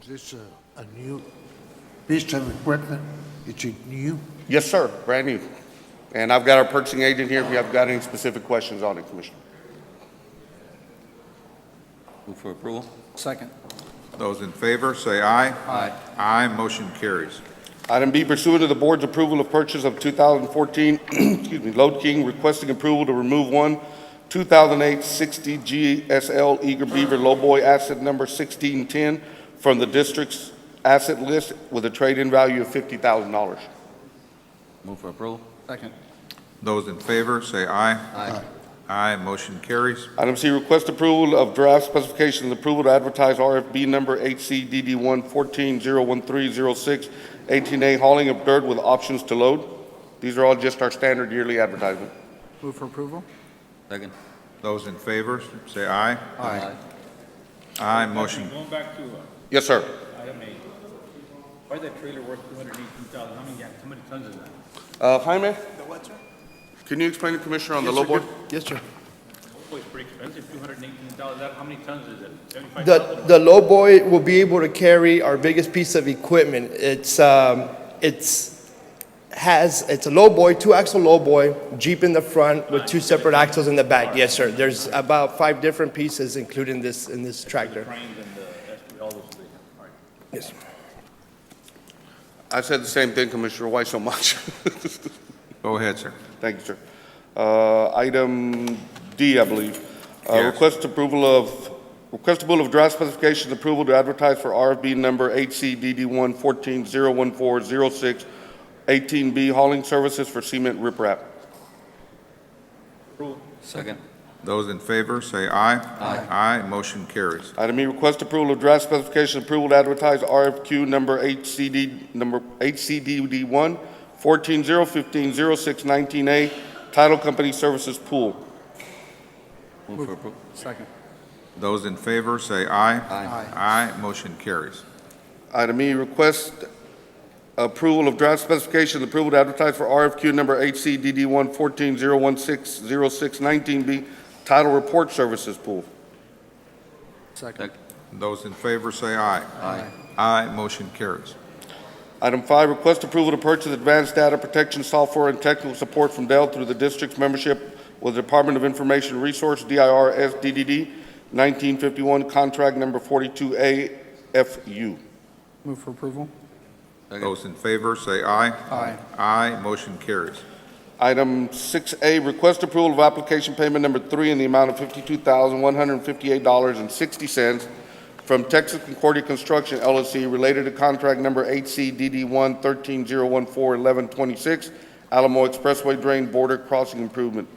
Is this a new piece of equipment? Is it new? Yes, sir, brand new. And I've got our purchasing agent here if you have got any specific questions on it, Commissioner. Move for approval. Second. Those in favor, say aye. Aye. Aye, motion carries. Item B, pursuant to the board's approval of purchase of 2014, excuse me, Load King, requesting approval to remove one 2008 60 GSL Eager Beaver Lowboy asset number 1610 from the district's asset list with a trade-in value of $50,000. Move for approval. Second. Those in favor, say aye. Aye. Aye, motion carries. Item C, request approval of draft specifications and approval to advertise RFB number HCDD1 14-01306 18A hauling of dirt with options to load. These are all just our standard yearly advertisement. Move for approval. Second. Those in favor, say aye. Aye. Aye, motion. Going back to Yes, sir. item A, why is that trailer worth 218,000? How many tons is that? Jaime? Can you explain to Commissioner on the lowboy? Yes, sir. Oh, it's pretty expensive, 218,000. How many tons is it? 75,000? The lowboy will be able to carry our biggest piece of equipment. It's a lowboy, two-axle lowboy, Jeep in the front with two separate axles in the back. Yes, sir. There's about 5 different pieces included in this tractor. Frames and the, all those things. All right. Yes. I said the same thing, Commissioner. Why so much? Go ahead, sir. Thank you, sir. Item D, I believe. Yes. Request approval of draft specifications approval to advertise for RFB number HCDD1 14-01406 18B hauling services for cement riprap. Second. Those in favor, say aye. Aye. Aye, motion carries. Item E, request approval of draft specifications approval to advertise RFQ number HCDD1 14-01506 19A title company services pool. Move for approval. Second. Those in favor, say aye. Aye. Aye, motion carries. Item E, request approval of draft specifications, approval to advertise for RFQ number HCDD1 14-01606 19B, title report services pool. Second. Those in favor, say aye. Aye. Aye, motion carries. Item 5, request approval to purchase advanced data protection software and technical support from Dell through the district's membership with the Department of Information Resource, DIR SDDD, 1951, contract number 42AFU. Move for approval. Those in favor, say aye. Aye. Aye, motion carries. Item 6A, request approval of application payment number 3 in the amount of $52,158.60 from Texas Concordia Construction LLC related to contract number HCDD1 13-014-1126, Alamo Expressway Drain Border Crossing Improvement.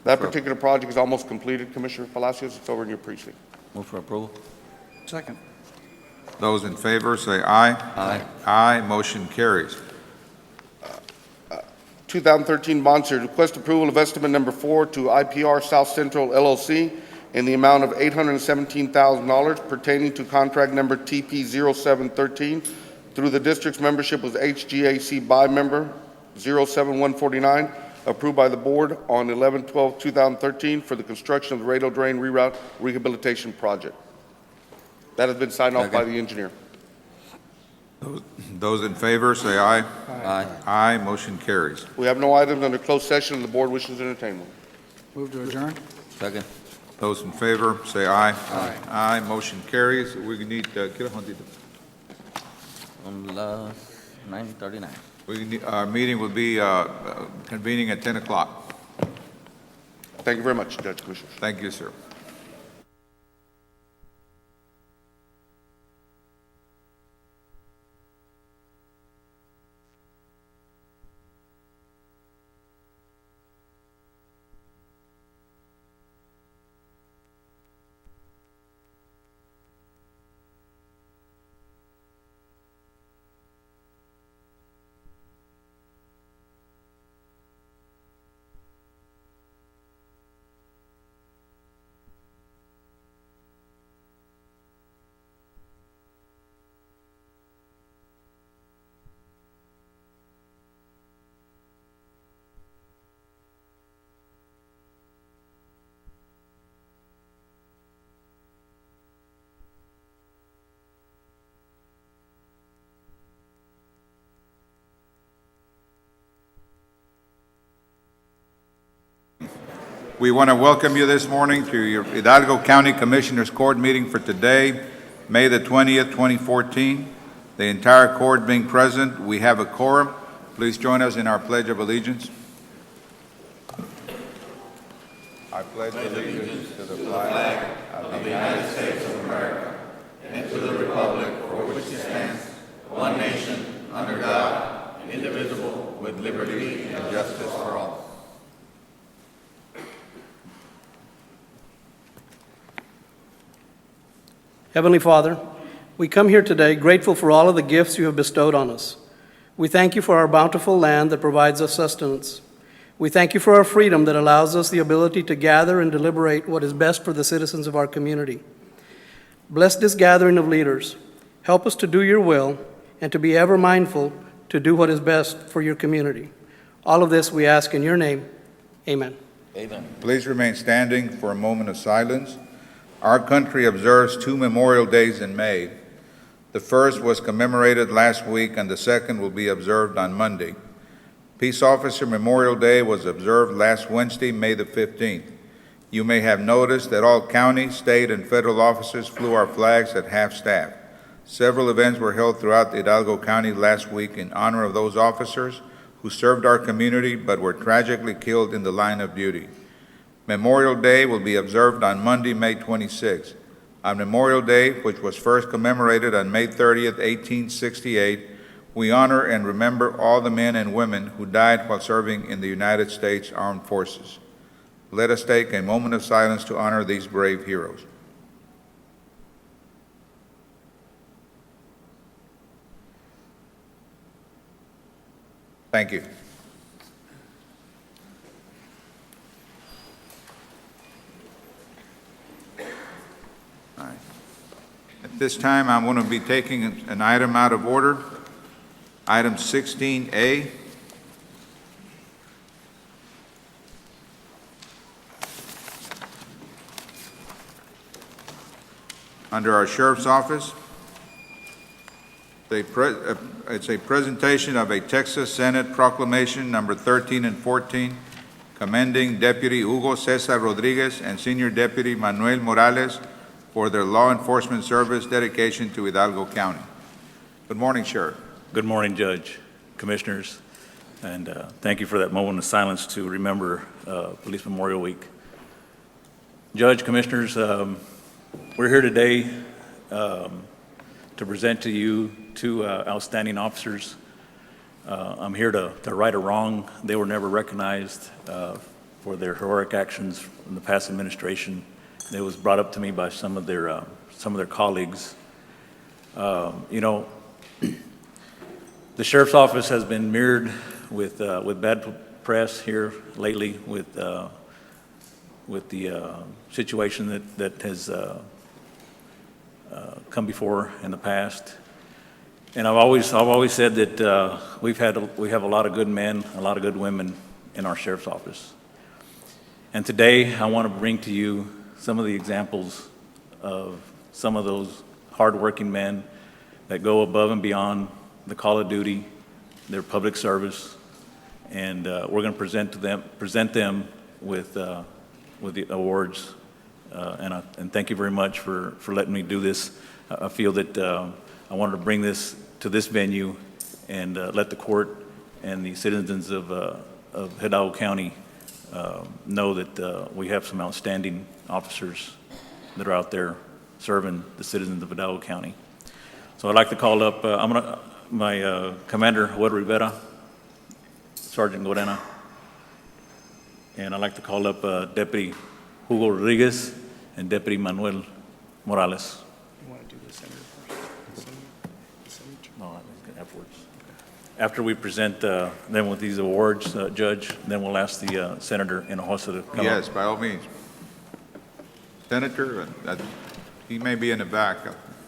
That particular project is almost completed, Commissioner Palacios. It's over in your precinct. Move for approval. Second. Those in favor, say aye. Aye. Aye, motion carries. 2013 bond series, request approval of estimate number 4 to IPR South Central LLC in the amount of $817,000 pertaining to contract number TP0713 through the district's membership with HGAC by member 07149, approved by the board on 11/12/2013 for the construction of the Rado Drain Reroute Rehabilitation Project. That has been signed off by Second. the engineer. Those in favor, say aye. Aye. Aye, motion carries. We have no items under closed session, and the board wishes to entertain one. Move to adjourn. Second. Those in favor, say aye. Aye. Aye, motion carries. We need, On 9:39. our meeting will be convening at 10 o'clock. Thank you very much, Judge Commissioners. Thank you, sir. We want to welcome you this morning to your Hidalgo County Commissioners Court meeting for today, May the 20th, 2014. The entire court being present, we have a quorum. Please join us in our Pledge of Allegiance. I pledge allegiance to the flag of the United States of America and to the republic for which it stands, one nation, under God, indivisible, with liberty and justice for all. Heavenly Father, we come here today grateful for all of the gifts you have bestowed on us. We thank you for our bountiful land that provides us sustenance. We thank you for our freedom that allows us the ability to gather and deliberate what is best for the citizens of our community. Bless this gathering of leaders. Help us to do your will and to be ever mindful to do what is best for your community. All of this we ask in your name. Amen. Amen. Please remain standing for a moment of silence. Our country observes 2 Memorial Days in May. The first was commemorated last week, and the second will be observed on Monday. Peace Officer Memorial Day was observed last Wednesday, May the 15th. You may have noticed that all county, state, and federal officers flew our flags at half-staff. Several events were held throughout Hidalgo County last week in honor of those officers who served our community but were tragically killed in the line of duty. Memorial Day will be observed on Monday, May 26th. On Memorial Day, which was first commemorated on May 30th, 1868, we honor and remember all the men and women who died while serving in the United States Armed Forces. Let us take a moment of silence to honor these brave heroes. Thank you. All right. At this time, I'm going to be taking an item out of order. Item 16A. Under our Sheriff's Office. It's a presentation of a Texas Senate Proclamation number 13 and 14, commending Deputy Hugo Cesar Rodriguez and Senior Deputy Manuel Morales for their law enforcement service dedication to Hidalgo County. Good morning, Sheriff. Good morning, Judge, Commissioners, and thank you for that moment of silence to remember Police Memorial Week. Judge, Commissioners, we're here today to present to you 2 outstanding officers. I'm here to right a wrong. They were never recognized for their heroic actions in the past administration. It was brought up to me by some of their colleagues. You know, the Sheriff's Office has been mirrored with bad press here lately with the situation that has come before in the past. And I've always said that we have a lot of good men, a lot of good women in our Sheriff's Office. And today I want to bring to you some of the examples of some of those hardworking men that go above and beyond the call of duty, their public service, and we're going to present them with the awards. And thank you very much for letting me do this. I feel that I wanted to bring this to this venue and let the court and the citizens of Hidalgo County know that we have some outstanding officers that are out there serving the citizens of Hidalgo County. So I'd like to call up my Commander, Joel Rivera, Sergeant Gorena, and I'd like to call up Deputy Hugo Rodriguez and Deputy Manuel Morales. You want to do the senator first? No, afterwards. After we present them with these awards, Judge, then we'll ask the Senator Hinojosa to come up. Yes, by all means. Senator, he may be in the back.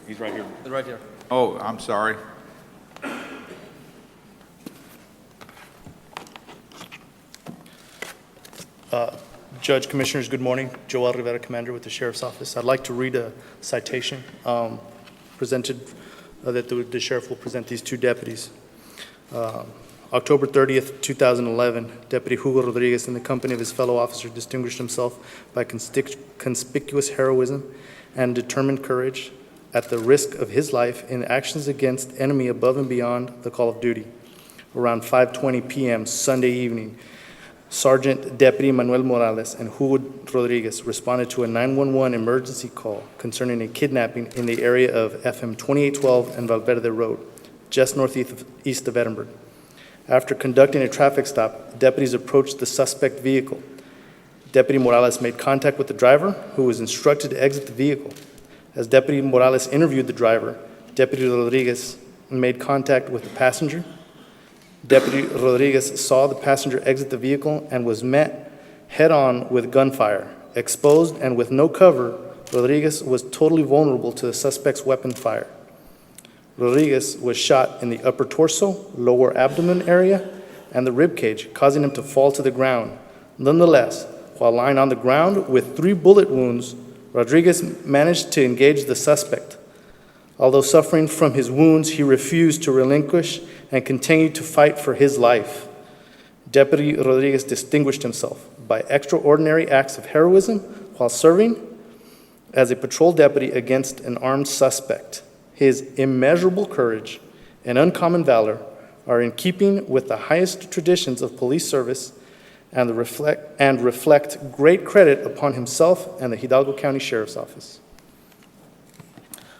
He's right here. Right here. Oh, I'm sorry. Judge, Commissioners, good morning. Joel Rivera, Commander with the Sheriff's Office. I'd like to read a citation presented that the Sheriff will present these 2 deputies. Our October 30th, 2011, Deputy Hugo Rodriguez, in the company of his fellow officer, distinguished himself by conspicuous heroism and determined courage at the risk of his life in actions against enemy above and beyond the call of duty. Around 5:20 p.m. Sunday evening, Sergeant Deputy Manuel Morales and Hugo Rodriguez responded to a 911 emergency call concerning a kidnapping in the area of FM 2812 and Valverde Road, just northeast of Edinburgh. After conducting a traffic stop, deputies approached the suspect vehicle. Deputy Morales made contact with the driver, who was instructed to exit the vehicle. As Deputy Morales interviewed the driver, Deputy Rodriguez made contact with the passenger. Deputy Rodriguez saw the passenger exit the vehicle and was met head-on with gunfire. Exposed and with no cover, Rodriguez was totally vulnerable to the suspect's weapon fire. Rodriguez was shot in the upper torso, lower abdomen area, and the rib cage, causing him to fall to the ground. Nonetheless, while lying on the ground with 3 bullet wounds, Rodriguez managed to engage the suspect. Although suffering from his wounds, he refused to relinquish and continued to fight for his life. Deputy Rodriguez distinguished himself by extraordinary acts of heroism while serving as a patrol deputy against an armed suspect. His immeasurable courage and uncommon valor are in keeping with the highest traditions of police service and reflect great credit upon himself and the Hidalgo County Sheriff's Office.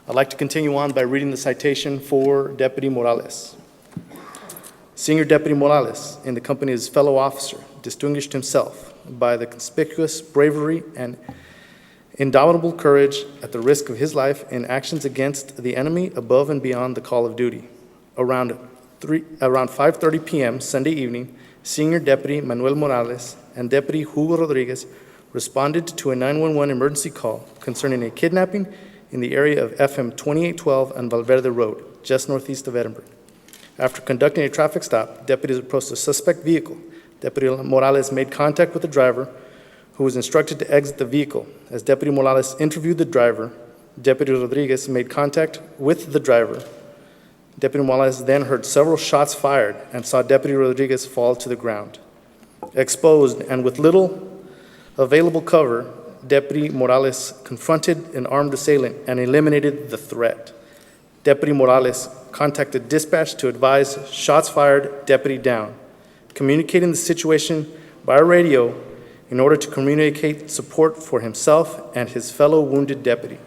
I'd like to continue on by reading the citation for Deputy Morales. Senior Deputy Morales, in the company of his fellow officer, distinguished himself by the conspicuous bravery and indomitable courage at the risk of his life in actions against the enemy above and beyond the call of duty. Around 5:30 p.m. Sunday evening, Senior Deputy Manuel Morales and Deputy Hugo Rodriguez responded to a 911 emergency call concerning a kidnapping in the area of FM 2812 and Valverde Road, just northeast of Edinburgh. After conducting a traffic stop, deputies approached the suspect vehicle. Deputy Morales made contact with the driver, who was instructed to exit the vehicle. As Deputy Morales interviewed the driver, Deputy Rodriguez made contact with the driver. Deputy Morales then heard several shots fired and saw Deputy Rodriguez fall to the ground. Exposed and with little available cover, Deputy Morales confronted an armed assailant and eliminated the threat. Deputy Morales contacted dispatch to advise shots fired, deputy down, communicating the situation by radio in order to communicate support for himself and his fellow wounded deputy.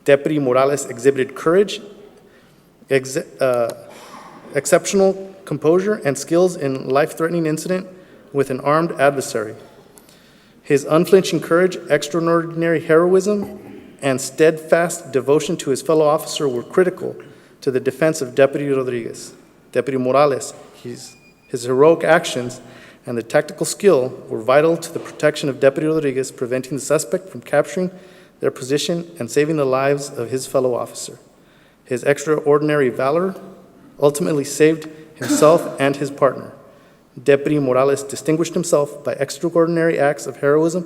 Deputy Morales exhibited courage, exceptional composure, and skills in life-threatening incident with an armed adversary. His unflinching courage, extraordinary heroism, and steadfast devotion to his fellow officer were critical to the defense of Deputy Rodriguez. Deputy Morales, his heroic actions and the tactical skill were vital to the protection of Deputy Rodriguez, preventing the suspect from capturing their position and saving the lives of his fellow officer. His extraordinary valor ultimately saved himself and his partner. Deputy Morales distinguished himself by extraordinary acts of heroism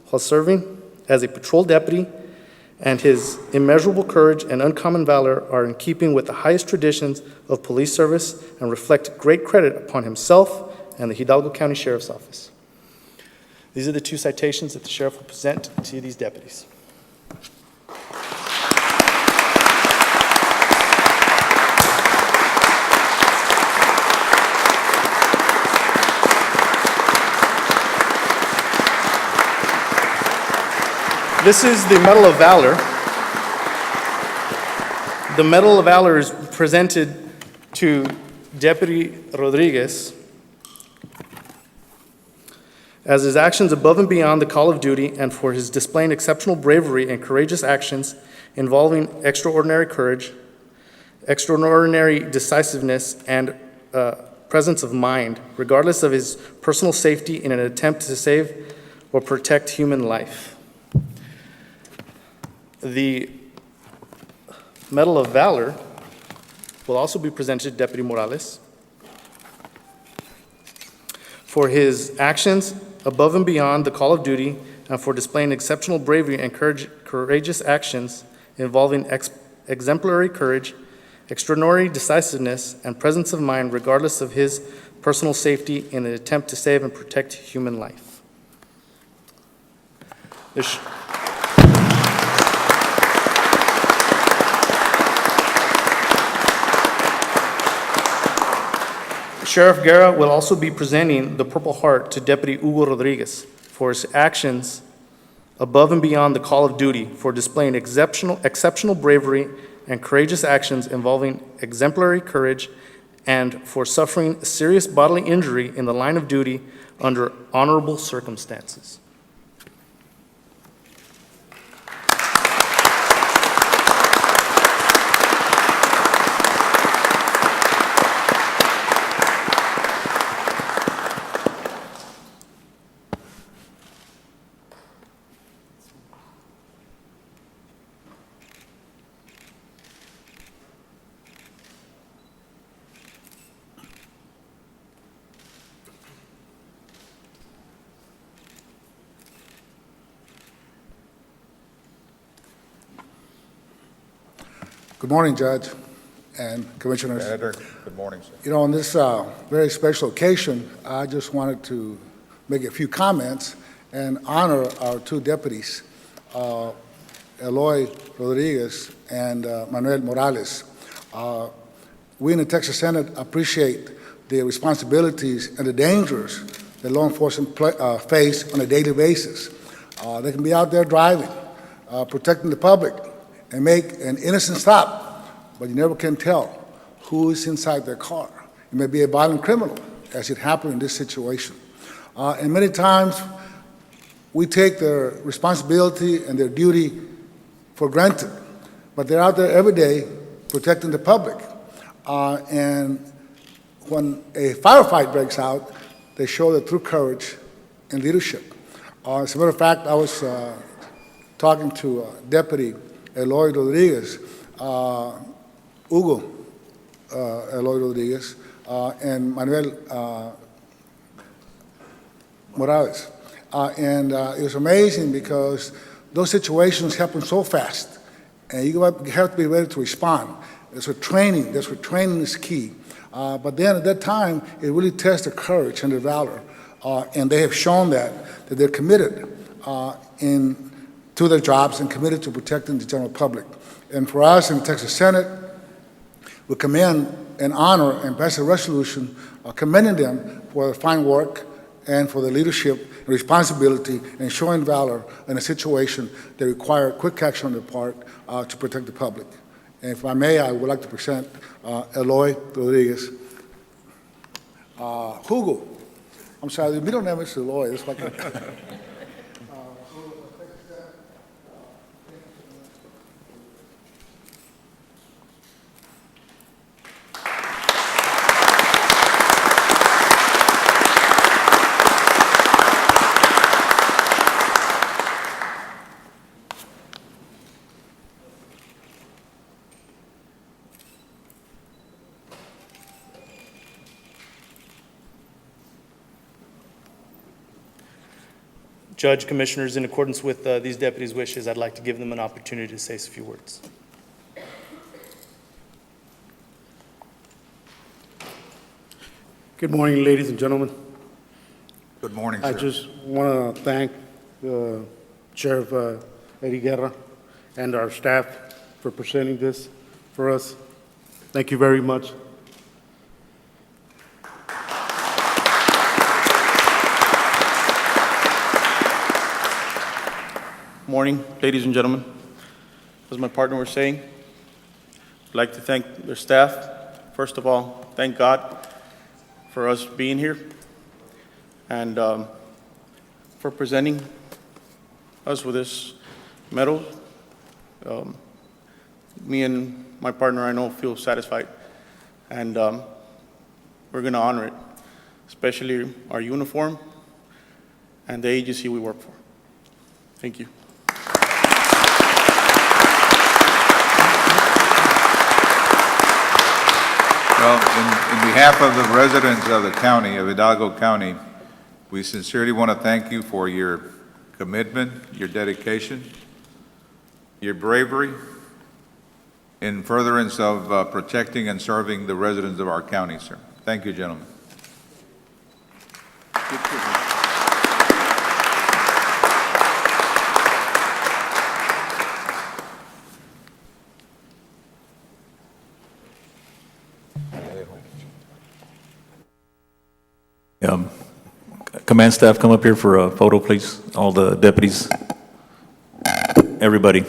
while serving as a patrol deputy, and his immeasurable courage and uncommon valor are in keeping with the highest traditions of police service and reflect great credit upon himself and the Hidalgo County Sheriff's Office. These are the 2 citations that the sheriff will present to these deputies. This is the Medal of Valor. The Medal of Valor is presented to Deputy Rodriguez as his actions above and beyond the call of duty and for his displaying exceptional bravery and courageous actions involving extraordinary courage, extraordinary decisiveness, and presence of mind, regardless of his personal safety in an attempt to save or protect human life. The Medal of Valor will also be presented to Deputy Morales for his actions above and beyond the call of duty and for displaying exceptional bravery and courageous actions involving exemplary courage extraordinary decisiveness, and presence of mind regardless of his personal safety in an attempt to save and protect human life. The sh- Sheriff Guerra will also be presenting the Purple Heart to Deputy Hugo Rodriguez for his actions above and beyond the call of duty, for displaying exceptional bravery and courageous actions involving exemplary courage, and for suffering serious bodily injury in the line of duty under honorable circumstances. Good morning, Judge and Commissioners. Senator, good morning, sir. You know, on this very special occasion, I just wanted to make a few comments and honor our two deputies, Eloy Rodriguez and Manuel Morales. We in the Texas Senate appreciate the responsibilities and the dangers that law enforcement face on a daily basis. They can be out there driving, protecting the public, and make an innocent stop, but you never can tell who is inside their car. It may be a violent criminal, as it happened in this situation. And many times, we take their responsibility and their duty for granted, but they're out there every day protecting the public. And when a firefight breaks out, they show their true courage and leadership. As a matter of fact, I was talking to Deputy Eloy Rodriguez, Hugo Eloy Rodriguez, and Manuel Morales. And it was amazing because those situations happen so fast, and you have to be ready to respond. That's where training is key. But then at that time, it really tests their courage and their valor, and they have shown that they're committed to their jobs and committed to protecting the general public. And for us in the Texas Senate, we commend and honor and pass a resolution commending them for their fine work and for their leadership and responsibility and showing valor in a situation that required quick action on their part to protect the public. And if I may, I would like to present Eloy Rodriguez. Hugo, I'm sorry, the middle name is Eloy. That's why I Judge, Commissioners, in accordance with these deputies' wishes, I'd like to give them an opportunity to say a few words. Good morning, ladies and gentlemen. Good morning, sir. I just want to thank Sheriff Eddie Guerra and our staff for presenting this for us. Thank you very much. Morning, ladies and gentlemen. As my partner was saying, I'd like to thank their staff. First of all, thank God for us being here and for presenting us with this medal. Me and my partner, I know, feel satisfied, and we're going to honor it, especially our uniform and the agency we work for. Thank you. Well, in behalf of the residents of the county, of Hidalgo County, we sincerely want to thank you for your commitment, your dedication, your bravery, in furtherance of protecting and serving the residents of our county, sir. Thank you, gentlemen. Command staff, come up here for a photo, please. All the deputies, everybody.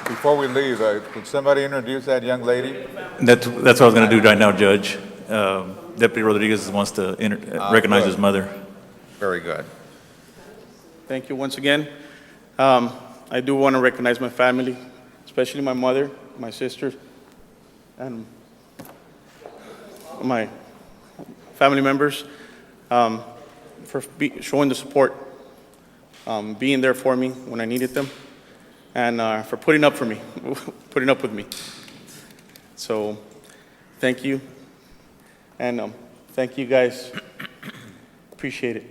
Before we leave, could somebody introduce that young lady? That's what I was going to do right now, Judge. Deputy Rodriguez wants to recognize good. his mother. Very good. Thank you once again. I do want to recognize my family, especially my mother, my sisters, and my family members for showing the support, being there for me when I needed them, and for putting up for me, putting up with me. So thank you, and thank you guys. Appreciate it.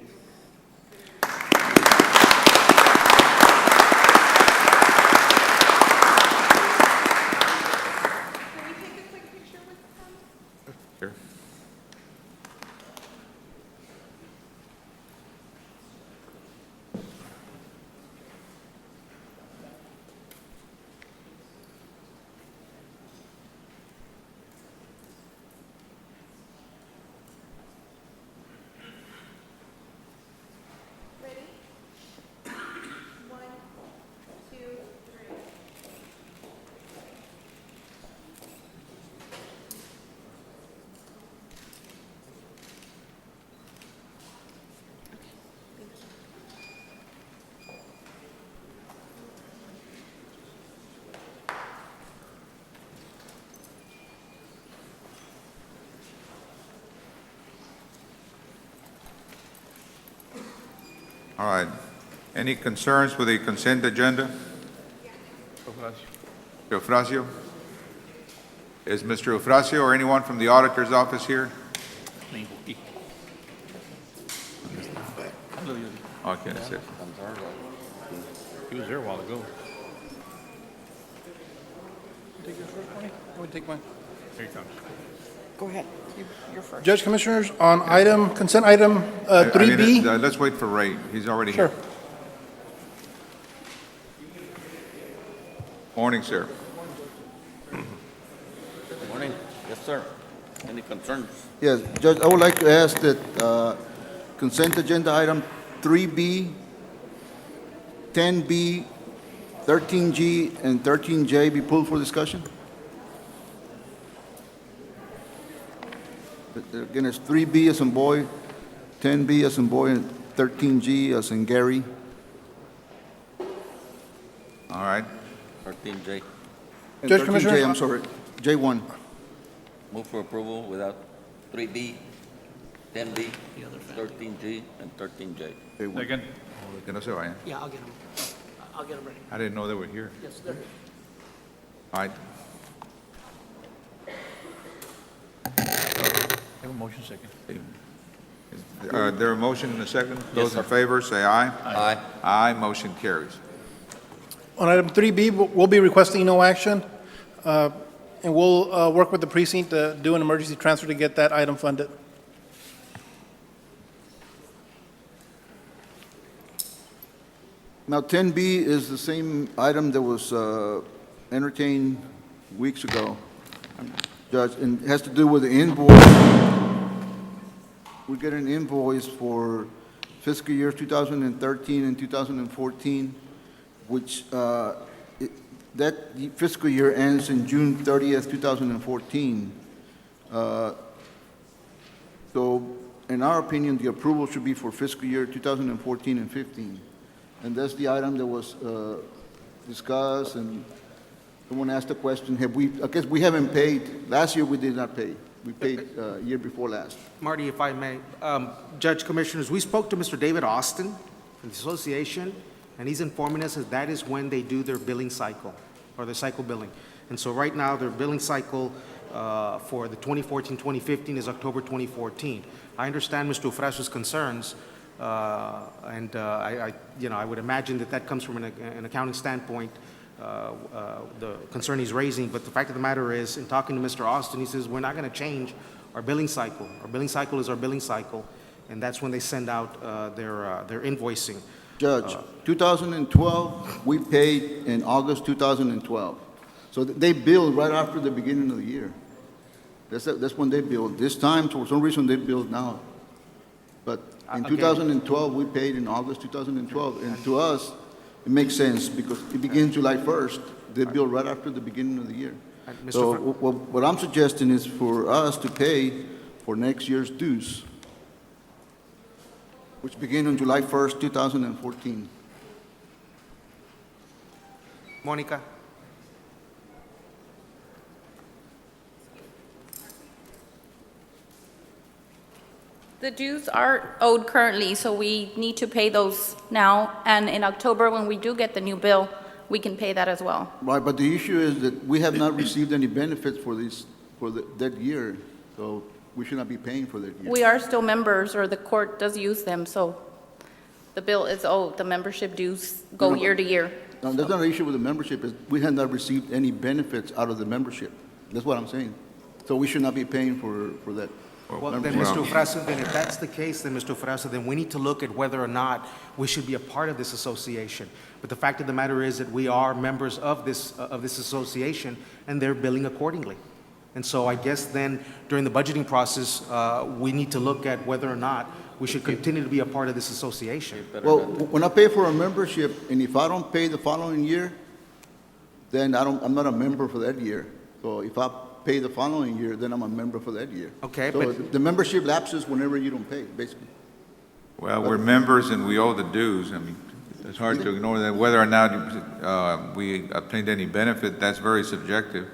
All right. Any concerns with the consent agenda? Eufrasio? Is Mr. Eufrasio or anyone from the auditor's office here? Okay, that's it. He was there a while ago. Take yours first, Barney? I would take mine. Here he comes. Go ahead. You're first. Judge Commissioners, on consent item I mean, 3B. let's wait for Ray. He's already here. Sure. Morning, sir. Good morning. Yes, sir. Any concerns? Yes, Judge, I would like to ask that consent agenda item 3B, 10B, 13G, and 13J be pulled for discussion. Again, it's 3B as in boy, 10B as in boy, and 13G as in Gary. All right. 13J. And Judge 13J, Commissioner? I'm sorry, J1. Move for approval without 3B, 10B, 13G, and 13J. J1. Second. Que no se vayan. Yeah, I'll get them. I'll get them ready. I didn't know they were here. Yes, they're here. All right. Have a motion second. There a motion and a second? Those in favor, say aye. Aye. Aye, motion carries. On item 3B, we'll be requesting no action, and we'll work with the precinct to do an emergency transfer to get that item funded. Now, 10B is the same item that was entertained weeks ago, Judge, and it has to do with the invoice. We get an invoice for fiscal years 2013 and 2014, which that fiscal year ends in June 30th, 2014. So, in our opinion, the approval should be for fiscal year 2014 and 15. And that's the item that was discussed, and someone asked a question, I guess we haven't paid. Last year, we did not pay. We paid year before last. Marty, if I may, Judge, Commissioners, we spoke to Mr. David Austin from the association, and he's informing us that is when they do their billing cycle, or their cycle billing. And so right now, their billing cycle for the 2014-2015 is October 2014. I understand Mr. Ufraso's concerns, and I would imagine that comes from an accounting standpoint, the concern he's raising. But the fact of the matter is, in talking to Mr. Austin, he says, we're not going to change our billing cycle. Our billing cycle is our billing cycle, and that's when they send out their invoicing. Judge, 2012, we paid in August 2012. So they billed right after the beginning of the year. That's when they billed. This time, for some reason, they billed now. But in 2012, we paid in August 2012. And to us, it makes sense because it begins July 1st. They bill right after the beginning of the year. So what I'm suggesting is for us to pay for next year's dues, which begin on July 1st, 2014. Monica? The dues are owed currently, so we need to pay those now. And in October, when we do get the new bill, we can pay that as well. Right, but the issue is that we have not received any benefits for that year, so we should not be paying for that year. We are still members, or the court does use them, so the bill is owed. The membership dues go year to year. No, that's not an issue with the membership. Is we have not received any benefits out of the membership. That's what I'm saying. So we should not be paying for that. Well, then, Mr. Ufraso, then if that's the case, then, Mr. Ufraso, then we need to look at whether or not we should be a part of this association. But the fact of the matter is that we are members of this association, and they're billing accordingly. And so I guess then, during the budgeting process, we need to look at whether or not we should continue to be a part of this association. Well, when I pay for a membership, and if I don't pay the following year, then I'm not a member for that year. So if I pay the following year, then I'm a member for that year. Okay, so but the membership lapses whenever you don't pay, basically. Well, we're members and we owe the dues. I mean, it's hard to ignore that. Whether or not we obtained any benefit, that's very subjective.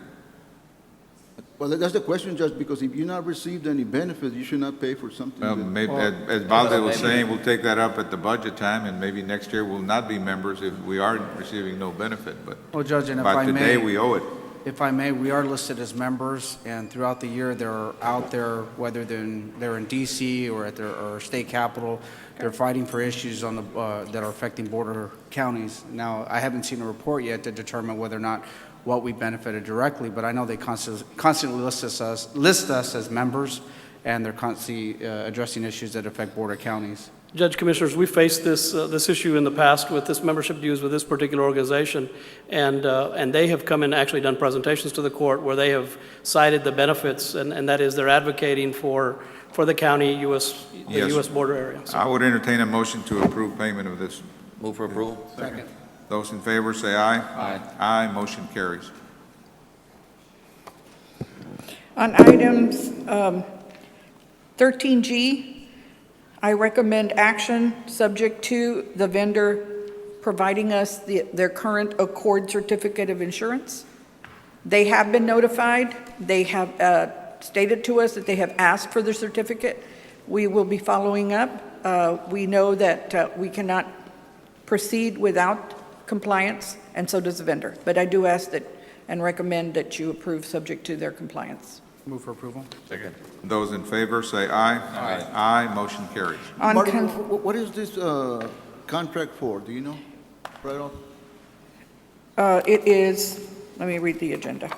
Well, that's the question, Judge, because if you're not received any benefit, you should not pay for something. Well, maybe, as Valde was saying, we'll take that up at the budget time, and maybe next year we'll not be members if we are receiving no benefit. But well, Judge, and if I today, may, we owe it. If I may, we are listed as members, and throughout the year, they're out there, whether they're in D.C. or at their state capitol, they're fighting for issues on that are affecting border counties. Now, I haven't seen a report yet to determine whether or not what we benefited directly, but I know they constantly list us as members, and they're constantly addressing issues that affect border counties. Judge, Commissioners, we faced this issue in the past with this membership dues with this particular organization, and they have come and actually done presentations to the court where they have cited the benefits, and that is they're advocating for the county, U.S. border area. So. I would entertain a motion to approve payment of this. Move for approval. Second. Those in favor say aye. Aye. Aye, motion carries. On items 13G, I recommend action subject to the vendor providing us their current Accord certificate of insurance. They have been notified. They have stated to us that they have asked for the certificate. We will be following up. We know that we cannot proceed without compliance, and so does the vendor. But I do ask that and recommend that you approve subject to their compliance. Move for approval. Second. Those in favor say aye. Aye. Aye, motion carries. On Marty, con- what is this contract for? Do you know? Right off? It is, let me read the agenda.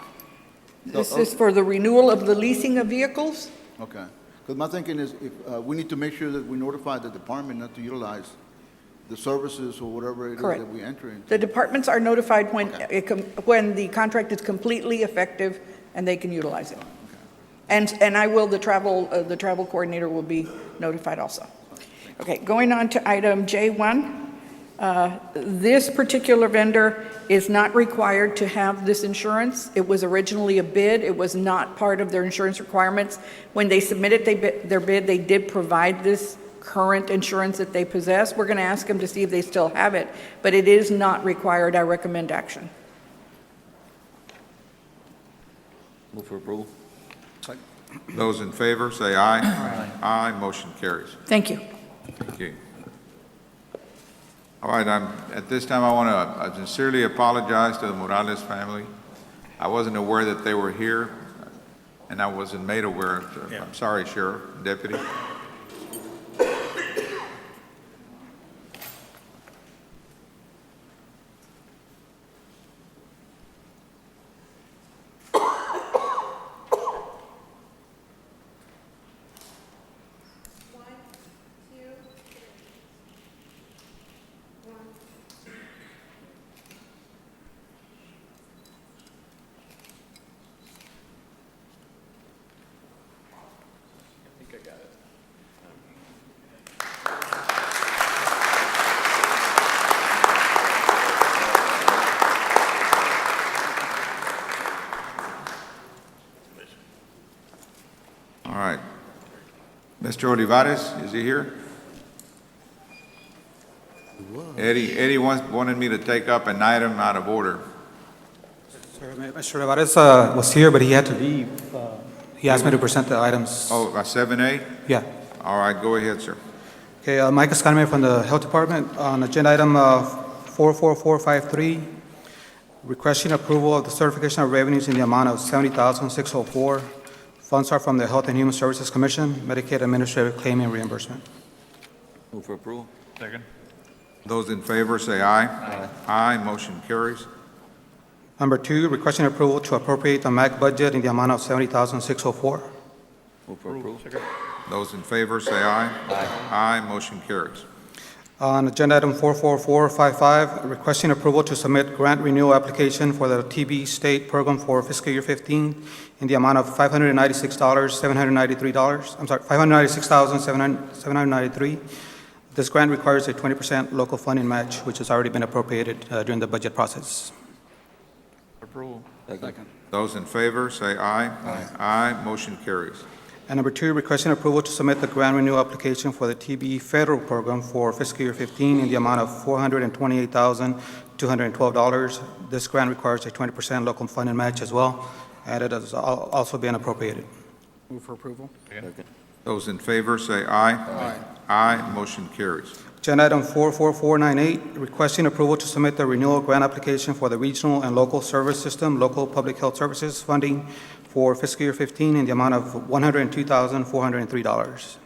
This is for the renewal of the leasing of vehicles. Okay. Because my thinking is, if, we need to make sure that we notify the department not to utilize the services or whatever it is Correct. that we enter into. The departments are notified when, Okay. when the contract is completely effective and they can utilize it. And I will, the travel coordinator will be notified also. Okay, going on to item J1. This particular vendor is not required to have this insurance. It was originally a bid. It was not part of their insurance requirements. When they submitted their bid, they did provide this current insurance that they possess. We're going to ask them to see if they still have it, but it is not required. I recommend action. Move for approval. Those in favor say aye. Aye. Aye, motion carries. Thank you. Thank you. All right, at this time, I want to sincerely apologize to the Morales family. I wasn't aware that they were here, and I wasn't made aware. I'm sorry, Sheriff, Deputy. All right. Mr. Olivares, is he here? Eddie wanted me to take up an item out of order. Sir, Mr. Olivares was here, but he had to leave. He asked me to present the items. Oh, 7A? Yeah. All right, go ahead, sir. Okay, Mike Escaname from the Health Department. On agenda item 44453, requesting approval of the certification of revenues in the amount of $70,604. Funds are from the Health and Human Services Commission, Medicaid Administrative Claim and Reimbursement. Move for approval. Second. Those in favor say aye. Aye. Aye, motion carries. Number 2, requesting approval to appropriate the MAC budget in the amount of $70,604. Move for approval. Second. Those in favor say aye. Aye. Aye, motion carries. On agenda item 44455, requesting approval to submit grant renewal application for the TB state program for fiscal year 15 in the amount of $596,793. This grant requires a 20% local funding match, which has already been appropriated during the budget process. Approval. Second. Those in favor say aye. Aye. Aye, motion carries. And number 2, requesting approval to submit the grant renewal application for the TB federal program for fiscal year 15 in the amount of $428,212. This grant requires a 20% local funding match as well, and it has also been appropriated. Move for approval. Second. Those in favor say aye. Aye. Aye, motion carries. Agenda item 44498, requesting approval to submit the renewal grant application for the Regional and Local Service System, Local Public Health Services funding for fiscal year 15 in the amount of $102,403.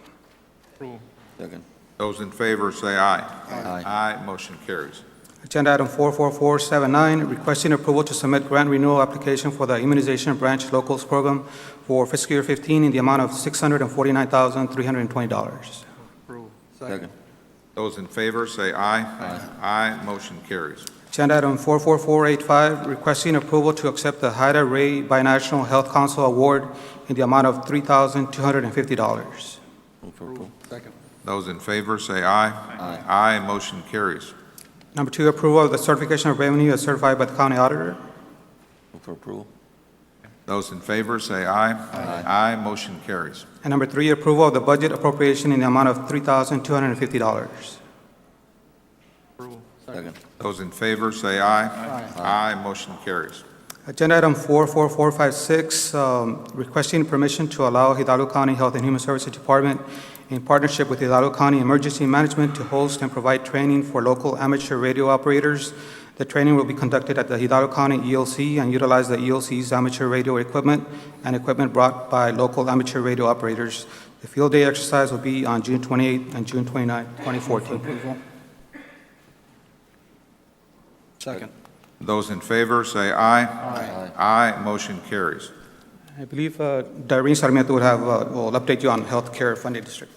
Approval. Second. Those in favor say aye. Aye. Aye, motion carries. Agenda item 44479, requesting approval to submit grant renewal application for the Immunization Branch Locals Program for fiscal year 15 in the amount of $649,320. Approval. Second. Those in favor say aye. Aye. Aye, motion carries. Agenda item 44485, requesting approval to accept the Haida Ray Binational Health Council Award in the amount of $3,250. Move for approval. Second. Those in favor say aye. Aye. Aye, motion carries. Number 2, approval of the certification of revenue as certified by the county auditor. Move for approval. Those in favor say aye. Aye. Aye, motion carries. And number 3, approval of the budget appropriation in the amount of $3,250. Approval. Second. Those in favor say aye. Aye, motion carries. Agenda item 44456, requesting permission to allow Hidalgo County Health and Human Services Department in partnership with Hidalgo County Emergency Management to host and provide training for local amateur radio operators. The training will be conducted at the Hidalgo County ELC and utilize the ELC's amateur radio equipment and equipment brought by local amateur radio operators. The field day exercise will be on June 28th and June 29th, 2014. Second. Those in favor, say aye. Aye. Aye, motion carries. I believe Darlene Sarmiento will update you on healthcare funding district.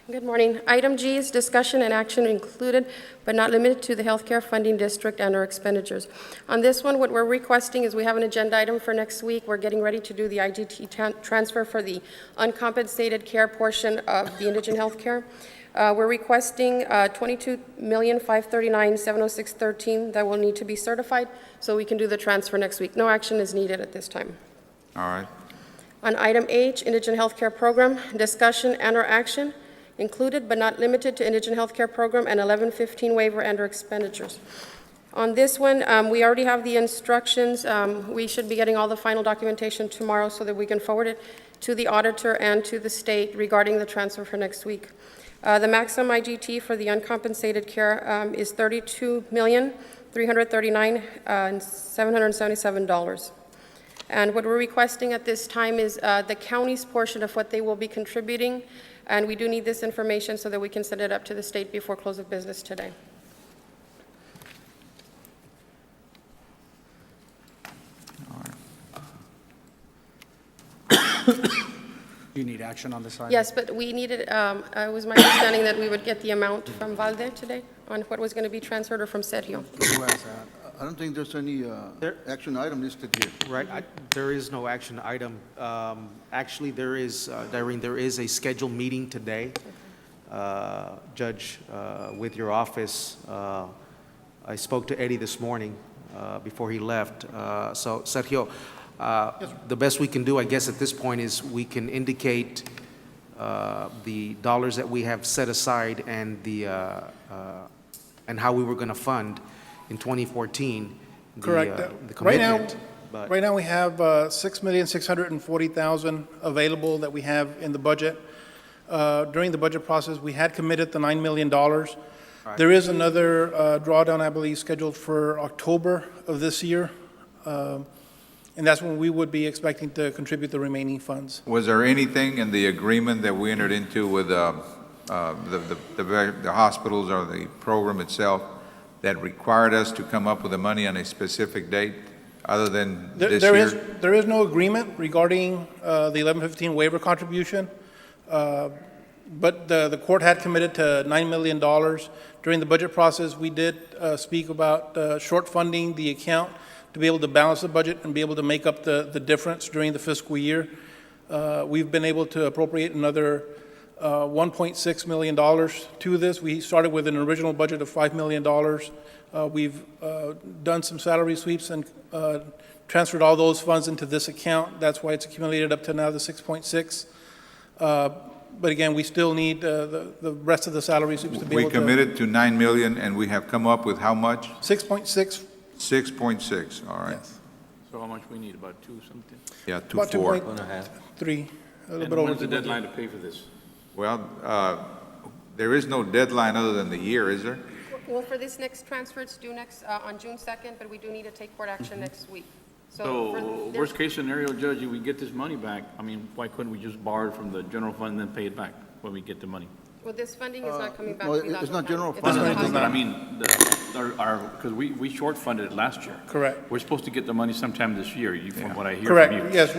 Good morning. Item G is discussion and action included, but not limited to the healthcare funding district and our expenditures. On this one, what we're requesting is we have an agenda item for next week. We're getting ready to do the IGT transfer for the uncompensated care portion of the indigent healthcare. We're requesting $22,539,706.13 that will need to be certified so we can do the transfer next week. No action is needed at this time. All right. On item H, indigent healthcare program, discussion and/or action included but not limited to indigent healthcare program and 1115 waiver and/or expenditures. On this one, we already have the instructions. We should be getting all the final documentation tomorrow so that we can forward it to the auditor and to the state regarding the transfer for next week. The maximum IGT for the uncompensated care is $32,339,777. And what we're requesting at this time is the county's portion of what they will be contributing, and we do need this information so that we can send it up to the state before close of business today. You need action on this item? Yes, but we needed, it was my understanding that we would get the amount from Valde today on what was going to be transferred, or from Sergio. Who has that? I don't think there's any action item listed here. Right, there is no action item. Actually, there is, Darlene, there is a scheduled meeting today. Judge, with your office, I spoke to Eddie this morning before he left. So, Sergio, the best we can do, I guess, at this point is we can indicate the dollars that we have set aside and and how we were going to fund in 2014. Correct. The commitment. Right now we have $6,640,000 available that we have in the budget. During the budget process, we had committed the $9 million. Right. There is another drawdown, I believe, scheduled for October of this year. And that's when we would be expecting to contribute the remaining funds. Was there anything in the agreement that we entered into with the hospitals or the program itself that required us to come up with the money on a specific date other than this year? There is no agreement regarding the 1115 waiver contribution, but the court had committed to $9 million. During the budget process, we did speak about short funding the account to be able to balance the budget and be able to make up the difference during the fiscal year. We've been able to appropriate another $1.6 million to this. We started with an original budget of $5 million. We've done some salary sweeps and transferred all those funds into this account. That's why it's accumulated up to now the 6.6. But again, we still need the rest of the salary sweeps to be able to. We committed to $9 million, and we have come up with how much? 6.6. 6.6, all right. Yes. So how much we need, about two something? Yeah, About 2.4. 2.3, a little And bit over. when's the deadline to pay for this? Well, there is no deadline other than the year, is there? Well, for this next transfer, it's due next, on June 2nd, but we do need to take court action next week. So worst case scenario, Judge, if we get this money back, I mean, why couldn't we just borrow it from the general fund and then pay it back when we get the money? Well, this funding is not coming back. Well, to it's not general It's fund. not But hospital. I mean, because we short funded it last year. Correct. We're supposed to get the money sometime this year, from what I hear from Correct, you. yes,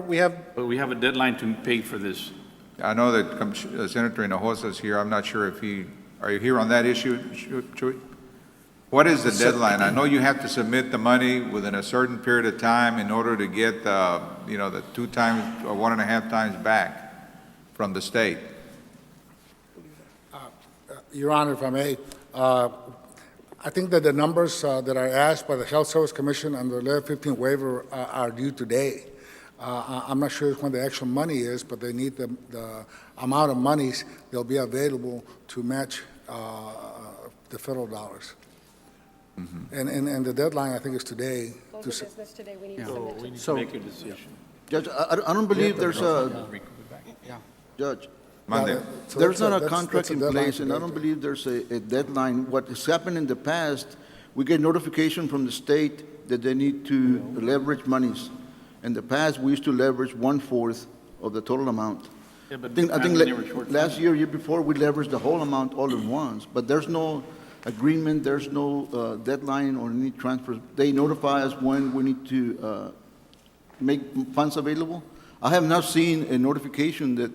we have, But we have a deadline to pay for this. I know that Senator Hinojosa is here. I'm not sure if are you here on that issue, Chuy? What is the deadline? I know you have to submit the money within a certain period of time in order to get, the 2 times or 1.5 times back from the state. Your Honor, if I may, I think that the numbers that are asked by the Health Service Commission and the 1115 waiver are due today. I'm not sure when the actual money is, but they need the amount of monies that'll be available to match the federal dollars. Mm-hmm. And the deadline, I think, is today. Close of business today, we need to So submit we to. need to make a decision. Judge, I don't believe there's a, Judge, Mande. So there's not a that's contract a in deadline place, to and I get don't there. believe there's a deadline. What has happened in the past, we get notification from the state that they need to leverage monies. In the past, we used to leverage 1/4 of the total amount. Yeah, but I think they were short last year, year before, we leveraged the whole amount all at once, but there's no agreement, there's no deadline or any transfers. They notify us when we need to make funds available. I have not seen a notification that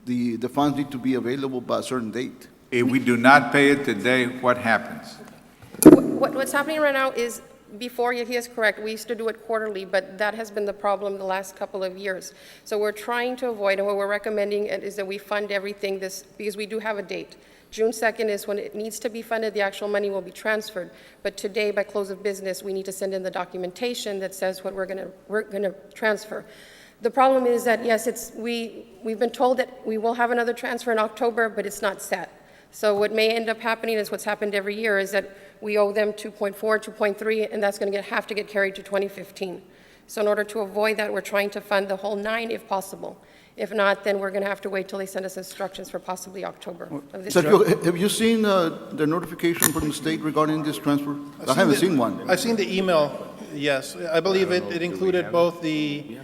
the funds need to be available by a certain date. If we do not pay it today, what happens? What's happening right now is, before, he is correct, we used to do it quarterly, but that has been the problem the last couple of years. So we're trying to avoid, and what we're recommending is that we fund everything this, because we do have a date. June 2nd is when it needs to be funded, the actual money will be transferred. But today, by close of business, we need to send in the documentation that says what we're gonna transfer. The problem is that, yes, we've been told that we will have another transfer in October, but it's not set. So what may end up happening is what's happened every year is that we owe them 2.4, 2.3, and that's going to have to get carried to 2015. So in order to avoid that, we're trying to fund the whole 9 if possible. If not, then we're going to have to wait till they send us instructions for possibly October of this year. Sergio, have you seen the notification from the state regarding this transfer? I haven't seen one. I've seen the email, yes. I believe it included both the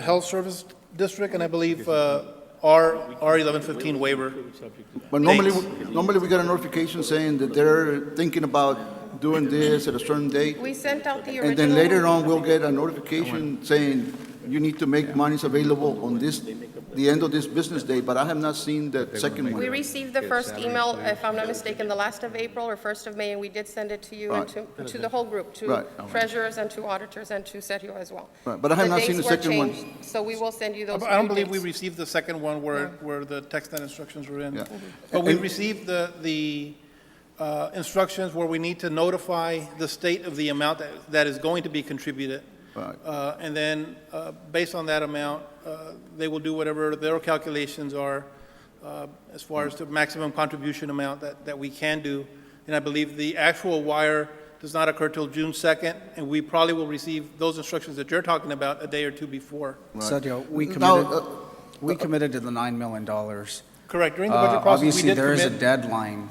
Health Service District and I believe our 1115 waiver. But normally we get a notification saying that they're thinking about doing this at a certain date. We sent out the original. And then later on, we'll get a notification saying you need to make monies available on the end of this business day, but I have not seen that second We one. received the first email, if I'm not mistaken, the last of April or 1st of May, and we did send it to you and to the whole group, to Right. treasurers and to auditors and to Sergio as well. Right, but I have not seen the second one. dates were changed, so we will send you those. I don't believe we dates. received the second one where the text and instructions were in. Yeah. But we received the instructions where we need to notify the state of the amount that is going to be contributed. Right. And then, based on that amount, they will do whatever their calculations are as far as the maximum contribution amount that we can do. And I believe the actual wire does not occur till June 2nd, and we probably will receive those instructions that you're talking about a day or two before. Sergio, we Now, committed to the $9 million. Correct. During the budget process, we Obviously, did there is a commit. deadline.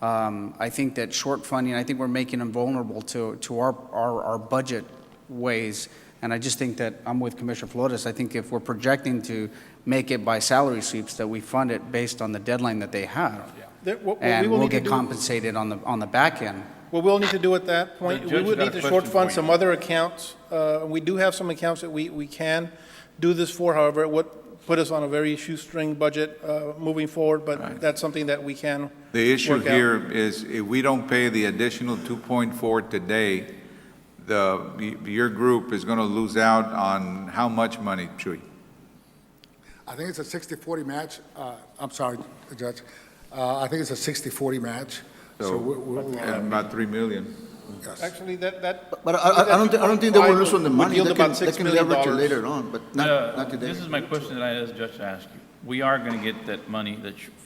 I think that short funding, I think we're making them vulnerable to our budget ways. And I just think that, I'm with Commissioner Flores, I think if we're projecting to make it by salary sweeps, that we fund it based on the deadline that they have. What we And will we'll need to get do- compensated on the back end. What we'll need to do at that point, The we judge would got need a to short question fund for some you. other accounts. We do have some accounts that we can do this for, however, it would put us on a very shoestring budget moving forward, but that's something that we can The issue work out. here is if we don't pay the additional 2.4 today, your group is going to lose out on how much money, Chuy? I think it's a 60-40 match. I'm sorry, Judge. I think it's a 60-40 match. So we'll, About 3 million. yes. Actually, that. But I don't think they will lose on the would money. yield They about can $6 million. leverage it later on, but not today. This is my question that I asked Judge to ask you. We are going to get that money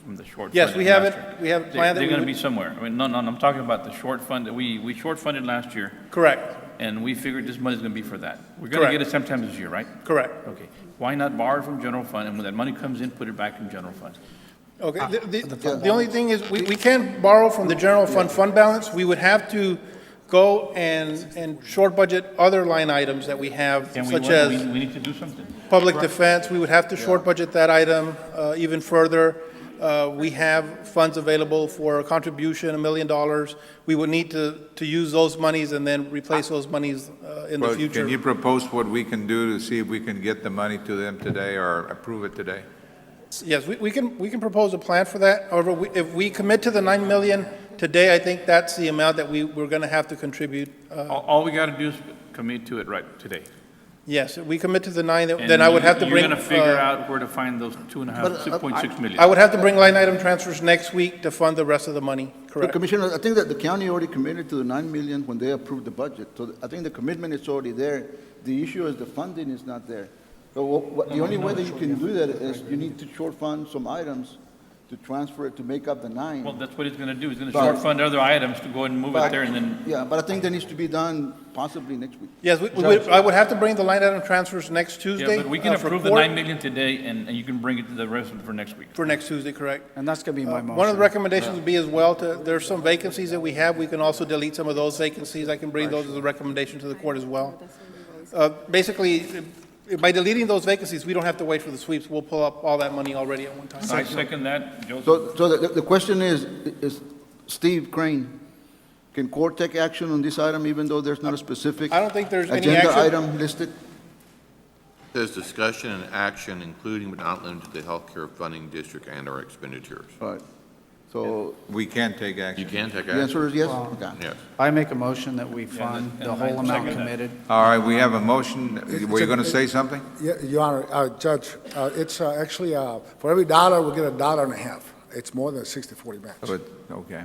from the short fund. Yes, we have it. last year. We have it planned that They're we going to would- be somewhere. I mean, no, I'm talking about the short fund that we short funded last year, Correct, and we figured this money's going to be for that. We're going to get it sometime this year, right? correct. Okay. Why not borrow from general fund, and when that money comes in, put it back in general fund? Okay, the only thing is, we can borrow from the general fund balance. We would have to go and short budget other line items that we have, Can we, such as we need to do something. public defense. We would have to short budget that item even further. We have funds available for a contribution, $1 million. We would need to use those monies and then replace those monies in the Well, future. can you propose what we can do to see if we can get the money to them today or approve it today? Yes, we can propose a plan for that. However, if we commit to the 9 million today, I think that's the amount that we're going to have to contribute. All we got to do is commit to it right today. Yes, if we commit to the 9, And then I would have to bring. You're going to figure out where to find those 2.6 million. I would have to bring line item transfers next week to fund the rest of the money, But correct? Commissioner, I think that the county already committed to the 9 million when they approved the budget. So I think the commitment is already there. The issue is the funding is not there. So the only way that you can do that is you need to short fund some items to transfer it to make up the 9. Well, that's what he's going to do. He's going to But- short fund other items to go ahead and move it But- there and then. Yeah, but I think that needs to be done possibly next week. Yes, I would have to bring the line item transfers next Tuesday. Yeah, but we can for approve the court. 9 million today and you can bring it to the rest of it for next week. For next Tuesday, correct. And that's going to be my motion. One of the recommendations would be as well, there's some vacancies that we have, we can also delete some of those vacancies. I can bring those as a recommendation to the court as well. Basically, by deleting those vacancies, we don't have to wait for the sweeps. We'll pull up all that money already at one time. I second that, Joseph. So the question is Steve Crane, can court take action on this item even though there's not a specific I don't think there's any agenda action. item listed? Says discussion and action, including but not limited to the healthcare funding district and/or expenditures. Right. So We can't take action. You can take the action. answer is yes? Well, Okay. Yes. I make a motion that we fund the and I whole amount second that. committed. All right, we have a motion. Were you going to say something? Yeah, Your Honor, Judge, it's actually, for every dollar, we get $1.50. It's more than a 60-40 match. But, okay.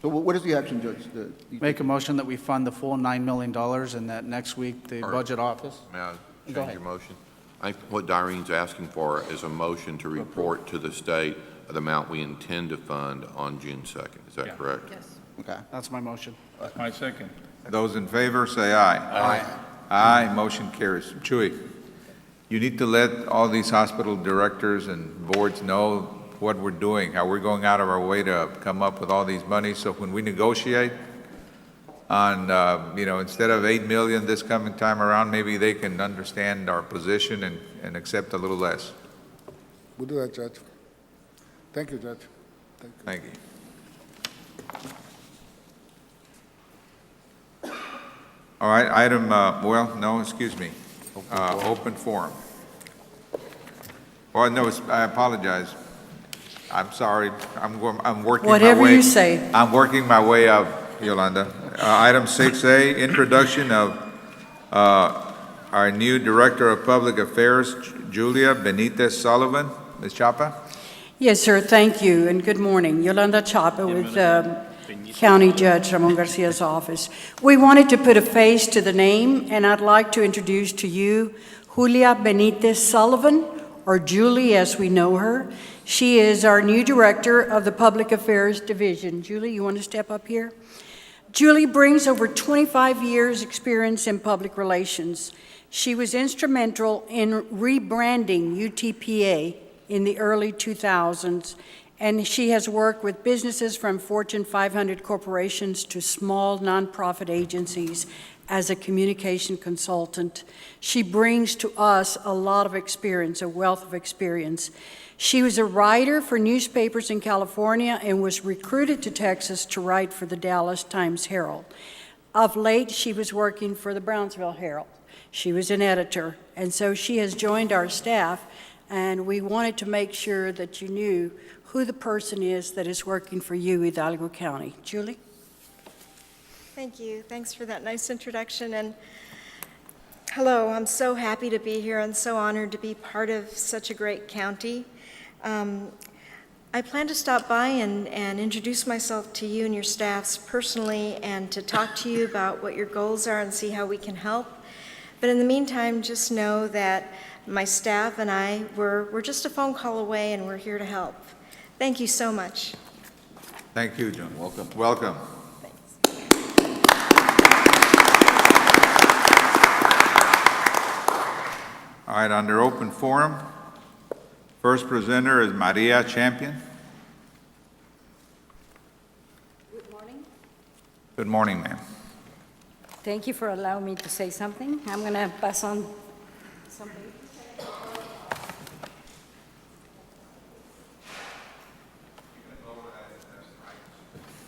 So what is the action, Judge? Make a motion that we fund the full $9 million and that next week the Or- budget office. May I Go change ahead. your motion? I think what Direne's asking for is a motion to report to the state the amount we intend to fund on June 2nd. Is that Yeah. correct? Okay. That's my motion. I second. Those in favor, say aye. Aye. Aye, motion carries. Chuy, you need to let all these hospital directors and boards know what we're doing, how we're going out of our way to come up with all these monies, so when we negotiate on, instead of 8 million this coming time around, maybe they can understand our position and accept a little less. We'll do that, Judge. Thank you, Judge. Thank you. All right, item, excuse me, open forum. Oh, no, I apologize. I'm sorry, I'm working my way. Whatever you say. I'm working my way up, Yolanda. Item 6A, introduction of our new Director of Public Affairs, Julia Benitez Sullivan. Ms. Chapa? Yes, sir, thank you, and good morning. Yolanda Chapa with County Judge Ramon Garcia's office. We wanted to put a face to the name, and I'd like to introduce to you Julia Benitez Sullivan, or Julie as we know her. She is our new Director of the Public Affairs Division. Julie, you want to step up here? Julie brings over 25 years' experience in public relations. She was instrumental in rebranding UTPA in the early 2000s, and she has worked with businesses from Fortune 500 corporations to small nonprofit agencies as a communication consultant. She brings to us a lot of experience, a wealth of experience. She was a writer for newspapers in California and was recruited to Texas to write for the Dallas Times-Herald. Of late, she was working for the Brownsville Herald. She was an editor, and so she has joined our staff, and we wanted to make sure that you knew who the person is that is working for you, Hidalgo County. Julie? Thank you. Thanks for that nice introduction. And hello, I'm so happy to be here and so honored to be part of such a great county. I plan to stop by and introduce myself to you and your staffs personally and to talk to you about what your goals are and see how we can help. But in the meantime, just know that my staff and I, we're just a phone call away and we're here to help. Thank you so much. Thank you, John. Welcome. Welcome. All right, under open forum, first presenter is Maria Champion. Good morning. Good morning, ma'am. Thank you for allowing me to say something. I'm going to pass on something.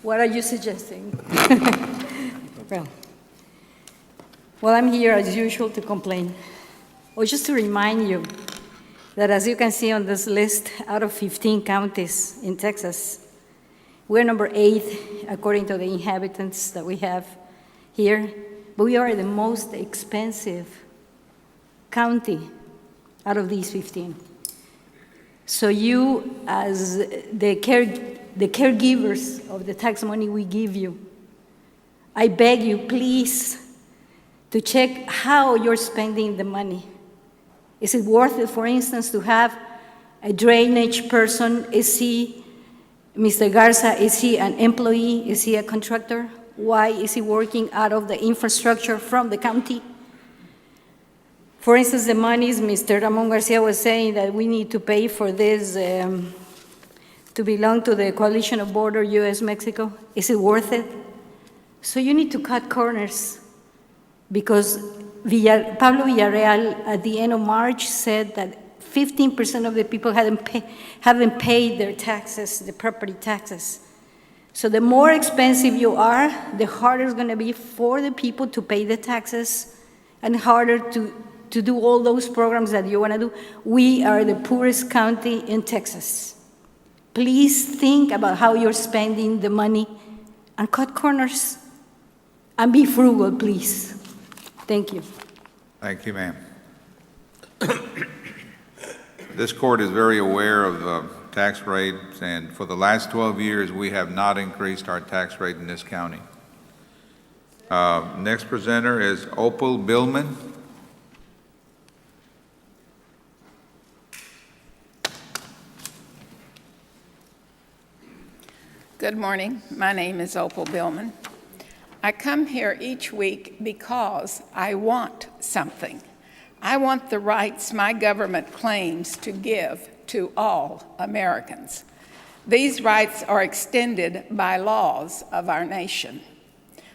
What are you suggesting? Well, I'm here as usual to complain. Or just to remind you that as you can see on this list, out of 15 counties in Texas, we're number 8 according to the inhabitants that we have here, but we are the most expensive county out of these 15. So you, as the caregivers of the tax money we give you, I beg you, please, to check how you're spending the money. Is it worth it, for instance, to have a drainage person? Is he, Mr. Garza, is he an employee? Is he a contractor? Why is he working out of the infrastructure from the county? For instance, the monies Mr. Ramon Garcia was saying that we need to pay for this to belong to the coalition of border U.S.-Mexico. Is it worth it? So you need to cut corners, because Pablo Villarreal at the end of March said that 15% of the people haven't paid their taxes, the property taxes. So the more expensive you are, the harder it's going to be for the people to pay the taxes and harder to do all those programs that you want to do. We are the poorest county in Texas. Please think about how you're spending the money and cut corners and be frugal, please. Thank you. Thank you, ma'am. This court is very aware of tax rates, and for the last 12 years, we have not increased our tax rate in this county. Next presenter is Opal Billman. Good morning. My name is Opal Billman. I come here each week because I want something. I want the rights my government claims to give to all Americans. These rights are extended by laws of our nation.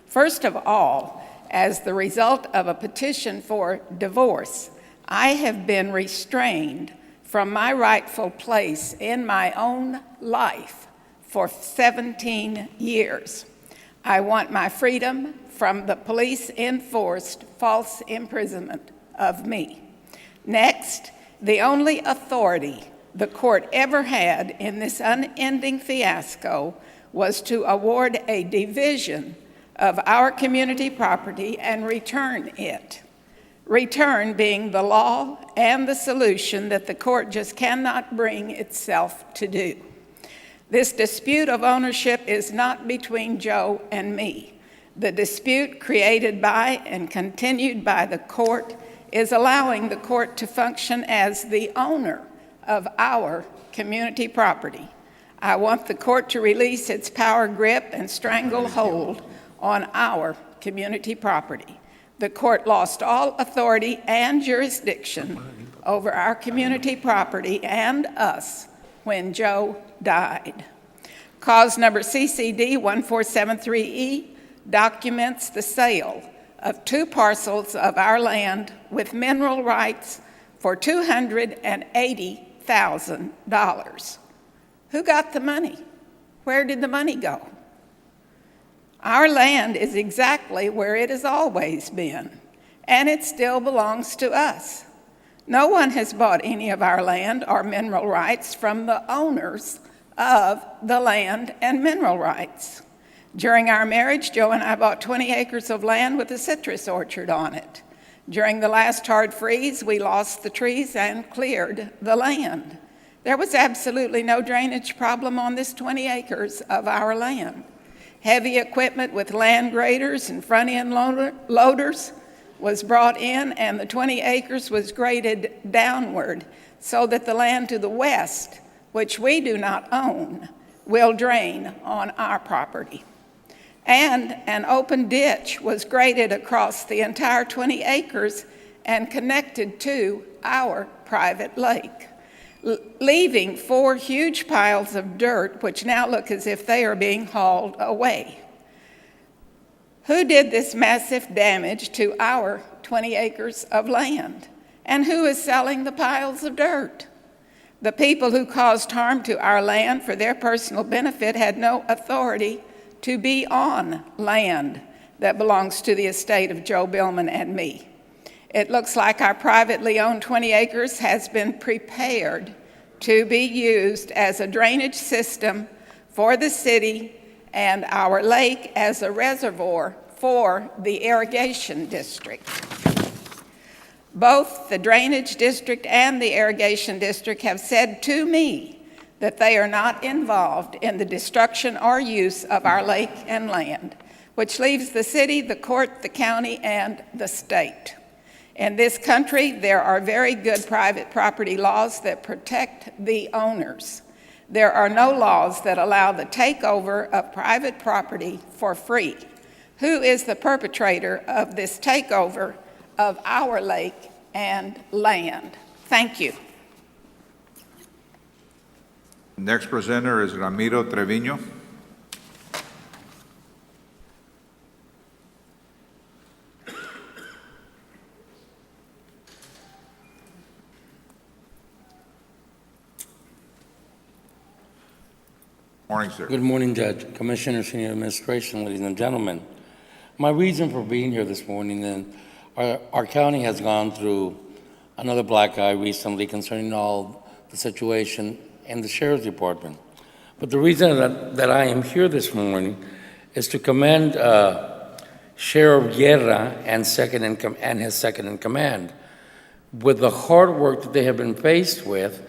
First of all, as the result of a petition for divorce, I have been restrained from my rightful place in my own life for 17 years. I want my freedom from the police-enforced false imprisonment of me. Next, the only authority the court ever had in this unending fiasco was to award a division of our community property and return it. Return being the law and the solution that the court just cannot bring itself to do. This dispute of ownership is not between Joe and me. The dispute created by and continued by the court is allowing the court to function as the owner of our community property. I want the court to release its power grip and stranglehold on our community property. The court lost all authority and jurisdiction over our community property and us when Joe died. Cause number CCD 1473E documents the sale of 2 parcels of our land with mineral rights for $280,000. Who got the money? Where did the money go? Our land is exactly where it has always been, and it still belongs to us. No one has bought any of our land or mineral rights from the owners of the land and mineral rights. During our marriage, Joe and I bought 20 acres of land with a citrus orchard on it. During the last hard freeze, we lost the trees and cleared the land. There was absolutely no drainage problem on this 20 acres of our land. Heavy equipment with land graders and front-end loaders was brought in, and the 20 acres was graded downward so that the land to the west, which we do not own, will drain on our property. And an open ditch was graded across the entire 20 acres and connected to our private lake, leaving 4 huge piles of dirt, which now look as if they are being hauled away. Who did this massive damage to our 20 acres of land? And who is selling the piles of dirt? The people who caused harm to our land for their personal benefit had no authority to be on land that belongs to the estate of Joe Billman and me. It looks like our privately owned 20 acres has been prepared to be used as a drainage system for the city and our lake as a reservoir for the irrigation district. Both the drainage district and the irrigation district have said to me that they are not involved in the destruction or use of our lake and land, which leaves the city, the court, the county, and the state. In this country, there are very good private property laws that protect the owners. There are no laws that allow the takeover of private property for free. Who is the perpetrator of this takeover of our lake and land? Thank you. Next presenter is Ramiro Trevino. Morning, sir. Good morning, Judge, Commissioner, Senior Administration, ladies and gentlemen. My reason for being here this morning, and our county has gone through another black eye recently concerning all the situation in the Sheriff's Department. But the reason that I am here this morning is to commend Sheriff Guerra and his second in command. With the hard work that they have been faced with,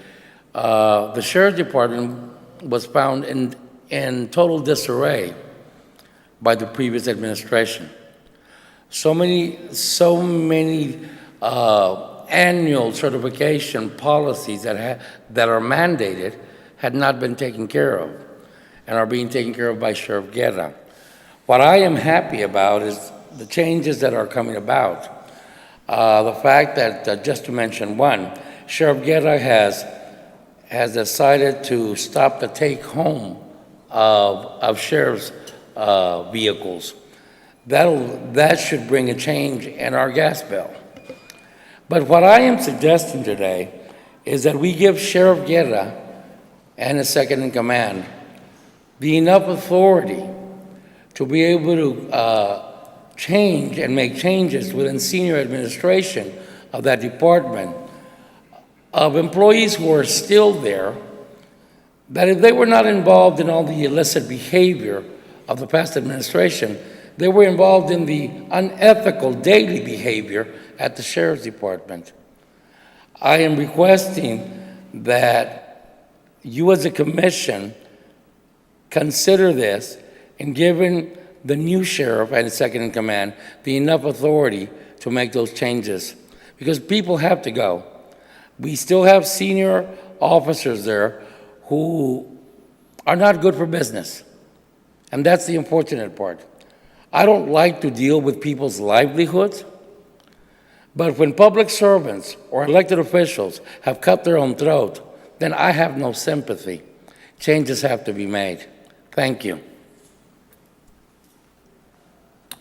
the Sheriff's Department was found in total disarray by the previous administration. So many annual certification policies that are mandated had not been taken care of and are being taken care of by Sheriff Guerra. What I am happy about is the changes that are coming about. The fact that, just to mention one, Sheriff Guerra has decided to stop the take-home of sheriff's vehicles. That should bring a change in our gas bill. But what I am suggesting today is that we give Sheriff Guerra and his second in command the enough authority to be able to change and make changes within senior administration of that department of employees who are still there, that if they were not involved in all the illicit behavior of the past administration, they were involved in the unethical daily behavior at the Sheriff's Department. I am requesting that you as a commission consider this in giving the new sheriff and his second in command the enough authority to make those changes, because people have to go. We still have senior officers there who are not good for business, and that's the unfortunate part. I don't like to deal with people's livelihoods, but when public servants or elected officials have cut their own throat, then I have no sympathy. Changes have to be made. Thank you.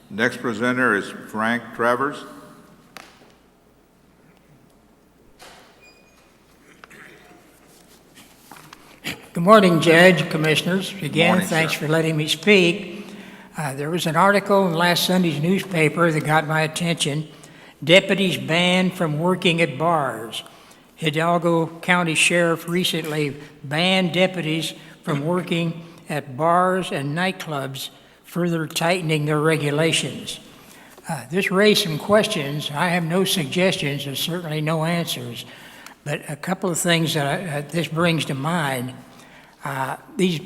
Next presenter is Frank Travers. Good morning, Judge, Commissioners. Again, Morning, thanks sir. for letting me speak. There was an article in last Sunday's newspaper that got my attention. Deputies banned from working at bars. Hidalgo County Sheriff recently banned deputies from working at bars and nightclubs, further tightening their regulations. This raised some questions. I have no suggestions and certainly no answers, but a couple of things that this brings to mind. These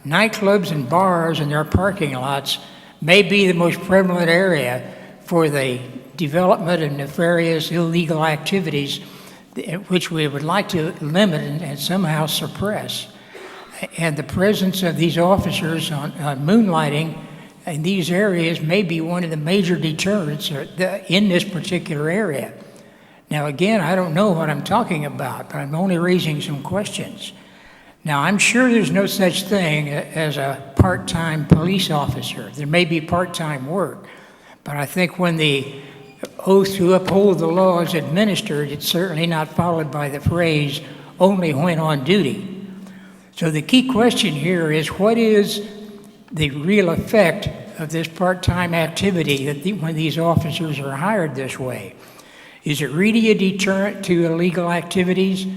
nightclubs and bars and their parking lots may be the most prevalent area for the development of nefarious illegal activities, which we would like to limit and somehow suppress. And the presence of these officers on moonlighting in these areas may be one of the major deterrents in this particular area. Now, again, I don't know what I'm talking about, but I'm only raising some questions. Now, I'm sure there's no such thing as a part-time police officer. There may be part-time work, but I think when the oath to uphold the law is administered, it's certainly not followed by the phrase, only when on duty. So the key question here is, what is the real effect of this part-time activity when these officers are hired this way? Is it really a deterrent to illegal activities,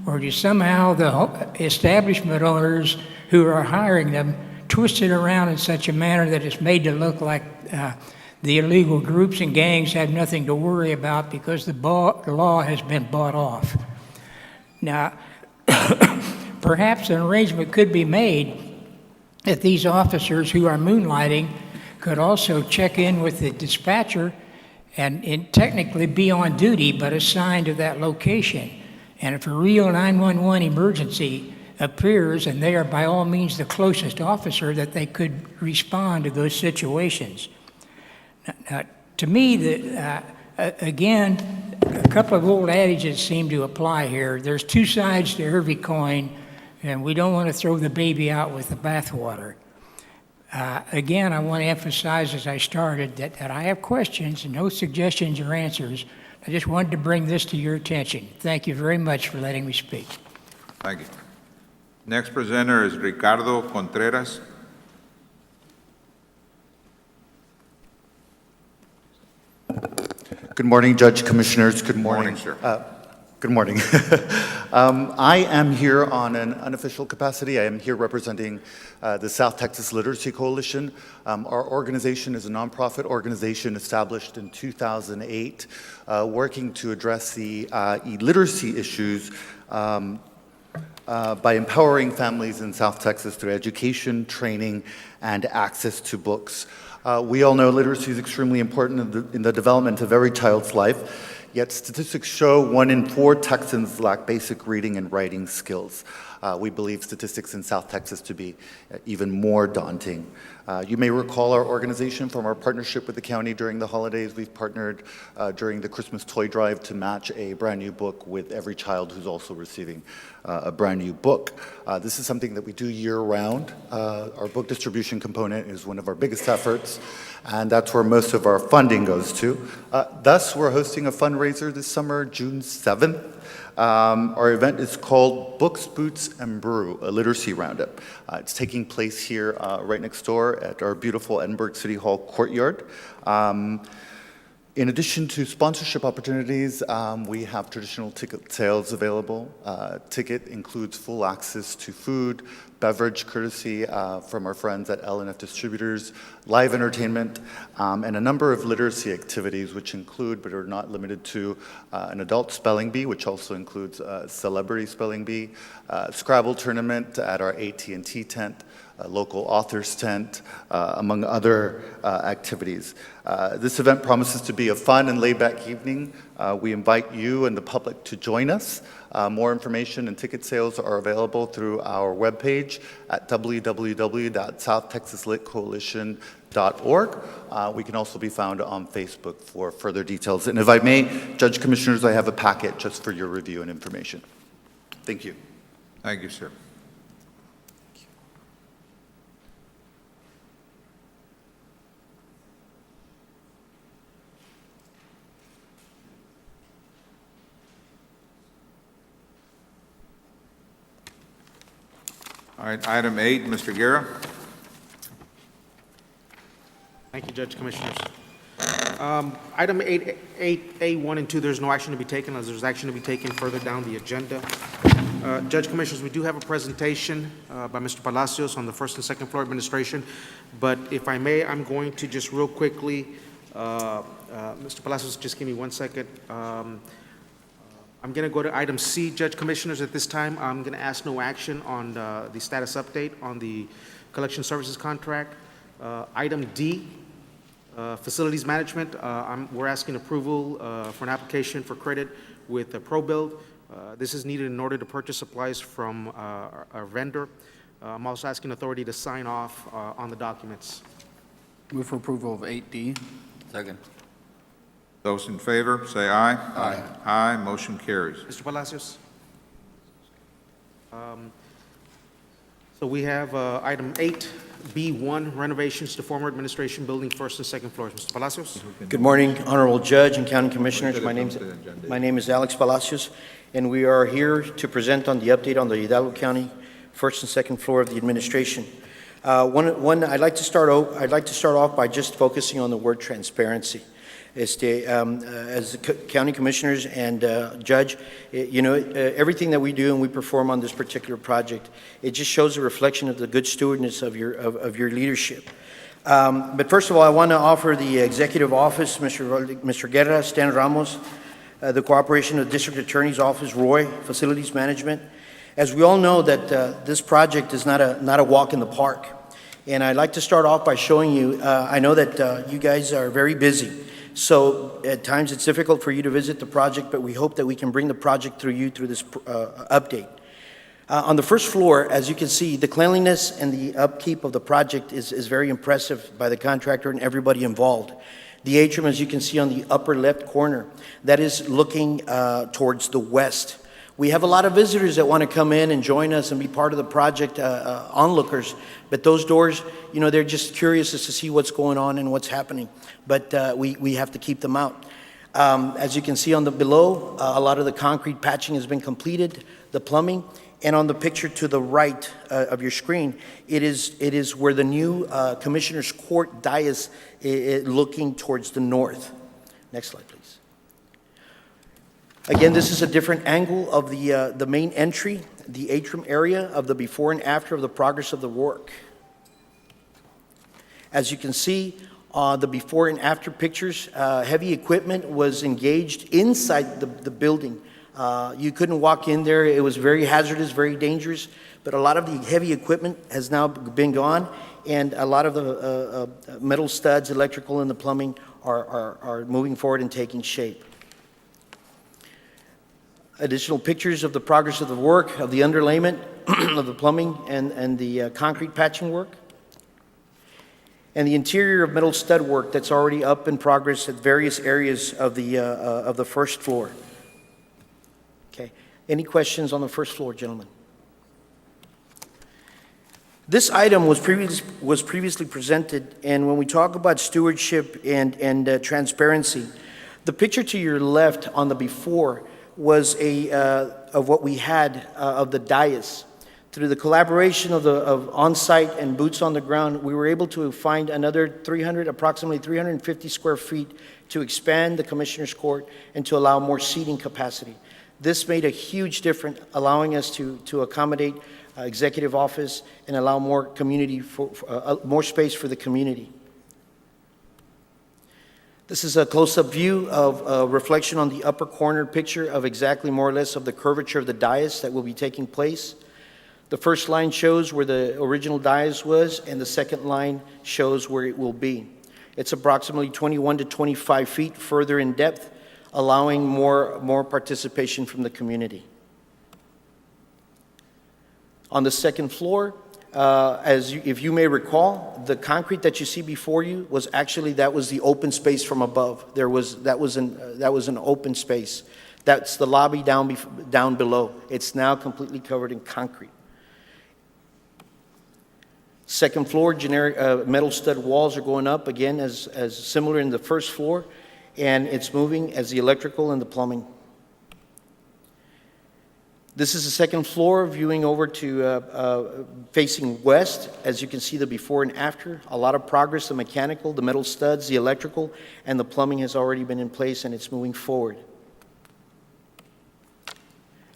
or do somehow the establishment owners who are hiring them twist it around in such a manner that it's made to look like the illegal groups and gangs have nothing to worry about because the law has been bought off? Now, perhaps an arrangement could be made that these officers who are moonlighting could also check in with the dispatcher and technically be on duty, but assigned to that location. And if a real 911 emergency appears, and they are by all means the closest officer, that they could respond to those situations. Now, to me, again, a couple of old adages seem to apply here. There's two sides to every coin, and we don't want to throw the baby out with the bathwater. Again, I want to emphasize, as I started, that I have questions and no suggestions or answers. I just wanted to bring this to your attention. Thank you very much for letting me speak. Thank you. Next presenter is Ricardo Contreras. Good morning, Judge, Commissioners. Good morning. Good morning, sir. Good morning. I am here on an unofficial capacity. I am here representing the South Texas Literacy Coalition. Our organization is a nonprofit organization established in 2008, working to address the illiteracy issues by empowering families in South Texas through education, training, and access to books. We all know literacy is extremely important in the development of every child's life, yet statistics show 1 in 4 Texans lack basic reading and writing skills. We believe statistics in South Texas to be even more daunting. You may recall our organization from our partnership with the county during the holidays. We've partnered during the Christmas toy drive to match a brand new book with every child who's also receiving a brand new book. This is something that we do year-round. Our book distribution component is one of our biggest efforts, and that's where most of our funding goes to. Thus, we're hosting a fundraiser this summer, June 7th. Our event is called Books, Boots, and Brew, a literacy roundup. It's taking place here right next door at our beautiful Edinburgh City Hall courtyard. In addition to sponsorship opportunities, we have traditional ticket sales available. Ticket includes full access to food, beverage courtesy from our friends at L&F Distributors, live entertainment, and a number of literacy activities which include, but are not limited to, an adult spelling bee, which also includes celebrity spelling bee, Scrabble tournament at our AT&T tent, a local author's tent, among other activities. This event promises to be a fun and laid-back evening. We invite you and the public to join us. More information and ticket sales are available through our webpage at www.southtexaslitcoalition.org. We can also be found on Facebook for further details. And if I may, Judge Commissioners, I have a packet just for your review and information. Thank you. Thank you, sir. All right, item 8, Mr. Guerra. Thank you, Judge Commissioners. Item 8A, 1 and 2, there's no action to be taken, as there's action to be taken further down the agenda. Judge Commissioners, we do have a presentation by Mr. Palacios on the first and second floor administration, but if I may, I'm going to just real quickly, Mr. Palacios, just give me 1 second. I'm going to go to item C, Judge Commissioners. At this time, I'm going to ask no action on the status update on the collection services contract. Item D, facilities management. We're asking approval for an application for credit with ProBuild. This is needed in order to purchase supplies from our vendor. I'm also asking authority to sign off on the documents. Move for approval of 8D. Second. Those in favor, say aye. Aye. Aye, motion carries. Mr. Palacios? So we have item 8B1, renovations to former administration building, first and second floors. Mr. Palacios? Good morning, Honorable Judge and County Commissioners. My name is Alex Palacios, and we are here to present on the update on the Hidalgo County first and second floor of the administration. I'd like to start off by just focusing on the word transparency. As the county commissioners and judge, everything that we do and we perform on this particular project, it just shows a reflection of the good stewardness of your leadership. But first of all, I want to offer the executive office, Mr. Guerra, Stan Ramos, the cooperation of the district attorney's office, Roy, facilities management. As we all know that this project is not a walk in the park. And I'd like to start off by showing you, I know that you guys are very busy. So at times it's difficult for you to visit the project, but we hope that we can bring the project through you through this update. On the first floor, as you can see, the cleanliness and the upkeep of the project is very impressive by the contractor and everybody involved. The atrium, as you can see on the upper left corner, that is looking towards the west. We have a lot of visitors that want to come in and join us and be part of the project, onlookers, but those doors, you know, they're just curious as to see what's going on and what's happening, but we have to keep them out. As you can see on the below, a lot of the concrete patching has been completed, the plumbing, and on the picture to the right of your screen, it is where the new Commissioner's Court dais looking towards the north. Next slide, please. Again, this is a different angle of the main entry, the atrium area of the before and after of the progress of the work. As you can see, the before and after pictures, heavy equipment was engaged inside the building. You couldn't walk in there. It was very hazardous, very dangerous, but a lot of the heavy equipment has now been gone, and a lot of the metal studs, electrical, and the plumbing are moving forward and taking shape. Additional pictures of the progress of the work, of the underlayment of the plumbing and the concrete patching work, and the interior of metal stud work that's already up in progress at various areas of the first floor. Okay. Any questions on the first floor, gentlemen? This item was previously presented, and when we talk about stewardship and transparency, the picture to your left on the before was of what we had of the dais. Through the collaboration of on-site and boots on the ground, we were able to find another approximately 350 square feet to expand the Commissioner's Court and to allow more seating capacity. This made a huge difference, allowing us to accommodate executive office and allow more community more space for the community. This is a close-up view of a reflection on the upper corner picture of exactly more or less of the curvature of the dais that will be taking place. The first line shows where the original dais was, and the second line shows where it will be. It's approximately 21 to 25 feet further in depth, allowing more participation from the community. On the second floor, if you may recall, the concrete that you see before you was actually, that was the open space from above. That was an open space. That's the lobby down below. It's now completely covered in concrete. Second floor, generic metal stud walls are going up again as similar in the first floor, and it's moving as the electrical and the plumbing. This is the second floor, viewing over to facing west. As you can see, the before and after, a lot of progress. The mechanical, the metal studs, the electrical, and the plumbing has already been in place, and it's moving forward.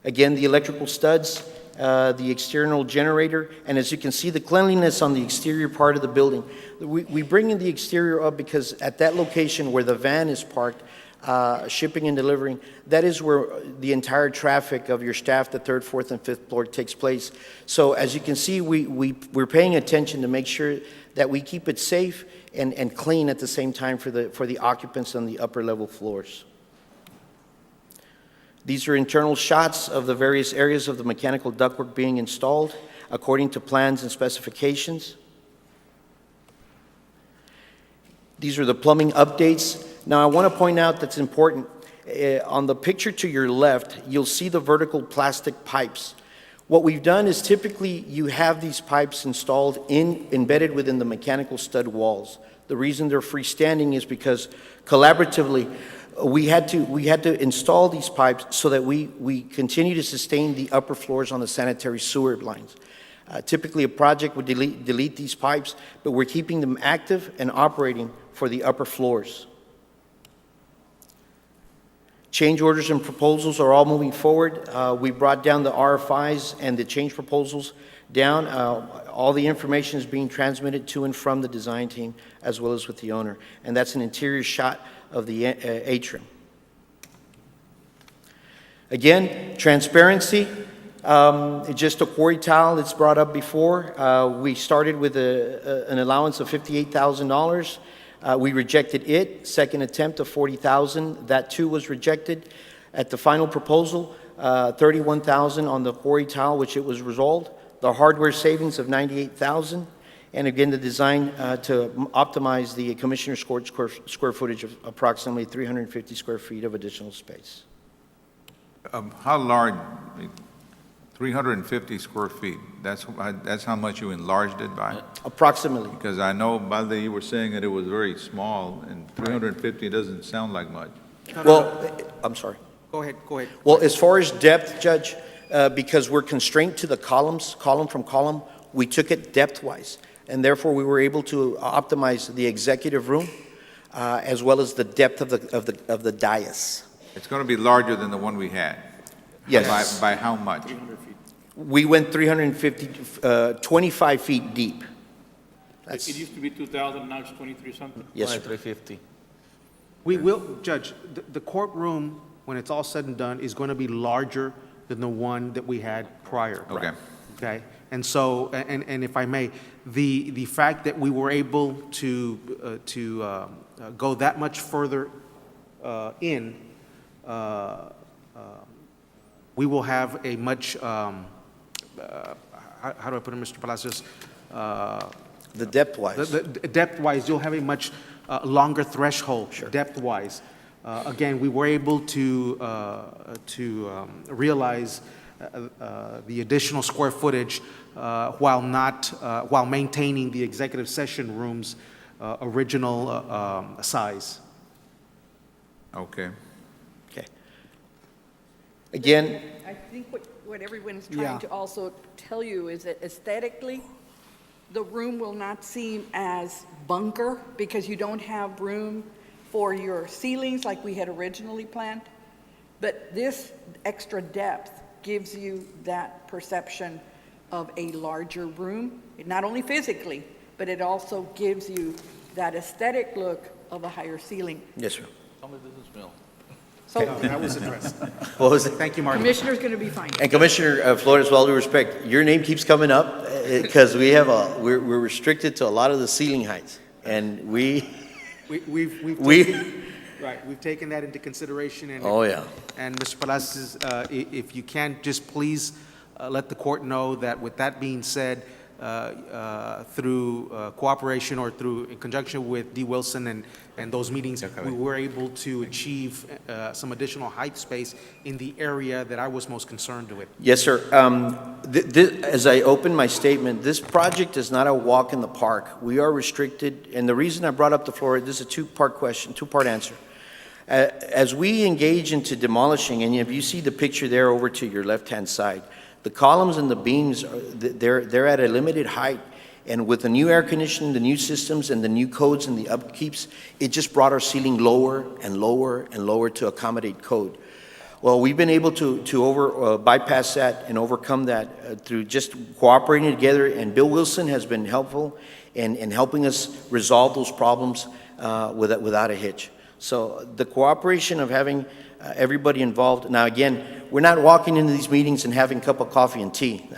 Again, the electrical studs, the external generator, and as you can see, the cleanliness on the exterior part of the building. We bring in the exterior up because at that location where the van is parked, shipping and delivering, that is where the entire traffic of your staff, the third, fourth, and fifth floor takes place. So as you can see, we're paying attention to make sure that we keep it safe and clean at the same time for the occupants on the upper level floors. These are internal shots of the various areas of the mechanical ductwork being installed according to plans and specifications. These are the plumbing updates. Now, I want to point out that's important. On the picture to your left, you'll see the vertical plastic pipes. What we've done is typically you have these pipes installed embedded within the mechanical stud walls. The reason they're freestanding is because collaboratively we had to install these pipes so that we continue to sustain the upper floors on the sanitary sewer lines. Typically, a project would delete these pipes, but we're keeping them active and operating for the upper floors. Change orders and proposals are all moving forward. We brought down the RFIs and the change proposals down. All the information is being transmitted to and from the design team as well as with the owner. And that's an interior shot of the atrium. Again, transparency. Just a quarry tile that's brought up before. We started with an allowance of $58,000. We rejected it. Second attempt of 40,000, that too was rejected. At the final proposal, 31,000 on the quarry tile, which it was resolved. The hardware savings of 98,000. And again, the design to optimize the commissioner's court square footage of approximately 350 square feet of additional space. How large, 350 square feet, that's how much you enlarged it by? Approximately. Because I know, Balde, you were saying that it was very small, and 350 doesn't sound like much. Well, I'm sorry. Go ahead, go ahead. Well, as far as depth, Judge, because we're constrained to the columns, column from column, we took it depth-wise. And therefore, we were able to optimize the executive room, as well as the depth of the dais. It's going to be larger than the one we had? Yes. By how much? We went 350, 25 feet deep. That's, It used to be 2,000, now it's 23 something. yes, sir. 350. We will, Judge, the courtroom, when it's all said and done, is going to be larger than the one that we had prior. Okay. Okay? And so, and if I may, the fact that we were able to go that much further in, we will have a much, how do I put it, Mr. Palacios? The depth-wise. The depth-wise, you'll have a much longer threshold, depth-wise. Again, we were able to realize the additional square footage while maintaining the executive session room's original size. Okay. Okay. Again, I think what everyone's Yeah. trying to also tell you is that aesthetically, the room will not seem as bunker because you don't have room for your ceilings like we had originally planned. But this extra depth gives you that perception of a larger room, not only physically, but it also gives you that aesthetic look of a higher ceiling. yes, sir. How much does it smell? So That was addressed. What was it? Thank you, Marty. Commissioner's going to be fine. And Commissioner Flores, with all due respect, your name keeps coming up because we're restricted to a lot of the ceiling heights. And We've taken that into consideration. And oh yeah. And Mr. Palacios, if you can, just please let the court know that with that being said, through cooperation or through in conjunction with D. Wilson and those meetings, we were able to achieve some additional height space in the area that I was most concerned with. Yes, sir. As I open my statement, this project is not a walk in the park. We are restricted, and the reason I brought up the floor, this is a two-part question, two-part answer. As we engage into demolishing, and if you see the picture there over to your left-hand side, the columns and the beams, they're at a limited height. And with the new air conditioning, the new systems, and the new codes and the upkeeps, it just brought our ceiling lower and lower and lower to accommodate code. Well, we've been able to bypass that and overcome that through just cooperating together. And Bill Wilson has been helpful in helping us resolve those problems without a hitch. So the cooperation of having everybody involved. Now, again, we're not walking into these meetings and having a cup of coffee and tea.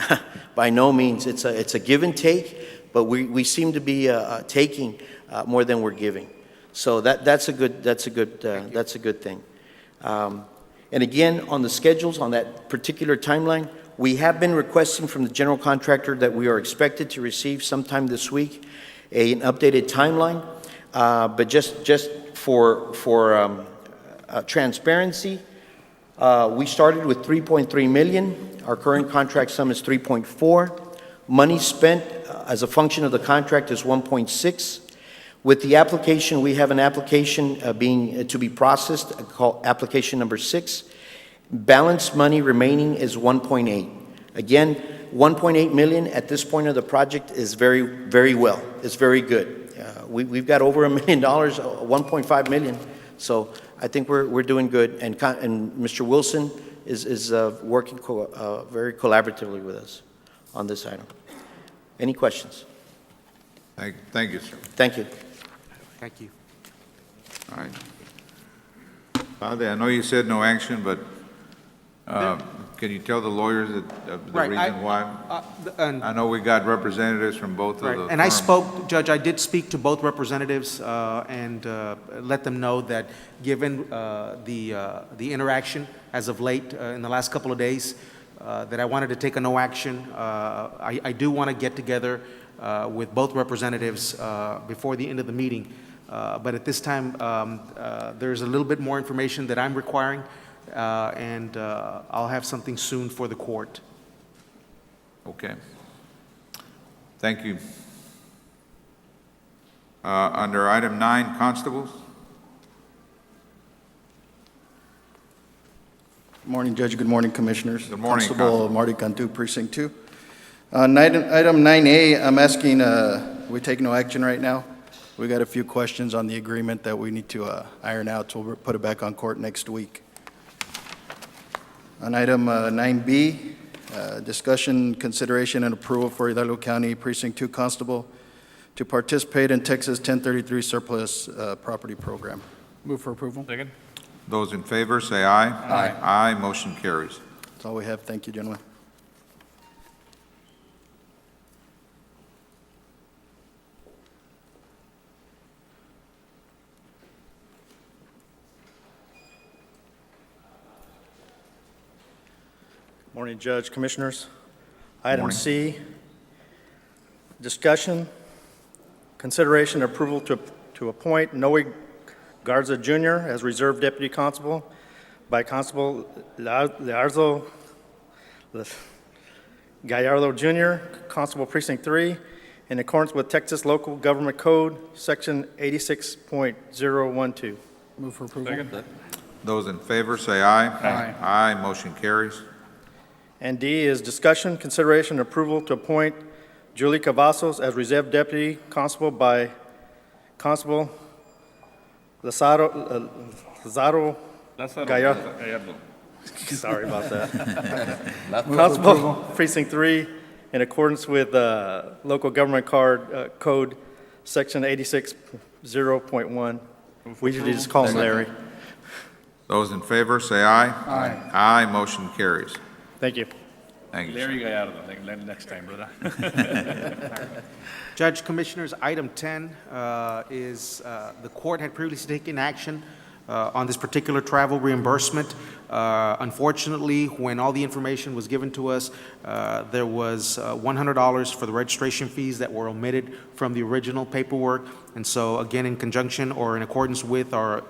By no means. It's a give and take, but we seem to be taking more than we're giving. So that's a good thing. And again, on the schedules, on that particular timeline, we have been requesting from the general contractor that we are expected to receive sometime this week an updated timeline. But just for transparency, we started with 3.3 million. Our current contract sum is 3.4. Money spent as a function of the contract is 1.6. With the application, we have an application to be processed called application number 6. Balance money remaining is 1.8. Again, 1.8 million at this point of the project is very, very well. It's very good. We've got over $1 million, 1.5 million. So I think we're doing good. And Mr. Wilson is working very collaboratively with us on this item. Any questions? Thank you, sir. Thank you. Thank you. All right. Father, I know you said no action, but Can you tell the lawyers the Right, reason why? And I know we got representatives from both of the Right, firms. and I spoke, Judge, I did speak to both representatives and let them know that given the interaction as of late in the last couple of days, that I wanted to take a no action. I do want to get together with both representatives before the end of the meeting. But at this time, there's a little bit more information that I'm requiring, and I'll have something soon for the court. Okay. Thank you. Under item 9, constables. Good morning, Judge. Good morning, Commissioners. Good morning, Constable Marty Cantu, Precinct 2. Item 9A, I'm asking, we take no action right now. We got a few questions on the agreement that we need to iron out, so we'll put it back on court next week. On item 9B, discussion, consideration, and approval for Hidalgo County Precinct 2 Constable to participate in Texas 1033 surplus property program. Move for approval. Second. Those in favor, say aye. Aye. Aye, motion carries. That's all we have. Thank you, gentlemen. Morning, Judge, Commissioners. Item Morning. C, discussion, consideration, approval to appoint Noe Garza Jr. as Reserve Deputy Constable by Constable Learzo Gallardo Jr., Constable Precinct 3, in accordance with Texas Local Government Code, Section 86.012. Move for approval. Second. Those in favor, say aye. Aye. Aye, motion carries. And D is discussion, consideration, and approval to appoint Julie Cavazos as Reserve Deputy Constable by Constable Lazaro Gallardo. Sorry about that. Constable Precinct 3, in accordance with Local Government Code, Section 86.0.1. We usually just call him Larry. Those in favor, say aye. Aye. Aye, motion carries. Thank you. Thank you. Larry Gallardo, next time, brother. Judge, Commissioners, item 10 is the court had previously taken action on this particular travel reimbursement. Unfortunately, when all the information was given to us, there was $100 for the registration fees that were omitted from the original paperwork. And so, again, in conjunction or in accordance with our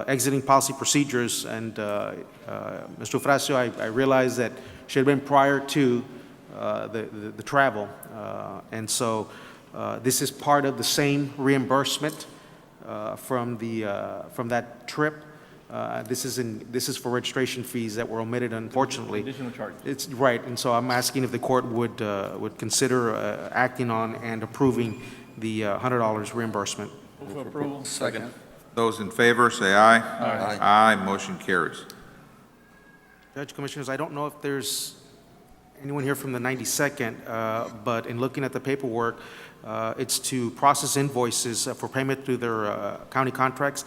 exiting policy procedures, and Mr. Ofracio, I realized that should have been prior to the travel. And so this is part of the same reimbursement from that trip. This is for registration fees that were omitted, unfortunately. Additional charge. It's right, and so I'm asking if the court would consider acting on and approving the $100 reimbursement. Move for approval. Second. Those in favor, say aye. Aye. Aye, motion carries. Judge, Commissioners, I don't know if there's anyone here from the 92nd, but in looking at the paperwork, it's to process invoices for payment through their county contracts.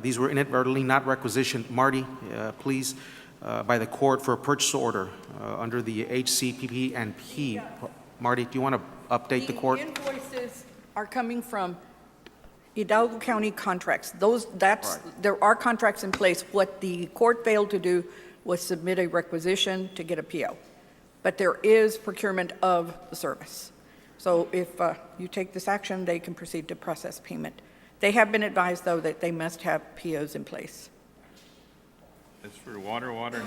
These were inadvertently not requisitioned, Marty, please, by the court for a purchase order under the HCPP and P. Marty, do you want to update the court? The invoices are coming from Hidalgo County contracts. There are contracts in place. What the court failed to do was submit a requisition to get a PO. But there is procurement of the service. So if you take this action, they can proceed to process payment. They have been advised, though, that they must have POs in place. It's for water and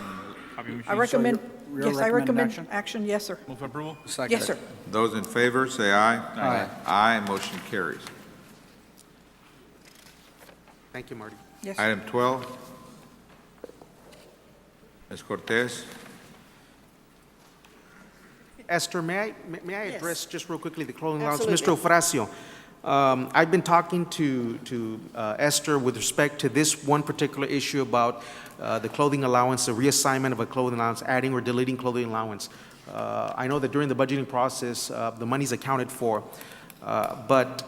copy machine. I recommend, you're yes, I recommend recommending action, yes, sir. Move for approval. Second. Yes, sir. Those in favor, say aye. Aye. Aye, motion carries. Thank you, Marty. Yes. Item 12. Ms. Cortez. Esther, may I address just real quickly the clothing allowance? Absolutely. Mr. Ofracio, I've been talking to Esther with respect to this one particular issue about the clothing allowance, the reassignment of a clothing allowance, adding or deleting clothing allowance. I know that during the budgeting process, the money's accounted for, but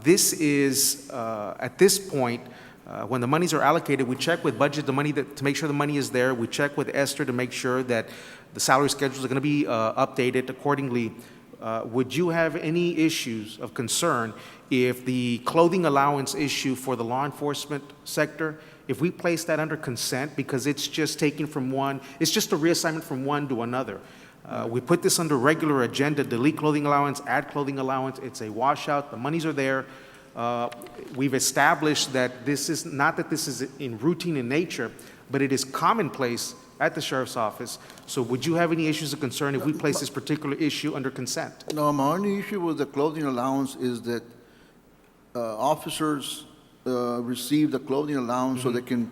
this is, at this point, When the monies are allocated, we check with budget the money to make sure the money is there. We check with Esther to make sure that the salary schedules are going to be updated accordingly. Would you have any issues of concern if the clothing allowance issue for the law enforcement sector, if we place that under consent because it's just taken from one, it's just a reassignment from one to another? We put this under regular agenda, delete clothing allowance, add clothing allowance. It's a washout. The monies are there. We've established that this is not that this is in routine in nature, but it is commonplace at the sheriff's office. So would you have any issues of concern if we place this particular issue under consent? No, my only issue with the clothing allowance is that officers receive the clothing allowance so they can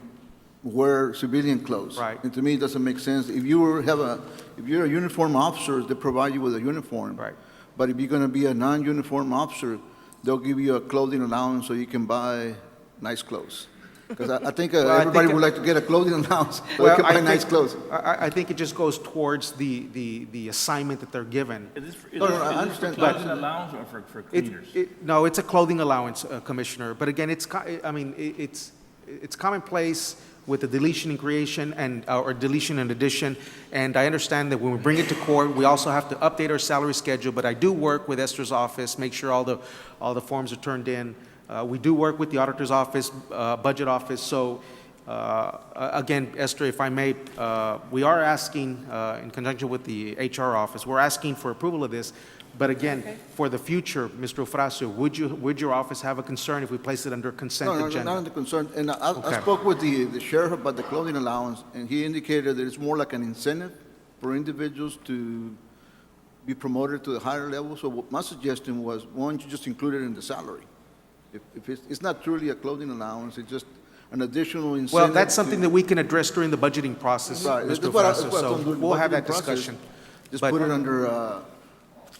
wear civilian clothes. Right. And to me, it doesn't make sense. If you're a uniform officer, they provide you with a uniform. Right. But if you're going to be a non-uniform officer, they'll give you a clothing allowance so you can buy nice clothes. Because I think everybody would like to get a clothing allowance so they can buy nice clothes. I think it just goes towards the assignment that they're given. Is this No, I understand. for clothing allowance or for cleaners? No, it's a clothing allowance, Commissioner. But again, it's commonplace with the deletion and creation or deletion and addition. And I understand that when we bring it to court, we also have to update our salary schedule. But I do work with Esther's office, make sure all the forms are turned in. We do work with the auditor's office, budget office. So again, Esther, if I may, we are asking, in conjunction with the HR office, we're asking for approval of this. But again, for the future, Mr. Ofracio, would your office have a concern if we place it under consent agenda? No, not under concern. And I spoke with the sheriff about the clothing allowance, and he indicated that it's more like an incentive for individuals to be promoted to the higher level. So what my suggestion was, why don't you just include it in the salary? If it's not truly a clothing allowance, it's just an additional incentive. Well, that's something that we can address during the budgeting process, Right. Mr. That's what I Ofracio. told So them, we'll have budgeting that process. discussion. Just But- put it under,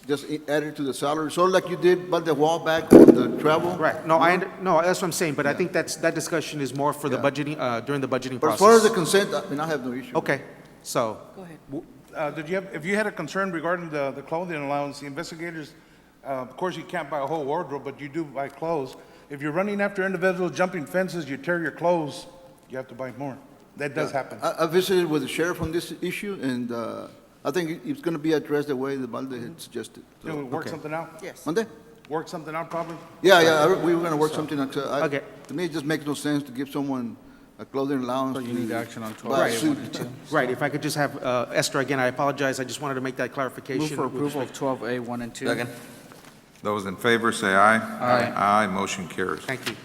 just add it to the salary, sort of like you did about the while back with the travel. Right. No, no, that's what I'm saying, but I think that discussion is more for the budgeting, during the budgeting But process. as far as the consent, I mean, I have no issue. Okay, so. Go ahead. If you had a concern regarding the clothing allowance, the investigators, of course, you can't buy a whole wardrobe, but you do buy clothes. If you're running after individuals, jumping fences, you tear your clothes, you have to buy more. That does happen. I visited with the sheriff on this issue, and I think it's going to be addressed the way the Balde had suggested. Can we work something out? Yes. Monday? Work something out, probably? Yeah, we were going to work something out. Okay. To me, it just makes no sense to give someone a clothing allowance. So you need action on buy a 12A1 suit. and 2. Right, if I could just have, Esther, again, I apologize, I just wanted to make that clarification. Move for approval of 12A1 and 2. Second. Those in favor say aye. Aye. Aye, motion carries. Thank you.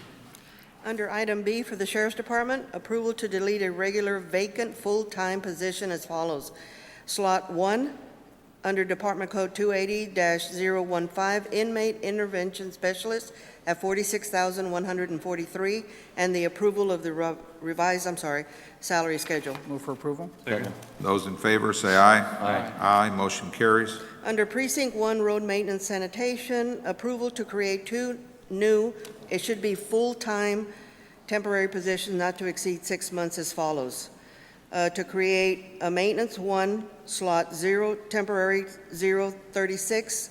Under item B for the Sheriff's Department, approval to delete a regular vacant full-time position as follows. Slot 1, under Department Code 280-015, Inmate Intervention Specialist at $46,143, and the approval of the revised, salary schedule. Move for approval. Second. Those in favor say aye. Aye. Aye, motion carries. Under Precinct 1, Road Maintenance Sanitation, approval to create 2 new, it should be full-time temporary positions not to exceed 6 months as follows. To create a Maintenance 1, Slot 0, Temporary 036,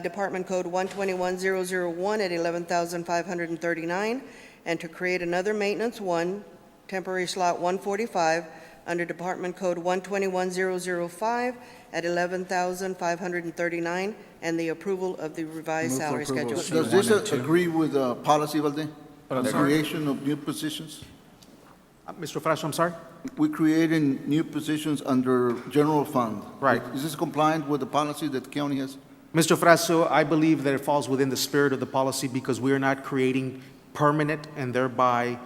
Department Code 121001 at $11,539, and to create another Maintenance 1, Temporary Slot 145, under Department Code 121005 at $11,539, and the approval of the revised Move for salary approval schedule. of Does C1 and this 2. agree with policy, Valde? I'm The sorry? creation of new positions? Mr. Frasso, I'm sorry? We're creating new positions under general fund. Right. Is this compliant with the policy that the county has? Mr. Frasso, I believe that it falls within the spirit of the policy because we are not creating permanent and thereby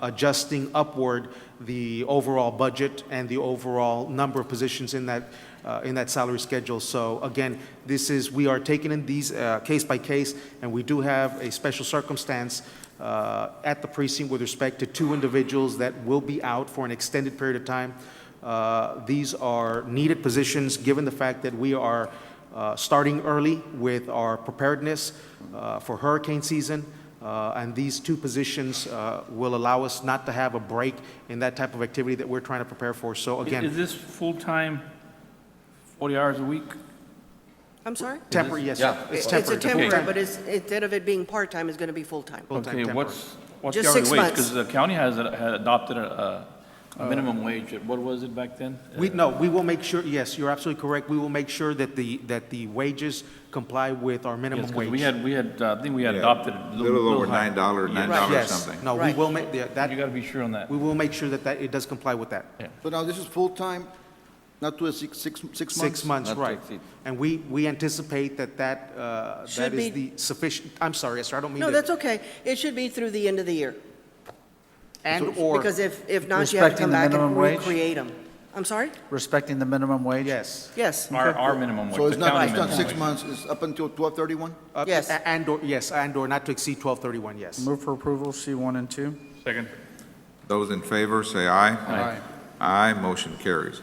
adjusting upward the overall budget and the overall number of positions in that salary schedule. So again, we are taking in these case by case, and we do have a special circumstance at the precinct with respect to 2 individuals that will be out for an extended period of time. These are needed positions, given the fact that we are starting early with our preparedness for hurricane season. And these 2 positions will allow us not to have a break in that type of activity that we're trying to prepare for. So again, Is this full-time, 40 hours a week? I'm sorry? temporary, yes, Yeah. it's It's a temporary. temporary, but instead of it being part-time, it's going to be full-time. Full-time Okay, temporary. What's the Just hourly 6 wage? months. Because the county had adopted a minimum wage. What was it back then? We will make sure, yes, you're absolutely correct. We will make sure that the wages comply with our minimum Yes, wage. because I think we had Yeah, adopted a little over higher. $9, Yes. $9 Yes, something. no, we Right. will make, that, You got to be sure on that. we will make sure that it does comply with that. So now this is full-time, not to a six months? 6 months, Not to right. exceed. And we anticipate that Should is be- the sufficient, I'm sorry, Esther, I don't mean No, to. that's okay. It should be through the end of the year. And/or, Because if not, you have to Respecting come the back and minimum wage? recreate them. I'm sorry? Respecting the minimum wage? yes. Yes. Our minimum wage. So it's the not, county it's not minimum 6 wage. months, it's up until 12/31? Yes. And/or not to exceed 12/31, yes. Move for approval, C1 and 2. Second. Those in favor, say aye. Aye. Aye, motion carries.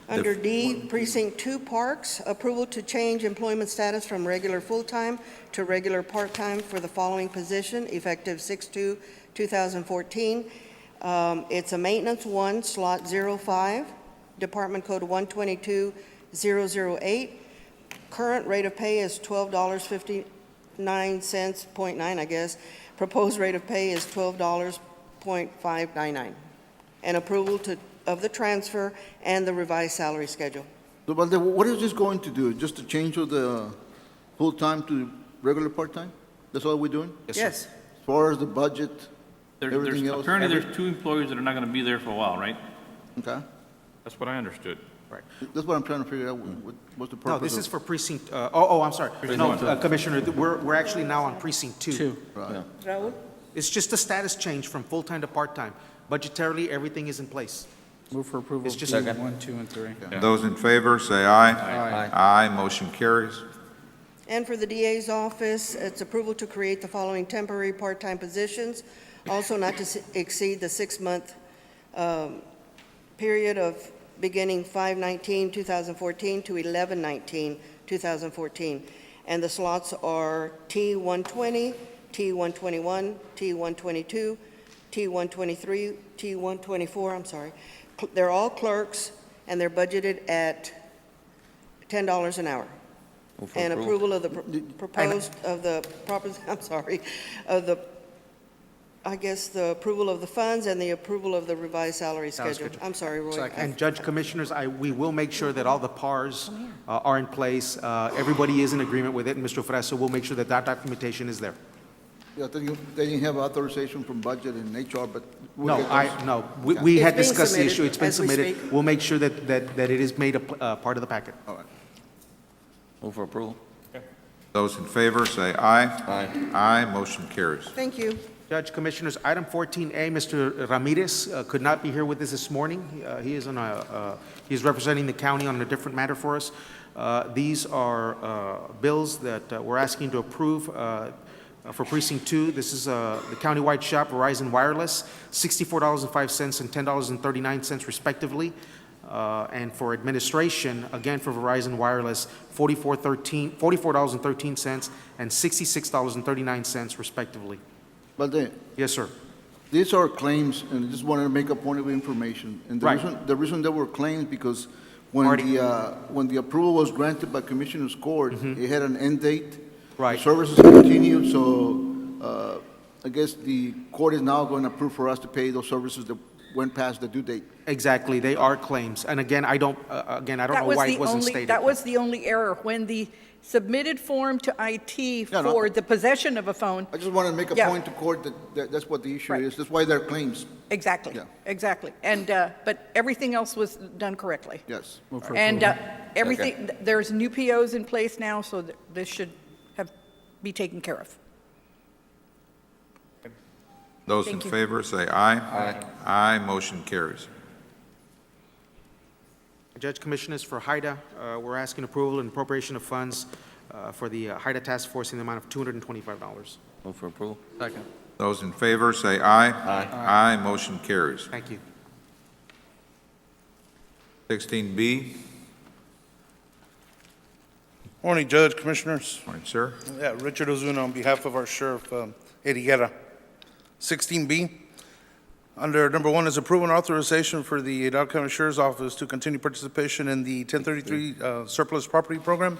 Under D, Precinct 2 Parks, approval to change employment status from regular full-time to regular part-time for the following position, effective 6/2/2014. It's a Maintenance 1, Slot 05, Department Code 122008. Current rate of pay is $12.59, .9, I guess. Proposed rate of pay is $12.599. And approval of the transfer and the revised salary schedule. So, Valde, what is this going to do? Just to change of the full-time to regular part-time? That's all we're doing? Yes. As far as the budget, everything else? Apparently, there's 2 employees that are not going to be there for a while, right? Okay. That's what I understood. That's what I'm trying to figure out, what's the purpose No, of? this is for precinct, I'm sorry. No, one. Commissioner, we're actually now on precinct 2. Right. Raul? It's just a status change from full-time to part-time. Budgetarily, everything is in place. Move for approval, It's just- C1, 2, and 3. Those in favor, say aye. Aye. Aye, motion carries. And for the DA's office, it's approval to create the following temporary part-time positions, also not to exceed the 6-month period of beginning 5/19/2014 to 11/19/2014. And the slots are T120, T121, T122, T123, T124, I'm sorry. They're all clerks, and they're budgeted at $10 an hour. Move for And approval of the the approval of the funds and the approval of the revised salary schedule. I'm sorry, Roy. And Judge Commissioners, we will make sure that all the PARs are in place. Everybody is in agreement with it, and Mr. Freso will make sure that that documentation is there. Yeah, they didn't have authorization from budget and HR, but. we'll No, get those. we It's had being discussed the submitted issue, it's been as we submitted. speak. We'll make sure that it is made a part of the packet. All right. Move for approval. Those in favor, say aye. Aye. Aye, motion carries. Thank you. Judge Commissioners, item 14A, Mr. Ramirez could not be here with us this morning. He is he's representing the county on a different matter for us. These are bills that we're asking to approve for Precinct 2. This is the countywide shop, Verizon Wireless, $64.05 and $10.39 respectively. And for administration, again for Verizon Wireless, $44.13 and $66.39 respectively. Valde, Yes, sir. these are claims, and I just wanted to make a point of information. And Right. the reason they were claims, because when Marty. when the approval was granted by Commissioner's Court, it had an end date. Right. The services continued, so I guess the court is now going to approve for us to pay those services that went past the due date. Exactly, they are claims. And again, I don't know why it wasn't stated. That was the only error. When the submitted form to IT Yeah, no, for the possession of a phone, I just wanted to make a Yeah. point to court that that's what the issue Right. is. That's why they're claims. exactly, Yeah. exactly. And, but everything else was done correctly. Yes. Move for And approval. everything, there's new POs in place now, so this should be taken care of. Those in Thank you. favor, say aye. Aye. Aye, motion carries. Judge Commissioners, for HIDA, we're asking approval and appropriation of funds for the HIDA Task Force in the amount of $225. Move for approval. Second. Those in favor, say aye. Aye. Aye, motion carries. Thank you. 16B, Morning, Judge, Commissioners. morning, sir. Yeah, Richard Ozuna on behalf of our Sheriff Eddie Guerra. 16B, under number 1 is approval and authorization for the Hidalgo County Sheriff's Office to continue participation in the 1033 surplus property program.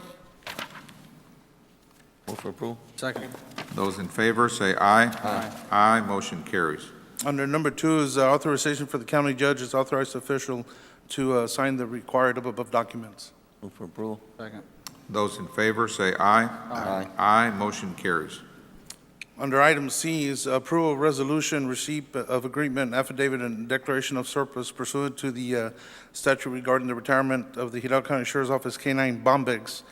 Move Move for approval. Second. Those in favor say aye. Aye. Aye, motion carries. Under number 2 is authorization for the county judge as authorized official to sign the required above documents. Move for approval. Second. Those in favor say aye. Aye. Aye, motion carries. Under item C is approval of resolution, receipt of agreement, affidavit, and declaration of surplus pursuant to the statute regarding the retirement of the Hidalgo County Sheriff's Office K-9 Bombex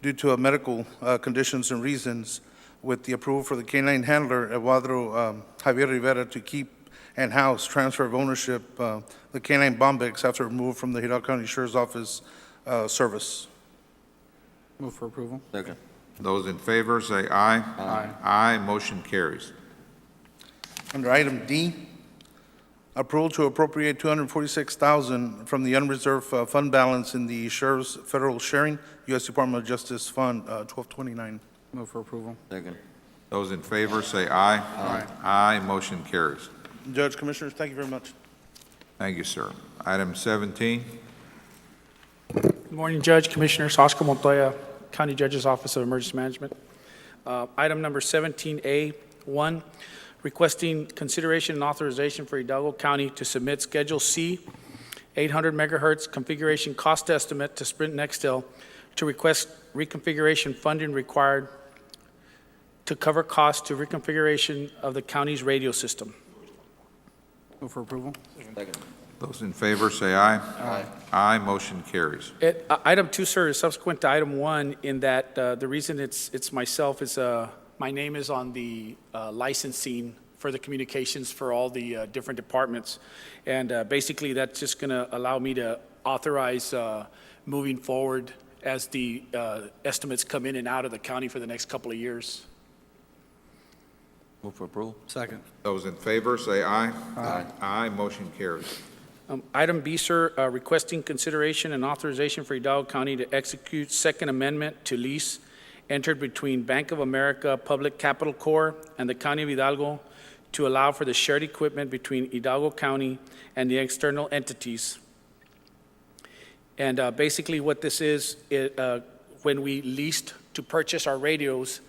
due to medical conditions and reasons, with the approval for the K-9 handler, Eduardo Javier Rivera, to keep and house transfer of ownership the K-9 Bombex after removal from the Hidalgo County Sheriff's Office service. Move for approval. Second. Those in favor say aye. Aye. Aye, motion carries. Under item D, approval to appropriate $246,000 from the unreserved fund balance in the Sheriff's Federal Sharing, U.S. Department of Justice Fund 1229. Move for approval. Second. Those in favor say aye. Aye. Aye, motion carries. Judge, Commissioners, thank you very much. Thank you, sir. Item 17. Good morning, Judge, Commissioners. Oscar Montoya, County Judge's Office of Emergency Management. Item number 17A, 1, requesting consideration and authorization for Hidalgo County to submit Schedule C 800 megahertz configuration cost estimate to Sprint Nextel to request reconfiguration funding required to cover costs to reconfiguration of the county's radio system. Move for approval. Second. Those in favor say aye. Aye. Aye, motion carries. Item 2, sir, is subsequent to item 1 in that the reason it's myself is my name is on the licensing for the communications for all the different departments. And basically, that's just going to allow me to authorize moving forward as the estimates come in and out of the county for the next couple of years. Move for approval. Second. Those in favor say aye. Aye. Aye, motion carries. Item B, sir, requesting consideration and authorization for Hidalgo County to execute Second Amendment to lease entered between Bank of America Public Capital Corps and the County of Hidalgo to allow for the shared equipment between Hidalgo County and the external entities. And basically what this is, when we leased to purchase our radios,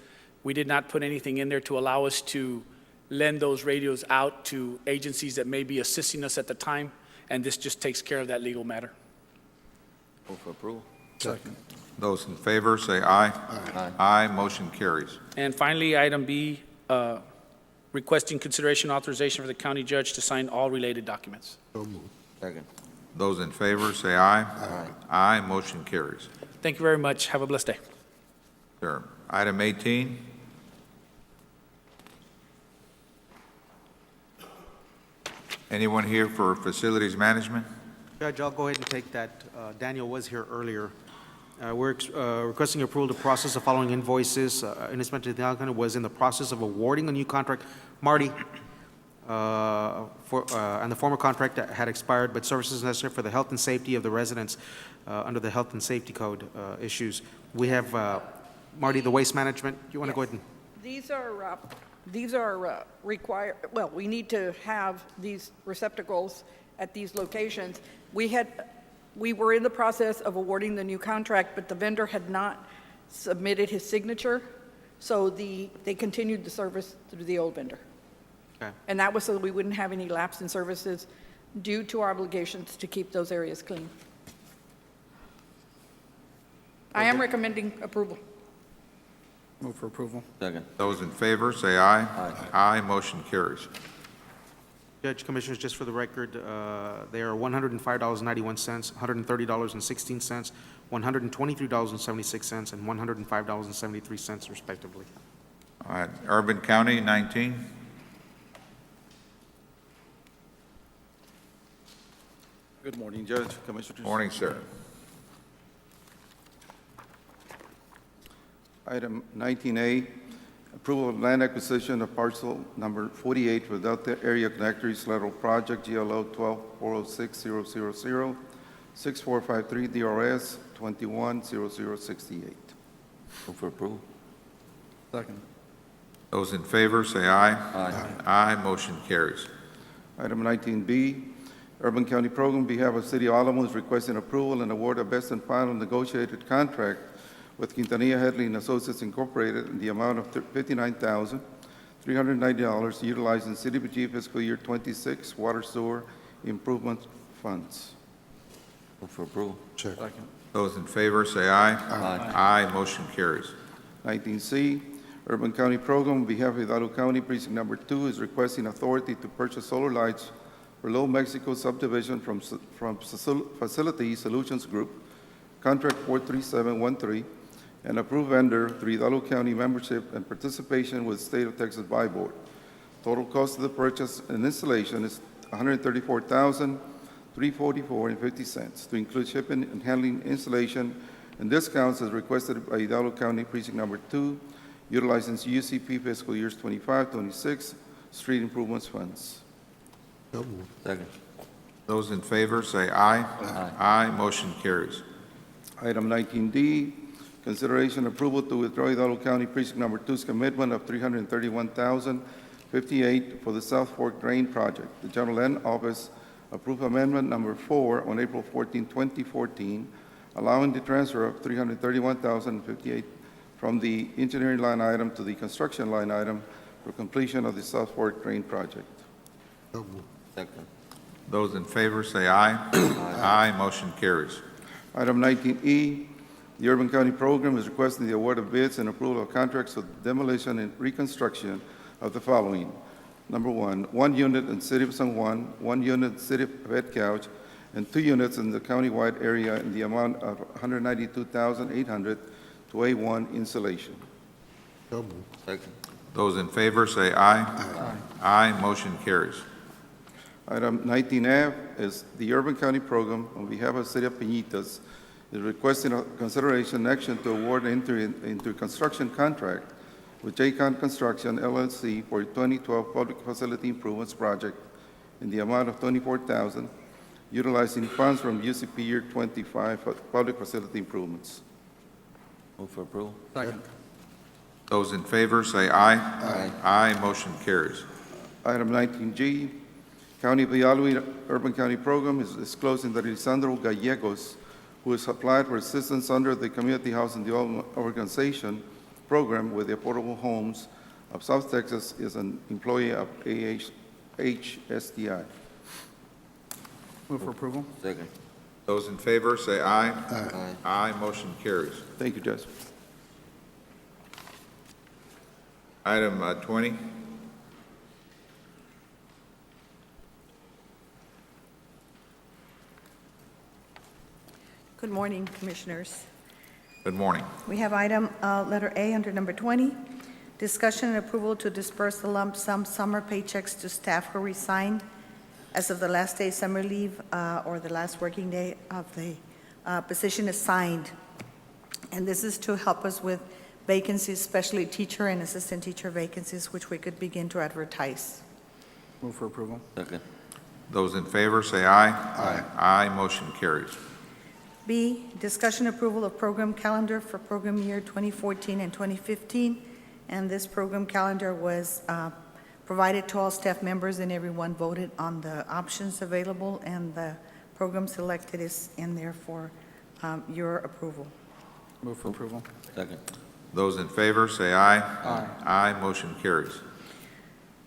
we did not put anything in there to allow us to lend those radios out to agencies that may be assisting us at the time. And this just takes care of that legal matter. Move for approval. Second. Those in favor say aye. Aye. Aye, motion carries. And finally, item B, requesting consideration and authorization for the county judge to sign all related documents. Second. Those in favor say aye. Aye. Aye, motion carries. Thank you very much. Have a blessed day. Sure. Item 18. Anyone here for facilities management? Judge, I'll go ahead and take that. Daniel was here earlier. We're requesting approval to process the following invoices. Innisfree Hidalgo County was in the process of awarding a new contract. Marty, and the former contract had expired, but services necessary for the health and safety of the residents under the Health and Safety Code issues. We have, Marty, the waste management. You want to go ahead and? These are required, well, we need to have these receptacles at these locations. We were in the process of awarding the new contract, but the vendor had not submitted his signature, so they continued the service through the old vendor. Okay. And that was so that we wouldn't have any lapse in services due to our obligations to keep those areas clean. I am recommending approval. Move for approval. Second. Those in favor say aye. Aye. Aye, motion carries. Judge, Commissioners, just for the record, they are $105.91, $130.16, $123.76, and $105.73 respectively. All right, Urban County, 19. Good morning, Judge, Commissioners. Morning, sir. Item 19A, approval of land acquisition of parcel number 48 without the area connectors lateral project GLO 12406000 6453 DRS 210068. Move for approval. Second. Those in favor say aye. Aye. Aye, motion carries. Item 19B, Urban County Program, on behalf of City of Alamo, is requesting approval and award a best and final negotiated contract with Quintanilla Headley and Associates Incorporated in the amount of $59,390 utilized in CDBG fiscal year 26 water sewer improvement funds. Move for approval. Second. Those in favor say aye. Aye. Motion carries. 19C, Urban County Program on behalf of Hidalgo County Precinct Number 2 is requesting authority to purchase solar lights for Low Mexico subdivision from Facility Solutions Group, Contract 43713, and approved vendor through Hidalgo County membership and participation with State of Texas Buy Board. Total cost of the purchase and installation is $134,344.50 to include shipping and handling, installation, and discounts as requested by Hidalgo County Precinct Number 2, utilizing UCP fiscal years 25, 26 street improvements funds. Second. Those in favor say aye. Aye. Motion carries. Item 19D, consideration approval to withdraw Hidalgo County Precinct Number 2's commitment of $331,058 for the South Fork Drain Project. The General Land Office approved amendment number 4 on April 14, 2014, allowing the transfer of $331,058 from the engineering line item to the construction line item for completion of the South Fork Drain Project. Second. Those in favor say aye. Aye. Motion carries. Item 19E, the Urban County Program is requesting the award of bids and approval of contracts for demolition and reconstruction of the following. Number 1, 1 unit in City of San Juan, 1 unit in City of Edcouch, and 2 units in the county-wide area in the amount of $192,800 to A1 insulation. Second. Those in favor say aye. Aye. Motion carries. Item 19F is the Urban County Program on behalf of the City of Peñitas is requesting a consideration and action to award into construction contract with JCON Construction LLC for a 2012 Public Facility Improvements Project in the amount of $24,000, utilizing funds from UCP Year 25 for public facility improvements. Move for approval. Second. Those in favor say aye. Aye. Motion carries. Item 19G, County of Villalba Urban County Program is disclosing that Lisandro Gallegos, who has applied for assistance under the Community Housing Development Organization program with the Affordable Homes of South Texas, is an employee of HSDI. Move for approval. Second. Those in favor say aye. Aye. Motion carries. Thank you, Judge. Item 20. Good morning, Commissioners. Good morning. We have item letter A under number 20, discussion and approval to disperse the lump sum summer paychecks to staff who resigned as of the last day of summer leave or the last working day of the position assigned. And this is to help us with vacancies, especially teacher and assistant teacher vacancies, which we could begin to advertise. Move for approval. Second. Those in favor say aye. Aye. Motion carries. B, discussion approval of program calendar for program year 2014 and 2015. And this program calendar was provided to all staff members, and everyone voted on the options available, and the program selected is in there for your approval. Move for approval. Second. Those in favor say aye. Aye. Motion carries.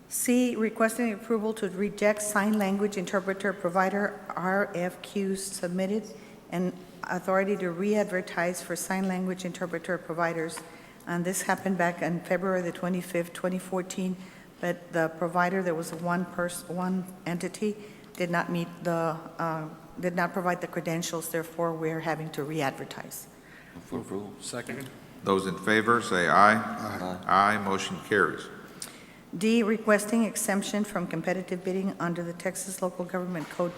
C, requesting approval to reject sign language interpreter provider RFQs submitted and authority to re-advertise for sign language interpreter providers. And this happened back on February the 25th, 2014, but the provider, there was one entity, did not meet the, did not provide the credentials, therefore we're having to re-advertise. Move for approval. Second. Those in favor say aye. Aye. Motion carries. D, requesting exemption from competitive bidding under the Texas Local Government Code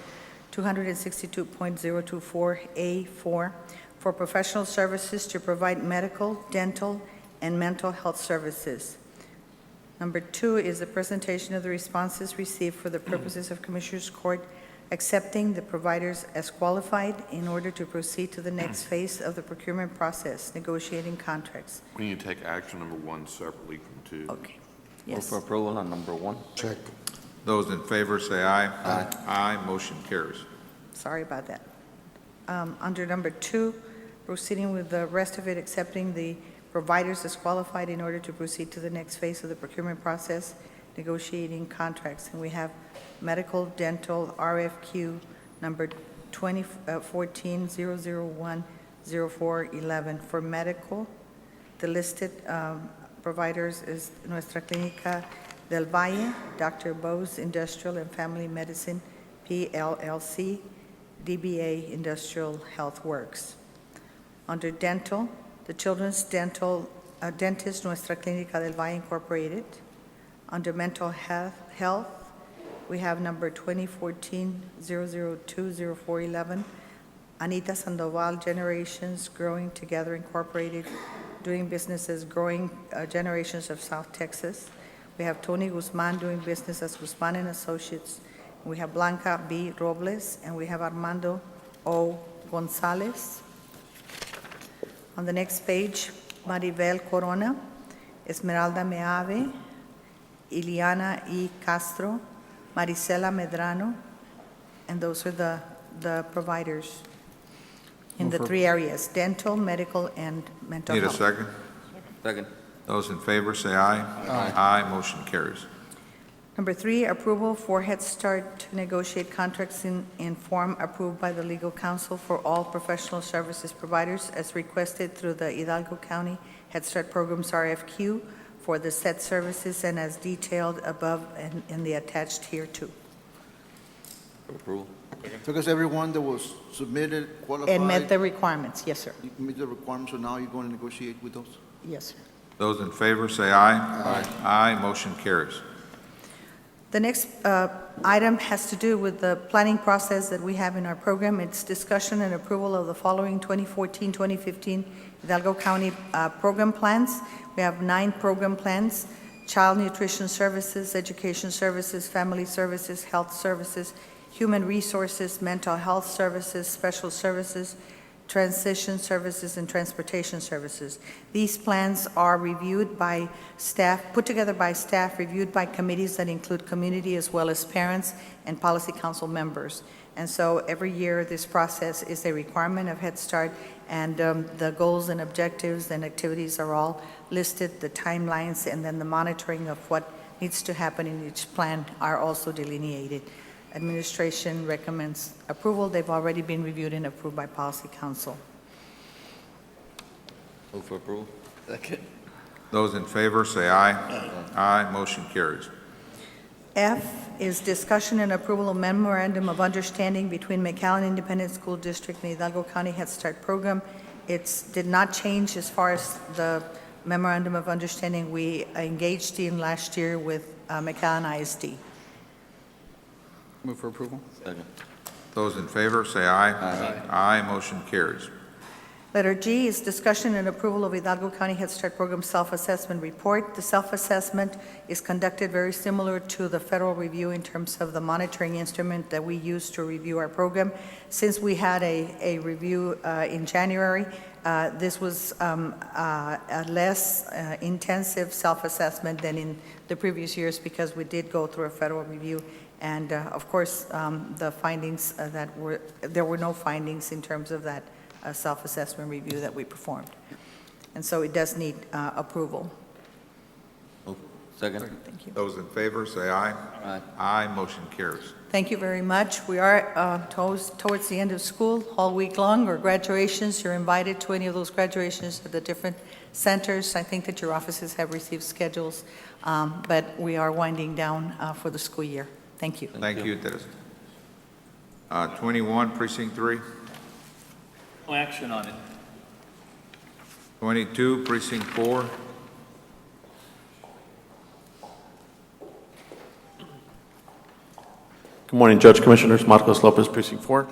262.024A4 for professional services to provide medical, dental, and mental health services. Number 2 is the presentation of the responses received for the purposes of Commissioners Court accepting the providers as qualified in order to proceed to the next phase of the procurement process, negotiating contracts. We need to take action number 1 separately from 2. Okay. Move Yes. for approval on number 1. Check. Those in favor say aye. Aye. Motion carries. Sorry about that. Under number 2, proceeding with the rest of it, accepting the providers as qualified in order to proceed to the next phase of the procurement process, negotiating contracts. And we have medical, dental, RFQ number 2014-001-0411. For medical, the listed providers is Nuestra Clínica del Valle, Dr. Bose Industrial and Family Medicine, PLLC, DBA Industrial Health Works. Under dental, the Children's Dental Dentist, Nuestra Clínica del Valle Incorporated. Under mental health, we have number 2014-002-0411, Anita Sandoval Generations Growing Together Incorporated, doing business as Growing Generations of South Texas. We have Tony Guzman doing business as Guzman and Associates. We have Blanca B. Robles, and we have Armando O. Gonzalez. On the next page, Maribel Corona, Esmeralda Meave, Iliana E. Castro, Marisela Medrano, and those are the providers in the three areas, dental, medical, and mental Need a health. second? Second. Those in favor say aye. Aye, motion carries. Number 3, approval for Head Start to negotiate contracts in form approved by the legal counsel for all professional services providers as requested through the Hidalgo County Head Start Programs RFQ for the said services and as detailed above and in the attached here too. Approval. Because everyone that was submitted qualified. And met the requirements, yes, sir. You meet the requirements, so now you're going to negotiate with those? Yes, sir. Those in favor say aye. Aye. Aye, motion carries. The next item has to do with the planning process that we have in our program. It's discussion and approval of the following 2014-2015 Hidalgo County program plans. We have 9 program plans: child nutrition services, education services, family services, health services, human resources, mental health services, special services, transition services, and transportation services. These plans are reviewed by staff, put together by staff, reviewed by committees that include community as well as parents and policy council members. And so every year, this process is a requirement of Head Start, and the goals and objectives and activities are all listed, the timelines, and then the monitoring of what needs to happen in each plan are also delineated. Administration recommends approval. They've already been reviewed and approved by Policy Council. Move for approval. Second. Those in favor say aye. Aye, motion carries. F is discussion and approval of memorandum of understanding between McAllen Independent School District and Hidalgo County Head Start Program. It did not change as far as the memorandum of understanding we engaged in last year with McAllen ISD. Move for approval. Second. Those in favor say aye. Aye. Aye, motion carries. Letter G is discussion and approval of Hidalgo County Head Start Program self-assessment report. The self-assessment is conducted very similar to the federal review in terms of the monitoring instrument that we use to review our program. Since we had a review in January, this was a less intensive self-assessment than in the previous years because we did go through a federal review. And of course, the findings there were no findings in terms of that self-assessment review that we performed. And so it does need approval. Move. Second. Thank you. Those in favor say aye. Aye. Aye, motion carries. Thank you very much. We are towards the end of school, all week long, or graduations. You're invited to any of those graduations at the different centers. I think that your offices have received schedules, but we are winding down for the school year. Thank you. Thank you, Teresa. 21, Precinct 3. No action on it. 22, Precinct 4. Good morning, Judge Commissioners. Marcos Lopez, Precinct 4.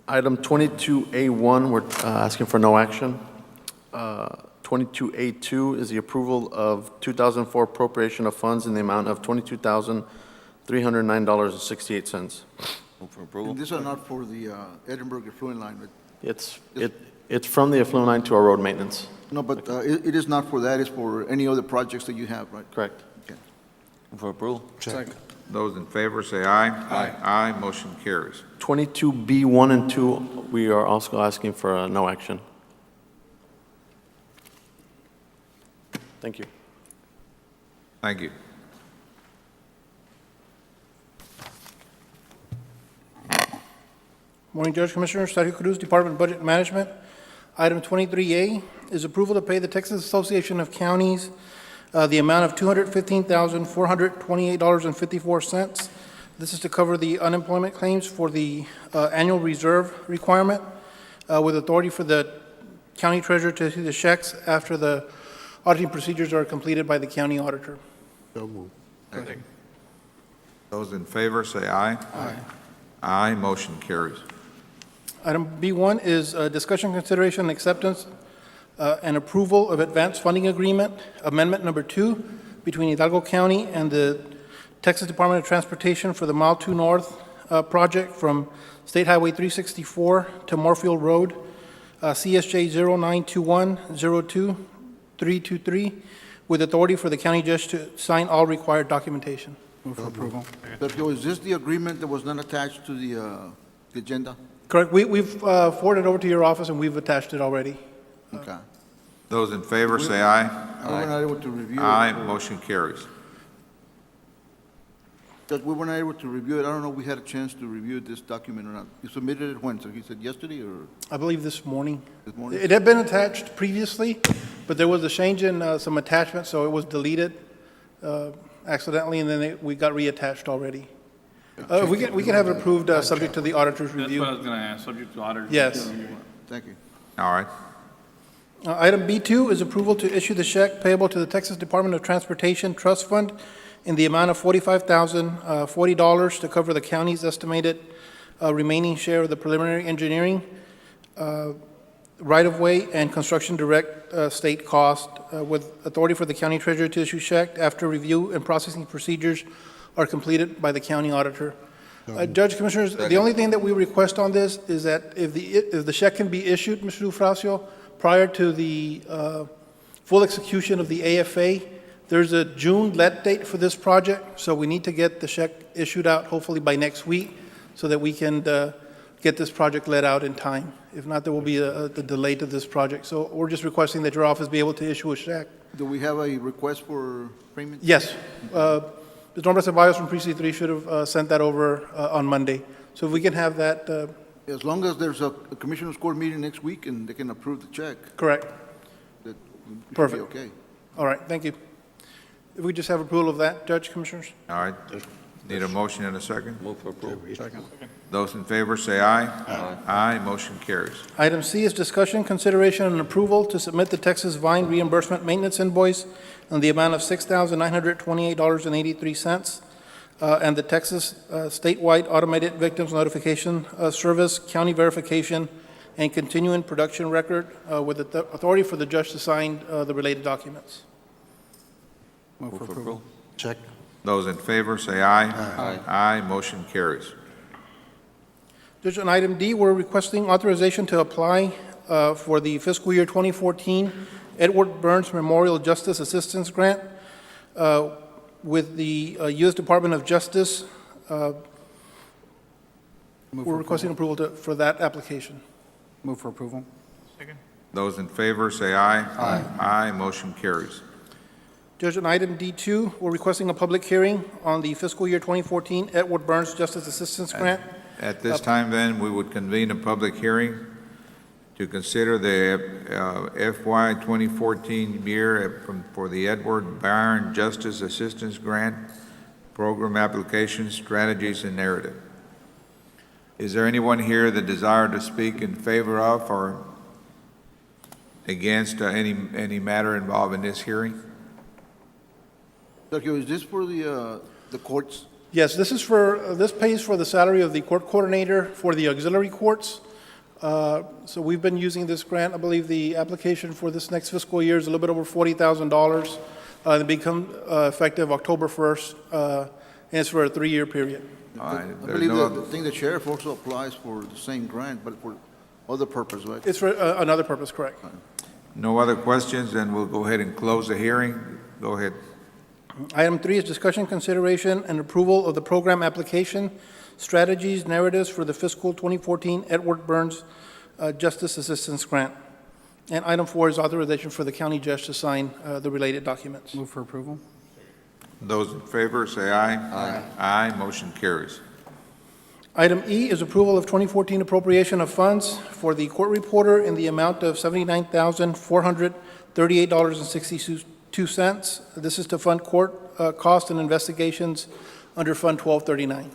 Item 22A1, we're asking for no action. 22A2 is the approval of 2004 appropriation of funds in the amount of $22,309.68. Move for approval. And these are not for the Edinburgh Affluent Line, but It's from the affluent line to our road maintenance. no, but it is not for that, it's for any other projects that you have, right? Correct. Okay. Move for approval. Second. Those in favor say aye. Aye. Aye, motion carries. 22B1 and 2, we are also asking for no action. Thank you. Thank you. Morning, Judge Commissioner, Sergio Cruz, Department of Budget Management. Item 23A is approval to pay the Texas Association of Counties the amount of $215,428.54. This is to cover the unemployment claims for the annual reserve requirement, with authority for the county treasurer to issue the checks after the auditing procedures are completed by the county auditor. So moved. Second. Those in favor say aye. Aye. Aye, motion carries. Item B1 is discussion, consideration, and acceptance and approval of advanced funding agreement, amendment number 2, between Hidalgo County and the Texas Department of Transportation for the Mile 2 North project from State Highway 364 to Moorfield Road, CSJ 092102-323, with authority for the county judge to sign all required documentation. Move for approval. Sergio, is this the agreement that was not attached to the agenda? Correct. We've forwarded it over to your office, and we've attached it already. Okay. Those in favor say aye. We were not able to review it. Aye, motion carries. Judge, we were not able to review it. I don't know if we had a chance to review this document or not. You submitted it when? So he said yesterday or I believe this morning. this morning? It had been attached previously, but there was a change in some attachments, so it was deleted accidentally, and then we got reattached already. We can have it approved, subject to the auditor's review. That's what I was going to ask, subject to auditor's Yes. review. Thank you. All right. Item B2 is approval to issue the check payable to the Texas Department of Transportation Trust Fund in the amount of $45,040 to cover the county's estimated remaining share of the preliminary engineering, right-of-way, and construction direct state cost, with authority for the county treasurer to issue check after review and processing procedures are completed by the county auditor. Judge, Commissioners, the only thing that we request on this is that if the check can be issued, Mr. Dufracio, prior to the full execution of the AFA, there's a June let date for this project, so we need to get the check issued out hopefully by next week so that we can get this project let out in time. If not, there will be a delay to this project. So we're just requesting that your office be able to issue a check. Do we have a request for payment? Yes. Ms. Norma Ceballos from Precinct 3 should have sent that over on Monday. So if we can have that. As long as there's a Commissioners Court meeting next week and they can approve the check. Correct. That should Perfect. be okay. All right, thank you. If we just have approval of that, Judge, Commissioners? All right. Need a motion and a second? Move for approval. Second. Those in favor say aye. Aye. Aye, motion carries. Item C is discussion, consideration, and approval to submit the Texas Vine reimbursement maintenance invoice in the amount of $6,928.83, and the Texas statewide automated victims notification service, county verification, and continuing production record, with the authority for the judge to sign the related documents. Move for approval. Check. Those in favor say aye. Aye. Aye, motion carries. Judge, on item D, we're requesting authorization to apply for the fiscal year 2014 Edward Burns Memorial Justice Assistance Grant with the U.S. Department of Justice. We're requesting approval for that application. Move for approval. Those in favor say aye. Aye. Aye, motion carries. Judge, on item D2, we're requesting a public hearing on the fiscal year 2014 Edward Burns Justice Assistance Grant. At this time, then, we would convene a public hearing to consider the FY 2014 year for the Edward Byron Justice Assistance Grant Program Application, Strategies, and Narrative. Is there anyone here that desire to speak in favor of or against any matter involved in this hearing? Sergio, is this for the courts? Yes, this pays for the salary of the court coordinator for the auxiliary courts. So we've been using this grant. I believe the application for this next fiscal year is a little bit over $40,000. It become effective October 1st, and it's for a 3-year period. I believe the sheriff also applies for the same grant, but for other purpose, right? It's for another purpose, correct. No other questions, then we'll go ahead and close the hearing. Go ahead. Item 3 is discussion, consideration, and approval of the program application, strategies, narratives for the fiscal 2014 Edward Burns Justice Assistance Grant. And item 4 is authorization for the county judge to sign the related documents. Move for approval. Those in favor, say aye. Aye. Aye, motion carries. Item E is approval of 2014 appropriation of funds for the court reporter in the amount of $79,438.62. This is to fund court costs and investigations under Fund 1239.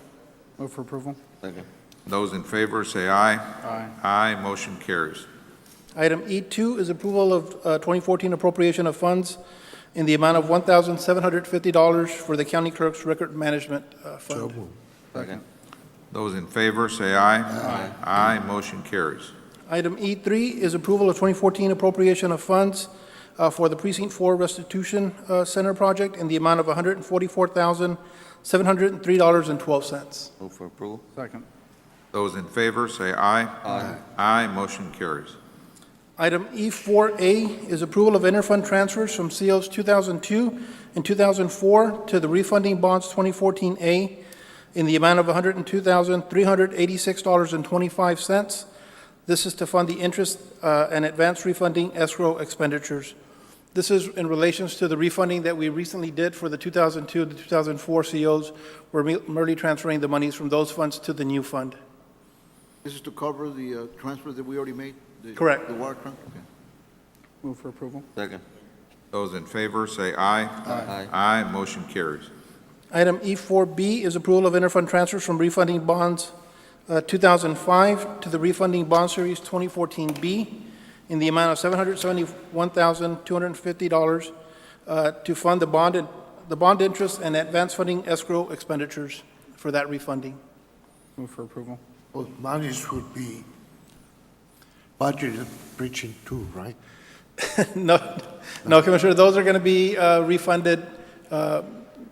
Move for approval. Second. Those in favor, say aye. Aye. Aye, motion carries. Item E2 is approval of 2014 appropriation of funds in the amount of $1,750 for the county clerk's record management fund. Second. Those in favor, say aye. Aye. Aye, motion carries. Item E3 is approval of 2014 appropriation of funds for the Precinct 4 Restitution Center project in the amount of $144,703.12. Move for approval. Second. Those in favor, say aye. Aye. Aye, motion carries. Item E4A is approval of interfund transfers from COs 2002 and 2004 to the refunding bonds 2014A in the amount of $102,386.25. This is to fund the interest and advance refunding escrow expenditures. This is in relations to the refunding that we recently did for the 2002 to 2004 COs. We're merely transferring the monies from those funds to the new fund. This is to cover the transfer that we already made? Correct. The wire transfer? Okay. Move for approval. Second. Those in favor, say aye. Aye. Aye, motion carries. Item E4B is approval of interfund transfers from refunding bonds 2005 to the refunding bond series 2014B in the amount of $771,250 to fund the bond interest and advance funding escrow expenditures for that refunding. Move for approval. Well, monies would be budgeted precinct 2, right? No, Commissioner, those are going to be refunded.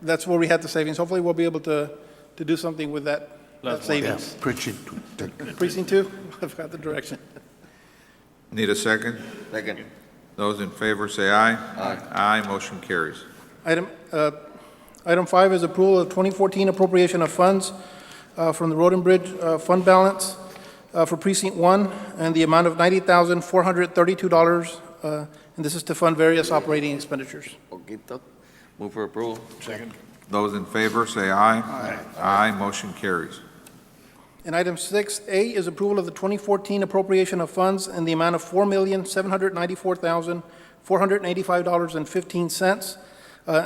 That's where we had the savings. Hopefully, we'll be able to do something with that savings. Yeah, precinct 2. Precinct 2? I've got the direction. Need a second? Second. Those in favor, say aye. Aye. Aye, motion carries. Item 5 is approval of 2014 appropriation of funds from the Road and Bridge fund balance for Precinct 1 and the amount of $90,432, and this is to fund various operating expenditures. Poquito. Move for approval. Second. Those in favor, say aye. Aye. Aye, motion carries. And item 6A is approval of the 2014 appropriation of funds in the amount of $4,794,485.15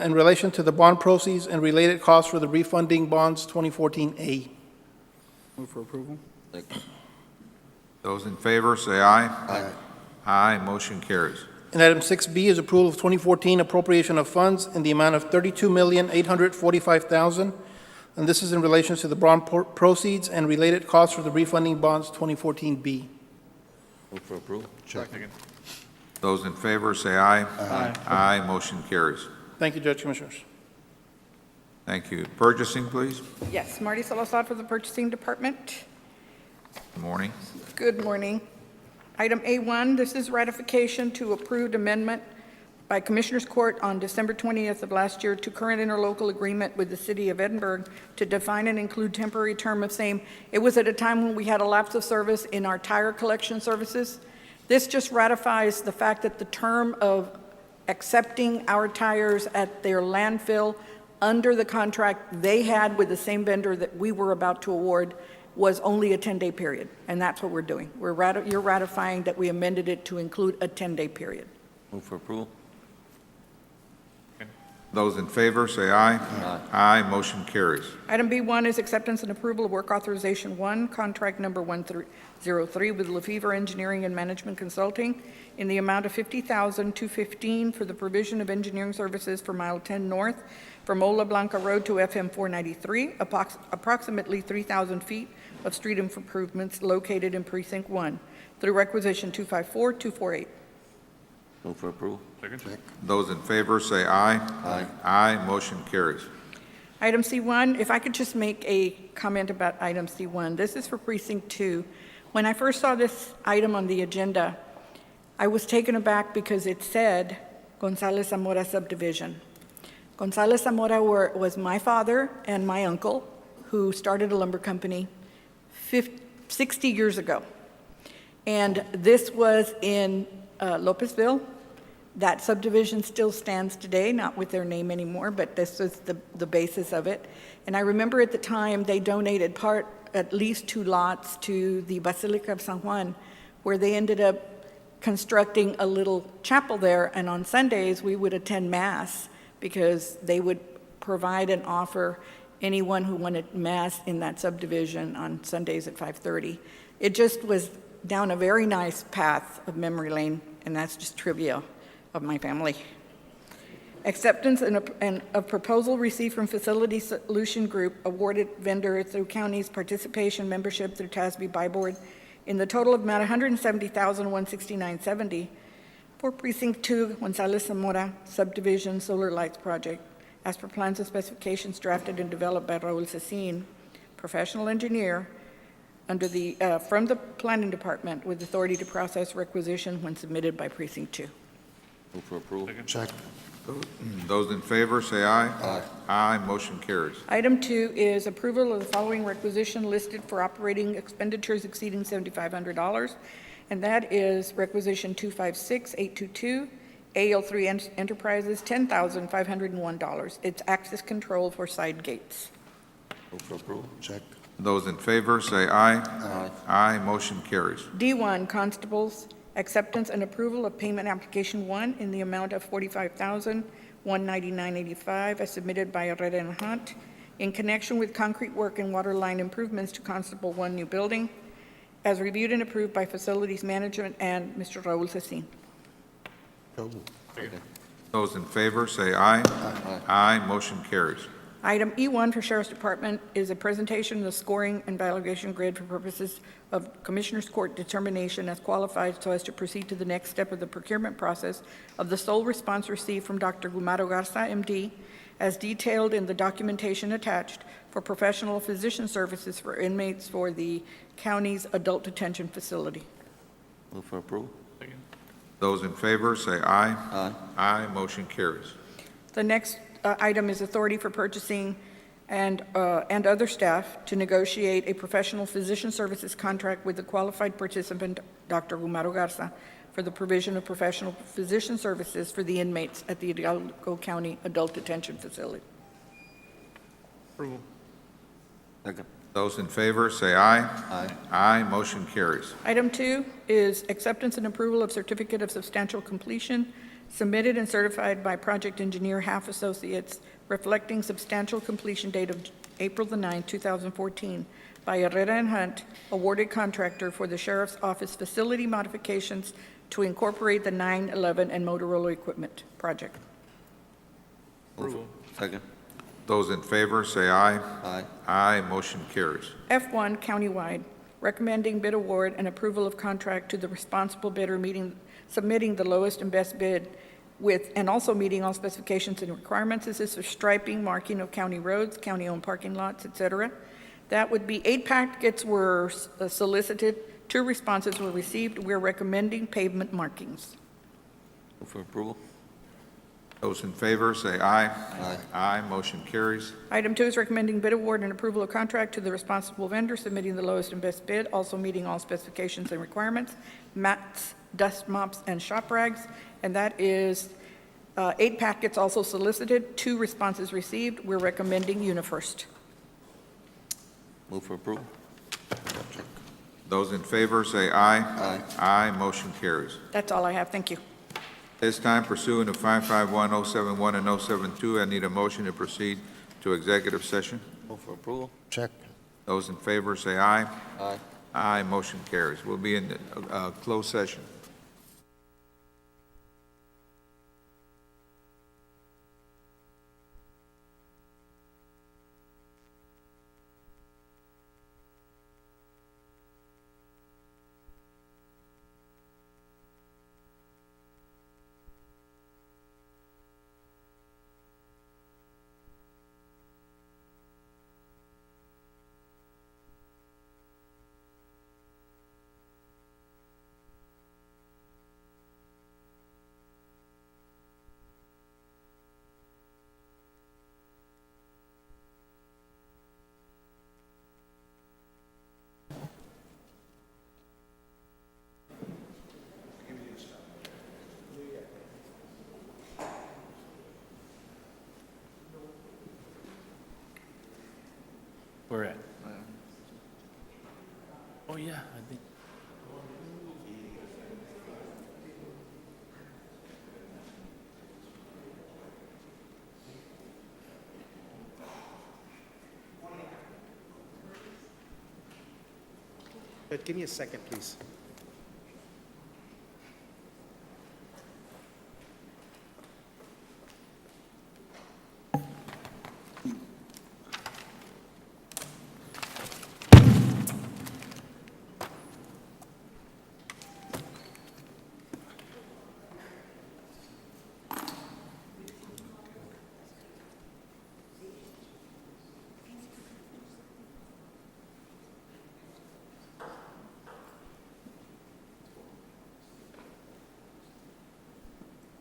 in relation to the bond proceeds and related costs for the refunding bonds 2014A. Move for approval. Second. Those in favor, say aye. Aye. Aye, motion carries. And item 6B is approval of 2014 appropriation of funds in the amount of $32,845,000, and this is in relation to the bond proceeds and related costs for the refunding bonds 2014B. Move for approval. Second. Those in favor, say aye. Aye. Aye, motion carries. Thank you, Judge Commissioners. Thank you. Purchasing, please. Yes, Marty Salazar for the Purchasing Department. Good morning. Good morning. Item A1, this is ratification to approved amendment by Commissioners Court on December 20th of last year to current interlocal agreement with the City of Edinburgh to define and include temporary term of same. It was at a time when we had a lapse of service in our tire collection services. This just ratifies the fact that the term of accepting our tires at their landfill under the contract they had with the same vendor that we were about to award was only a 10-day period, and that's what we're doing. You're ratifying that we amended it to include a 10-day period. Move for approval. Those in favor, say aye. Aye. Aye, motion carries. Item B1 is acceptance and approval of work authorization 1, contract number 103 with Lefevre Engineering and Management Consulting in the amount of $50,215 for the provision of engineering services for Mile 10 North from Ola Blanca Road to FM 493, approximately 3,000 feet of street improvements located in Precinct 1, through requisition 254248. Move for approval. Second. Those in favor, say aye. Aye. Aye, motion carries. Item C1, if I could just make a comment about item C1. This is for Precinct 2. When I first saw this item on the agenda, I was taken aback because it said Gonzalez Zamora subdivision. Gonzalez Zamora was my father and my uncle who started a lumber company 60 years ago. And this was in Lopezville. That subdivision still stands today, not with their name anymore, but this was the basis of it. And I remember at the time they donated at least 2 lots to the Basilica of San Juan, where they ended up constructing a little chapel there. And on Sundays, we would attend Mass because they would provide and offer anyone who wanted Mass in that subdivision on Sundays at 5:30. It just was down a very nice path of memory lane, and that's just trivia of my family. Acceptance and a proposal received from Facility Solution Group, awarded vendor through county's participation membership through TASB Buy Board in the total amount of $170,169.70 for Precinct 2, Gonzalez Zamora Subdivision Solar Lights Project, as per plans and specifications drafted and developed by Raul Cecin, professional engineer, from the Planning Department with authority to process requisition when submitted by Precinct 2. Move for approval. Check. Those in favor, say aye. Aye. Aye, motion carries. Item 2 is approval of the following requisition listed for operating expenditures exceeding $7,500, and that is requisition 256822, AL3 Enterprises, $10,501. It's access control for side gates. Move for approval. Check. Those in favor, say aye. Aye. Aye, motion carries. D1, Constables, acceptance and approval of payment application 1 in the amount of $45,199.85 as submitted by Herrera and Hunt in connection with concrete work and water line improvements to Constable 1 new building, as reviewed and approved by Facilities Management and Mr. Raul Cecin. Those in favor, say aye. Aye. Aye, motion carries. Item E1 for Sheriff's Department is a presentation of the scoring and validation grid for purposes of Commissioners Court determination as qualified so as to proceed to the next step of the procurement process of the sole response received from Dr. Gumaro Garza, MD, as detailed in the documentation attached for professional physician services for inmates for the county's adult detention facility. Move for approval. Those in favor, say aye. Aye. Aye, motion carries. The next item is authority for purchasing and other staff to negotiate a professional physician services contract with the qualified participant, Dr. Gumaro Garza, for the provision of professional physician services for the inmates at the Hidalgo County Adult Detention Facility. Approval. Second. Those in favor, say aye. Aye. Aye, motion carries. Item 2 is acceptance and approval of certificate of substantial completion submitted and certified by project engineer Half Associates, reflecting substantial completion date of April the 9th, 2014, by Herrera and Hunt, awarded contractor for the Sheriff's Office facility modifications to incorporate the 911 and Motorola equipment project. Approval. Second. Those in favor, say aye. Aye. Aye, motion carries. F1 countywide, recommending bid award and approval of contract to the responsible bidder submitting the lowest and best bid with, and also meeting all specifications and requirements. This is for striping, marking of county roads, county-owned parking lots, etc. That would be 8 packets were solicited, 2 responses were received. We're recommending pavement markings. Move for approval. Those in favor, say aye. Aye. Aye, motion carries. Item 2 is recommending bid award and approval of contract to the responsible vendor submitting the lowest and best bid, also meeting all specifications and requirements, mats, dust mops, and shop rags, and that is 8 packets also solicited, 2 responses received. We're recommending UniFirst. Move for approval. Those in favor, say aye. Aye. Aye, motion carries. That's all I have. Thank you. This time pursuant to 551-071 and 072, I need a motion to proceed to executive session. Move for approval. Check. Those in favor, say aye. Aye. Aye, motion carries. We'll be in closed session. Oh, yeah, I think. But give me a second, please.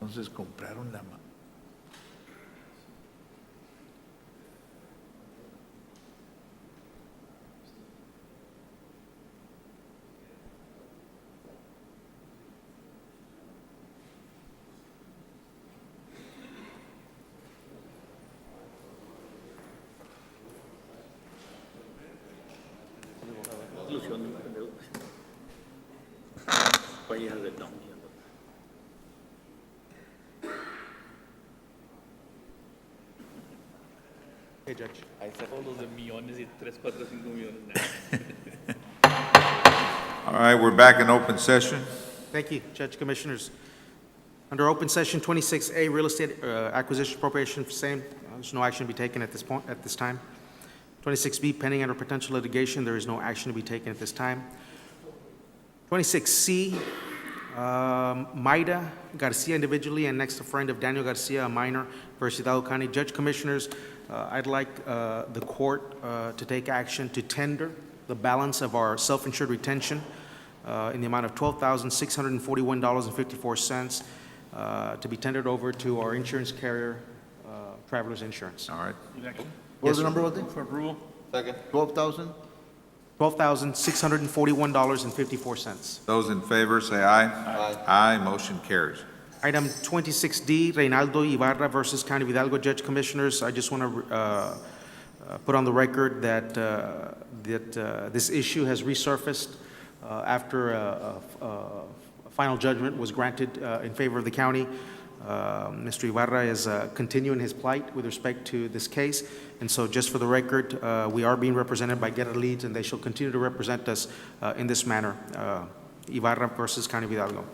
Entonces compraron la... Hey, Judge. Todos de millones y 3, 4, 5 millones. All right, we're back in open session. Thank you, Judge Commissioners. Under open session 26A, real estate acquisition appropriation, same, there's no action to be taken at this point, at this time. 26B, pending under potential litigation, there is no action to be taken at this time. 26C, Maida Garcia individually and next a friend of Daniel Garcia, a minor, versus Hidalgo County. Judge Commissioners, I'd like the court to take action to tender the balance of our self-insured retention in the amount of $12,641.54 to be tendered over to our insurance carrier, Travelers Insurance. All right. What was Yes, the number, sir. was it? For approval? Second. 12,000? $12,641.54. Those in favor, say aye. Aye. Aye, motion carries. Item 26D, Reynaldo Ibarra versus County of Hidalgo. Judge Commissioners, I just want to put on the record that, this issue has resurfaced after a final judgment was granted in favor of the county. Mr. Ibarra is continuing his plight with respect to this case. And so just for the record, we are being represented by Getter Leads, and they shall continue to represent us in this manner. Ibarra versus County of Hidalgo.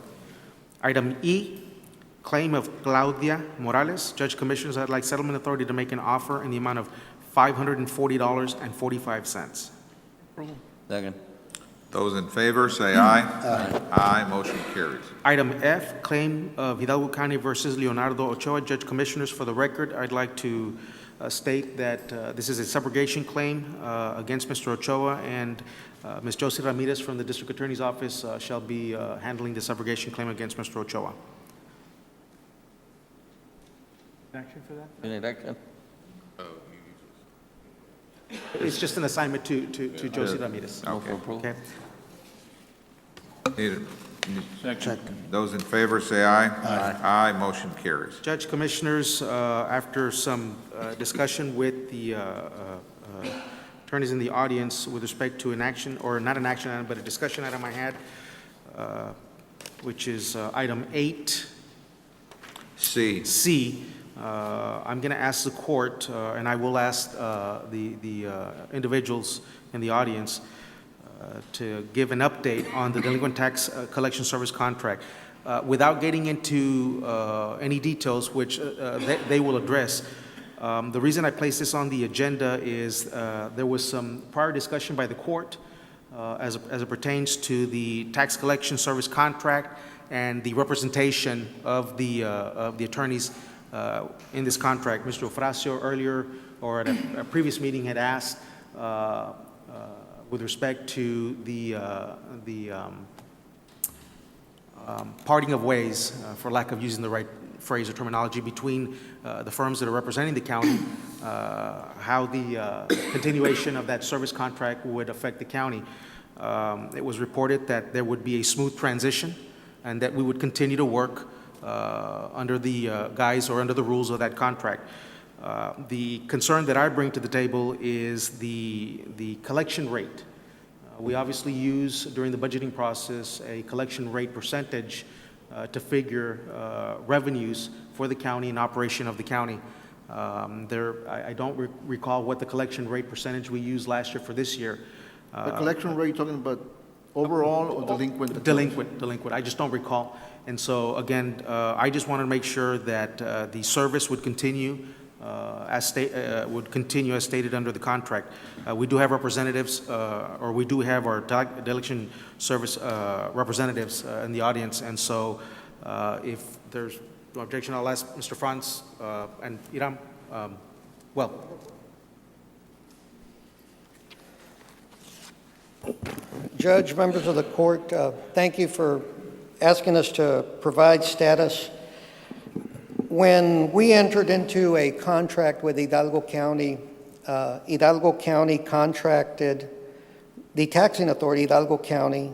Item E, claim of Claudia Morales. Judge Commissioners, I'd like settlement authority to make an offer in the amount of $540.45. Second. Those in favor, say aye. Aye. Aye, motion carries. Item F, claim of Hidalgo County versus Leonardo Ochoa. Judge Commissioners, for the record, I'd like to state that this is a subrogation claim against Mr. Ochoa, and Ms. Josie Ramirez from the District Attorney's Office shall be handling the subrogation claim against Mr. Ochoa. Action for that? You need action? It's just an assignment to Josie Ramirez. Move for approval. Okay. Need it. Those in favor, say aye. Aye. Aye, motion carries. Judge Commissioners, after some discussion with the attorneys in the audience with respect to an action, or not an action item, but a discussion item I had, which is item 8. C. I'm going to ask the court, and I will ask the individuals in the audience to give an update on the delinquent tax collection service contract. Without getting into any details, which they will address, the reason I placed this on the agenda is there was some prior discussion by the court as it pertains to the tax collection service contract and the representation of the attorneys in this contract. Mr. Ofracio earlier, or at a previous meeting, had asked with respect to the parting of ways, for lack of using the right phrase or terminology, between the firms that are representing the county, how the continuation of that service contract would affect the county. It was reported that there would be a smooth transition and that we would continue to work under the guise or under the rules of that contract. The concern that I bring to the table is the collection rate. We obviously use, during the budgeting process, a collection rate percentage to figure revenues for the county and operation of the county. I don't recall what the collection rate percentage we used last year for this year. The collection rate, you're talking about overall or delinquent? Delinquent. I just don't recall. And so, again, I just wanted to make sure that the service would continue as stated under the contract. We do have representatives, or we do have our election service representatives in the audience. And so, if there's no objection, I'll ask Mr. Franz and Iram. Judge, members of the court, thank you for asking us to provide status. When we entered into a contract with Hidalgo County contracted, the taxing authority, Hidalgo County,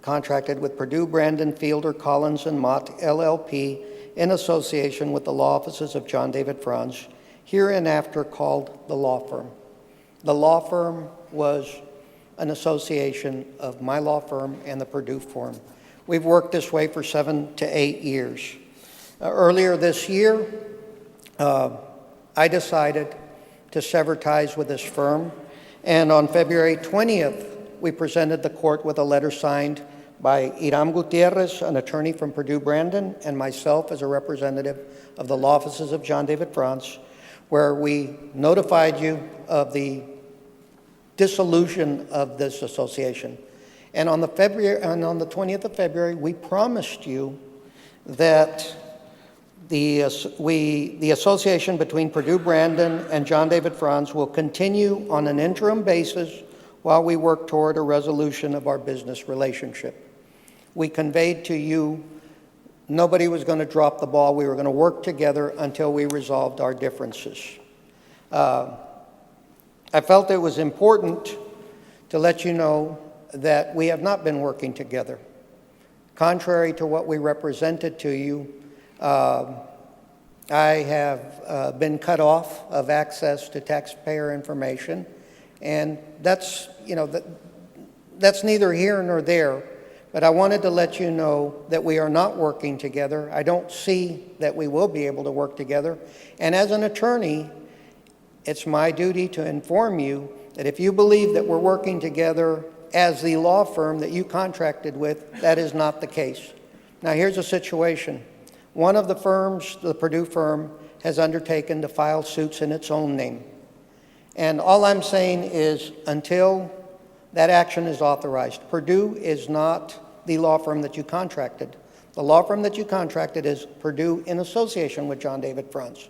contracted with Purdue, Brandon, Fielder, Collins, and Mott, LLP, in association with the law offices of John David Franz, hereinafter called the law firm. The law firm was an association of my law firm and the Purdue firm. We've worked this way for 7 to 8 years. Earlier this year, I decided to sever ties with this firm, and on February 20th, we presented the court with a letter signed by Iram Gutierrez, an attorney from Purdue Brandon, and myself as a representative of the law offices of John David Franz, where we notified you of the dissolution of this association. And on the 20th of February, we promised you that the association between Purdue Brandon and John David Franz will continue on an interim basis while we work toward a resolution of our business relationship. We conveyed to you nobody was going to drop the ball. We were going to work together until we resolved our differences. I felt it was important to let you know that we have not been working together. Contrary to what we represented to you, I have been cut off of access to taxpayer information, and that's neither here nor there, but I wanted to let you know that we are not working together. I don't see that we will be able to work together, and as an attorney, it's my duty to inform you that if you believe that we're working together as the law firm that you contracted with, that is not the case. Now, here's a situation. One of the firms, the Purdue firm, has undertaken to file suits in its own name. And all I'm saying is until that action is authorized, Purdue is not the law firm that you contracted. The law firm that you contracted is Purdue in association with John David Franz.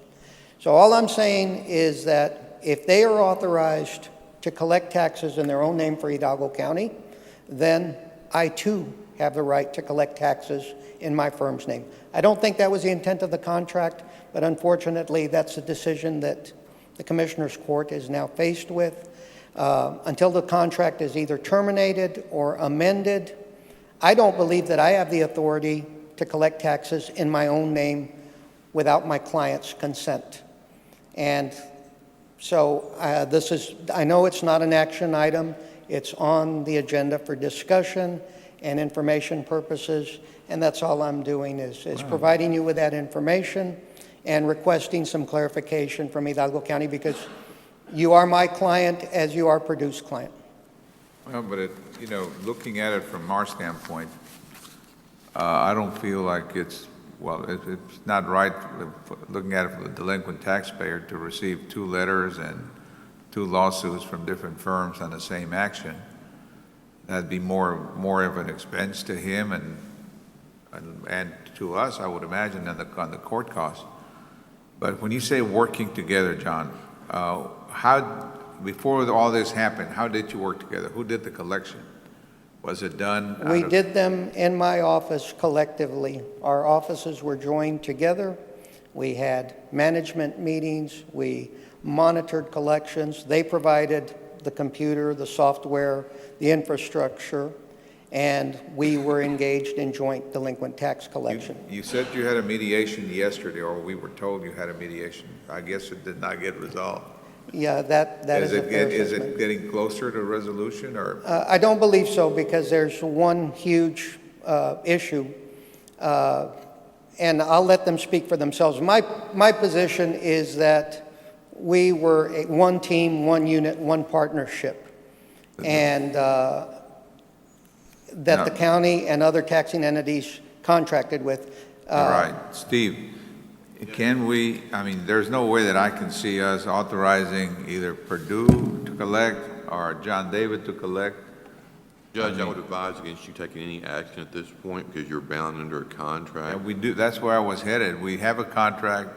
So all I'm saying is that if they are authorized to collect taxes in their own name for Hidalgo County, then I too have the right to collect taxes in my firm's name. I don't think that was the intent of the contract, but unfortunately that's a decision that the Commissioner's Court is now faced with. Until the contract is either terminated or amended, I don't believe that I have the authority to collect taxes in my own name without my client's consent. And so I know it's not an action item. It's on the agenda for discussion and information purposes, and that's all I'm doing is providing you with that information and requesting some clarification from Hidalgo County because you are my client as you are Purdue's client. Well, but looking at it from our standpoint, I don't feel like it's not right, looking at it from the delinquent taxpayer, to receive 2 letters and 2 lawsuits from different firms on the same action. That'd be more of an expense to him and to us, I would imagine, on the court costs. But when you say working together, John, before all this happened, how did you work together? Who did the collection? Was it done? We did them in my office collectively. Our offices were joined together. We had management meetings. We monitored collections. They provided the computer, the software, the infrastructure, and we were engaged in joint delinquent tax collection. You said you had a mediation yesterday, or we were told you had a mediation. I guess it did not get resolved. Yeah, that is a fair Is assessment. it getting closer to resolution, or? I don't believe so, because there's one huge issue, and I'll let them speak for themselves. My position is that we were one team, one unit, one partnership, and that the county and other taxing entities contracted with. All right, Steve, can we, I mean, there's no way that I can see us authorizing either Purdue to collect or John David to collect. Judge, I would advise against you taking any action at this point because you're bound under a contract. And we do, that's where I was headed. We have a contract,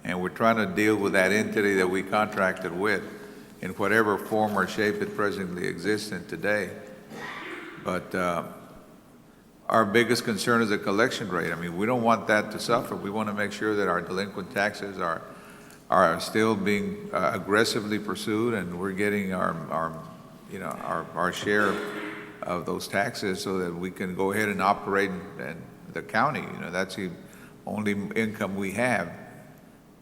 and we're trying to deal with that entity that we contracted with in whatever form or shape it presently exists in today. But our biggest concern is the collection rate. I mean, we don't want that to suffer. We want to make sure that our delinquent taxes are still being aggressively pursued, and we're getting our share of those taxes so that we can go ahead and operate in the county. You know, that's the only income we have,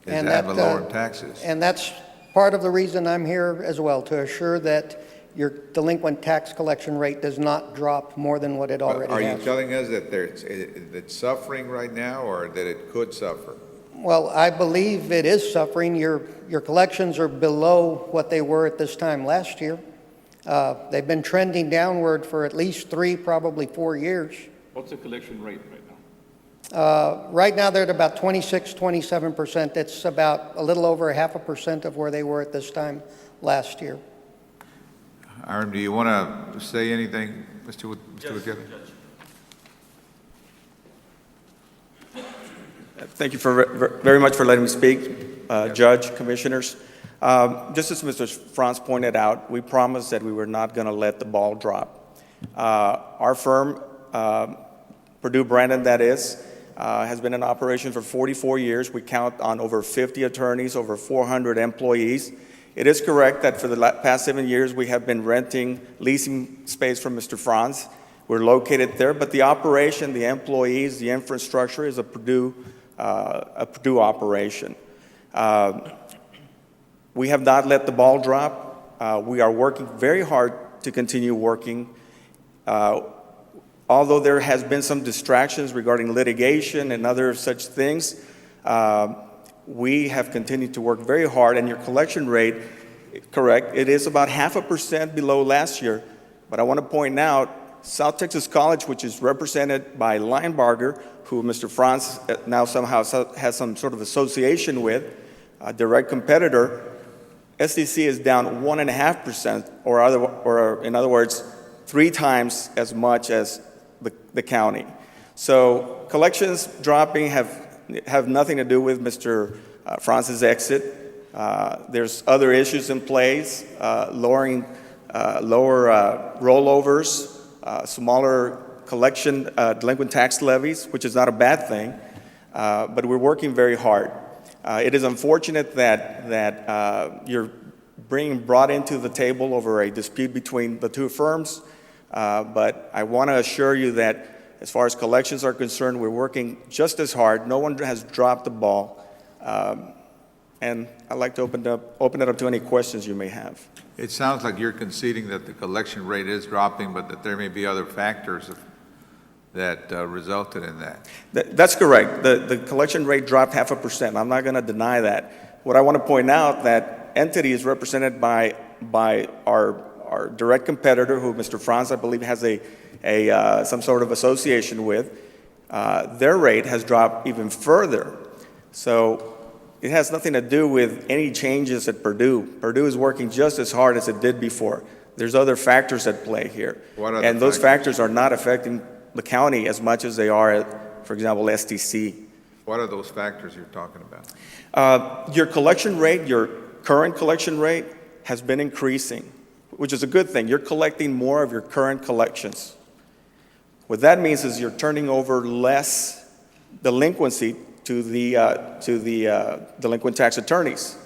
is And to have that, lower taxes. And that's part of the reason I'm here as well, to assure that your delinquent tax collection rate does not drop more than what it already Are you has. telling us that it's suffering right now, or that it could suffer? Well, I believe it is suffering. Your collections are below what they were at this time last year. They've been trending downward for at least 3, probably 4 years. What's the collection rate right now? Right now, they're at about 26, 27%. It's about a little over 0.5% of where they were at this time last year. Aaron, do you want to say anything, Mr. Gutierrez? Thank you very much for letting me speak, Judge, Commissioners. Just as Mr. Franz pointed out, we promised that we were not going to let the ball drop. Our firm, Purdue Brandon, that is, has been in operation for 44 years. We count on over 50 attorneys, over 400 employees. It is correct that for the past 7 years, we have been leasing space from Mr. Franz. We're located there, but the operation, the employees, the infrastructure is a Purdue operation. We have not let the ball drop. We are working very hard to continue working. Although there has been some distractions regarding litigation and other such things, we have continued to work very hard, and your collection rate, correct, it is about 0.5% below last year. But I want to point out, South Texas College, which is represented by Linebarger, who Mr. Franz now somehow has some sort of association with, a direct competitor, STC is down 1.5%, or in other words, 3 times as much as the county. So collections dropping have nothing to do with Mr. Franz's exit. There's other issues in place, lower rollovers, smaller collection delinquent tax levies, which is not a bad thing, but we're working very hard. It is unfortunate that you're being brought into the table over a dispute between the two firms, but I want to assure you that as far as collections are concerned, we're working just as hard. No one has dropped the ball. And I'd like to open it up to any questions you may have. It sounds like you're conceding that the collection rate is dropping, but that there may be other factors that resulted in that. That's correct. The collection rate dropped 0.5%. I'm not going to deny that. What I want to point out, that entity is represented by our direct competitor, who Mr. Franz, I believe, has some sort of association with. Their rate has dropped even further. So it has nothing to do with any changes at Purdue. Purdue is working just as hard as it did before. There's other factors at play here. And those factors are not affecting the county as much as they are at, for example, STC. What are those factors you're talking about? Your collection rate, your current collection rate, has been increasing, which is a good thing. You're collecting more of your current collections. What that means is you're turning over less delinquency to the delinquent tax attorneys.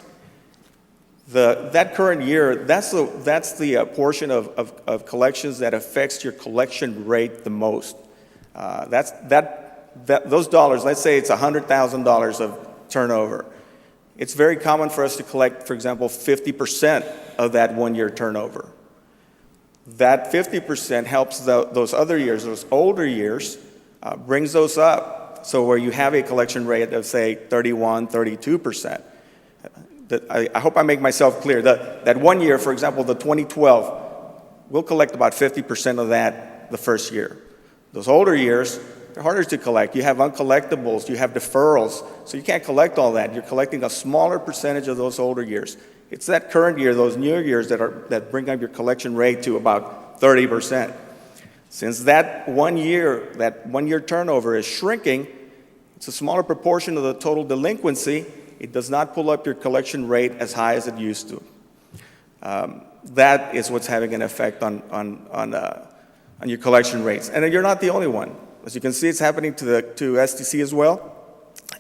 That current year, that's the portion of collections that affects your collection rate the most. Those dollars, let's say it's $100,000 of turnover. It's very common for us to collect, for example, 50% of that one-year turnover. That 50% helps those other years, those older years, brings those up. So where you have a collection rate of, say, 31, 32%. I hope I make myself clear. That 1 year, for example, the 2012, we'll collect about 50% of that the first year. Those older years, they're harder to collect. You have uncollectibles, you have deferrals, so you can't collect all that. You're collecting a smaller percentage of those older years. It's that current year, those newer years that bring up your collection rate to about 30%. Since that 1 year turnover is shrinking, it's a smaller proportion of the total delinquency. It does not pull up your collection rate as high as it used to. That is what's having an effect on your collection rates. And you're not the only one. As you can see, it's happening to STC as well,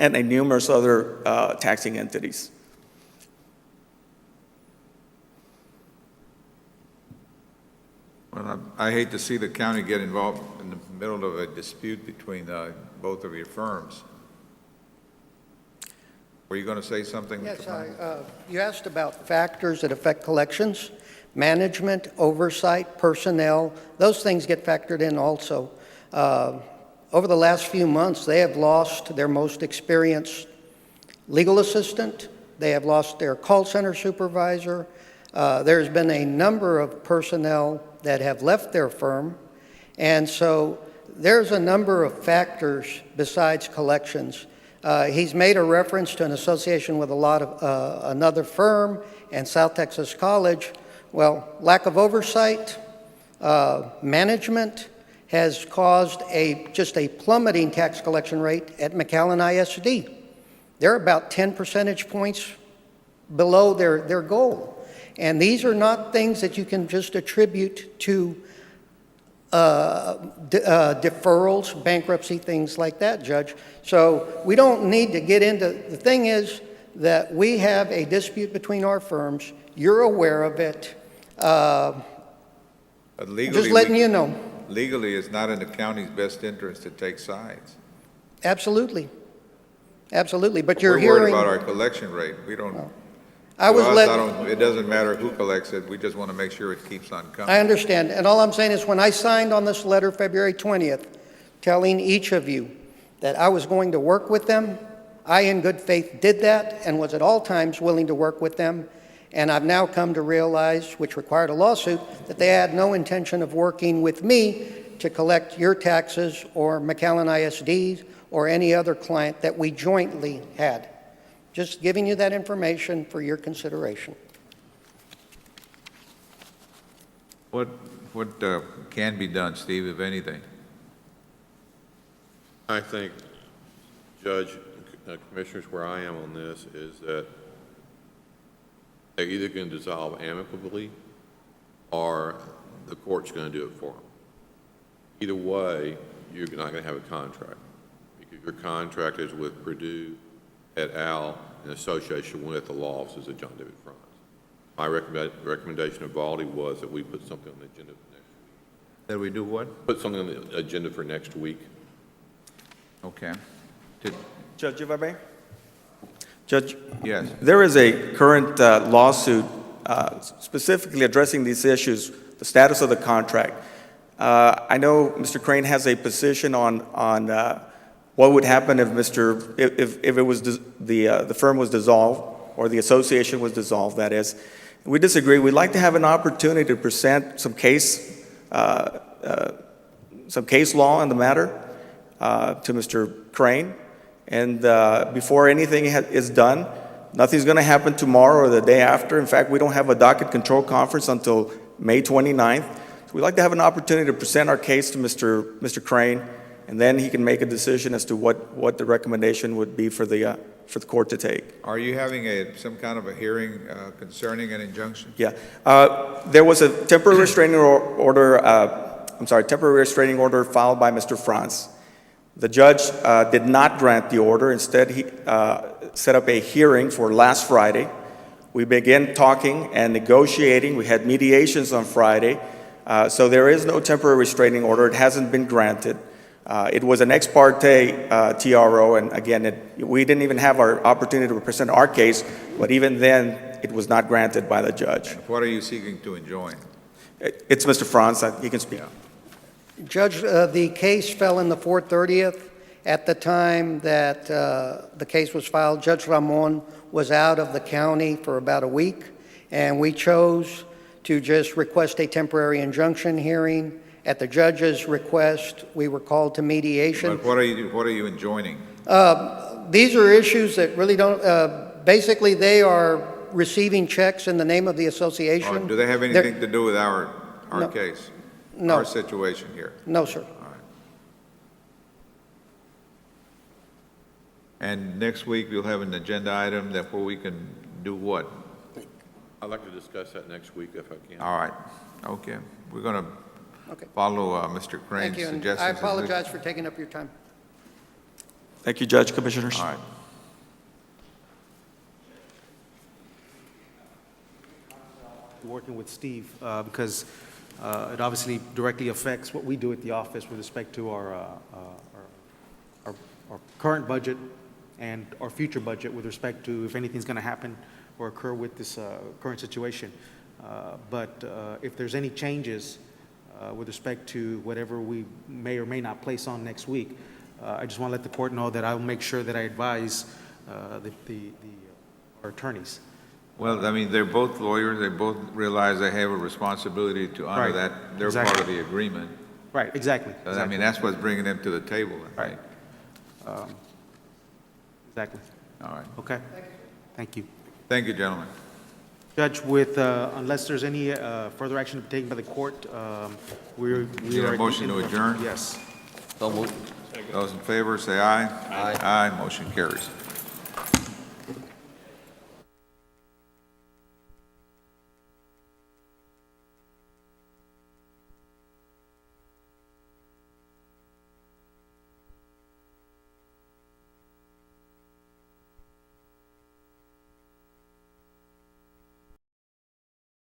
and numerous other taxing entities. Well, I hate to see the county get involved in the middle of a dispute between both of your firms. Were you going to say something? Yes, Mr. Fine? you asked about factors that affect collections. Management, oversight, personnel, those things get factored in also. Over the last few months, they have lost their most experienced legal assistant. They have lost their call center supervisor. There's been a number of personnel that have left their firm. And so there's a number of factors besides collections. He's made a reference to an association with another firm and South Texas College. Well, lack of oversight, management has caused just a plummeting tax collection rate at McAllen ISD. They're about 10 percentage points below their goal. And these are not things that you can just attribute to deferrals, bankruptcy, things like that, Judge. So we don't need to get into, the thing is that we have a dispute between our firms. You're aware of it. But legally, Just letting you know. Legally, it's not in the county's best interest to take sides. Absolutely. Absolutely. But you're We're hearing. worried about our collection rate. We don't. It doesn't matter who collects it. We just want to make sure it keeps on coming. I understand. And all I'm saying is when I signed on this letter February 20th, telling each of you that I was going to work with them, I in good faith did that and was at all times willing to work with them. And I've now come to realize, which required a lawsuit, that they had no intention of working with me to collect your taxes or McAllen ISD's or any other client that we jointly had. Just giving you that information for your consideration. What can be done, Steve, if anything? I think, Judge, Commissioners, where I am on this is that they either can dissolve amicably or the court's going to do it for them. Either way, you're not going to have a contract because your contract is with Purdue et al. In association with the law offices of John David Franz. My recommendation of Valdi was that we put something on the agenda for next week. That we do what? Put something on the agenda for next week. Okay. Judge, if I may? Judge? Yes. There is a current lawsuit specifically addressing these issues, the status of the contract. I know Mr. Crane has a position on what would happen if it was the firm was dissolved or the association was dissolved, that is. We disagree. We'd like to have an opportunity to present some case law on the matter to Mr. Crane. And before anything is done, nothing's going to happen tomorrow or the day after. In fact, we don't have a docket control conference until May 29th. So we'd like to have an opportunity to present our case to Mr. Crane, and then he can make a decision as to what the recommendation would be for the court to take. Are you having some kind of a hearing concerning an injunction? Yeah. There was a temporary restraining order, temporary restraining order filed by Mr. Franz. The judge did not grant the order. Instead, he set up a hearing for last Friday. We began talking and negotiating. We had mediations on Friday. So there is no temporary restraining order. It hasn't been granted. It was an ex parte TRO, and again, we didn't even have our opportunity to present our case, but even then, it was not granted by the judge. What are you seeking to enjoin? It's Mr. Franz, he can speak. Judge, the case fell in the 430th. At the time that the case was filed, Judge Ramon was out of the county for about a week, and we chose to just request a temporary injunction hearing. At the judge's request, we were called to mediation. But what are you enjoining? These are issues that really don't, basically, they are receiving checks in the name of the association. Do they have anything to do with our No. case? No. Our situation here? No, sir. And next week, we'll have an agenda item that where we can do what? I'd like to discuss that next week if I can. All right, okay. We're going to Okay. follow Mr. Thank Crane's you, and suggestions. I apologize for taking up your time. Thank you, Judge, Commissioners. All right. Working with Steve, because it obviously directly affects what we do at the office with respect to our current budget and our future budget with respect to if anything's going to happen or occur with this current situation. But if there's any changes with respect to whatever we may or may not place on next week, I just want to let the court know that I will make sure that I advise our attorneys. Well, I mean, they're both lawyers. They both realize they have a responsibility to honor Right. that. They're Exactly. part of the agreement. Right, exactly. So, I mean, that's what's bringing them to the table, I think. Exactly. All right. Okay? Thank you. Thank you, gentlemen. Judge, with, unless there's any further action to be taken by the court, we Is there are... a motion to adjourn? Yes. So moved. Those in favor, say aye. Aye. Aye, motion carries.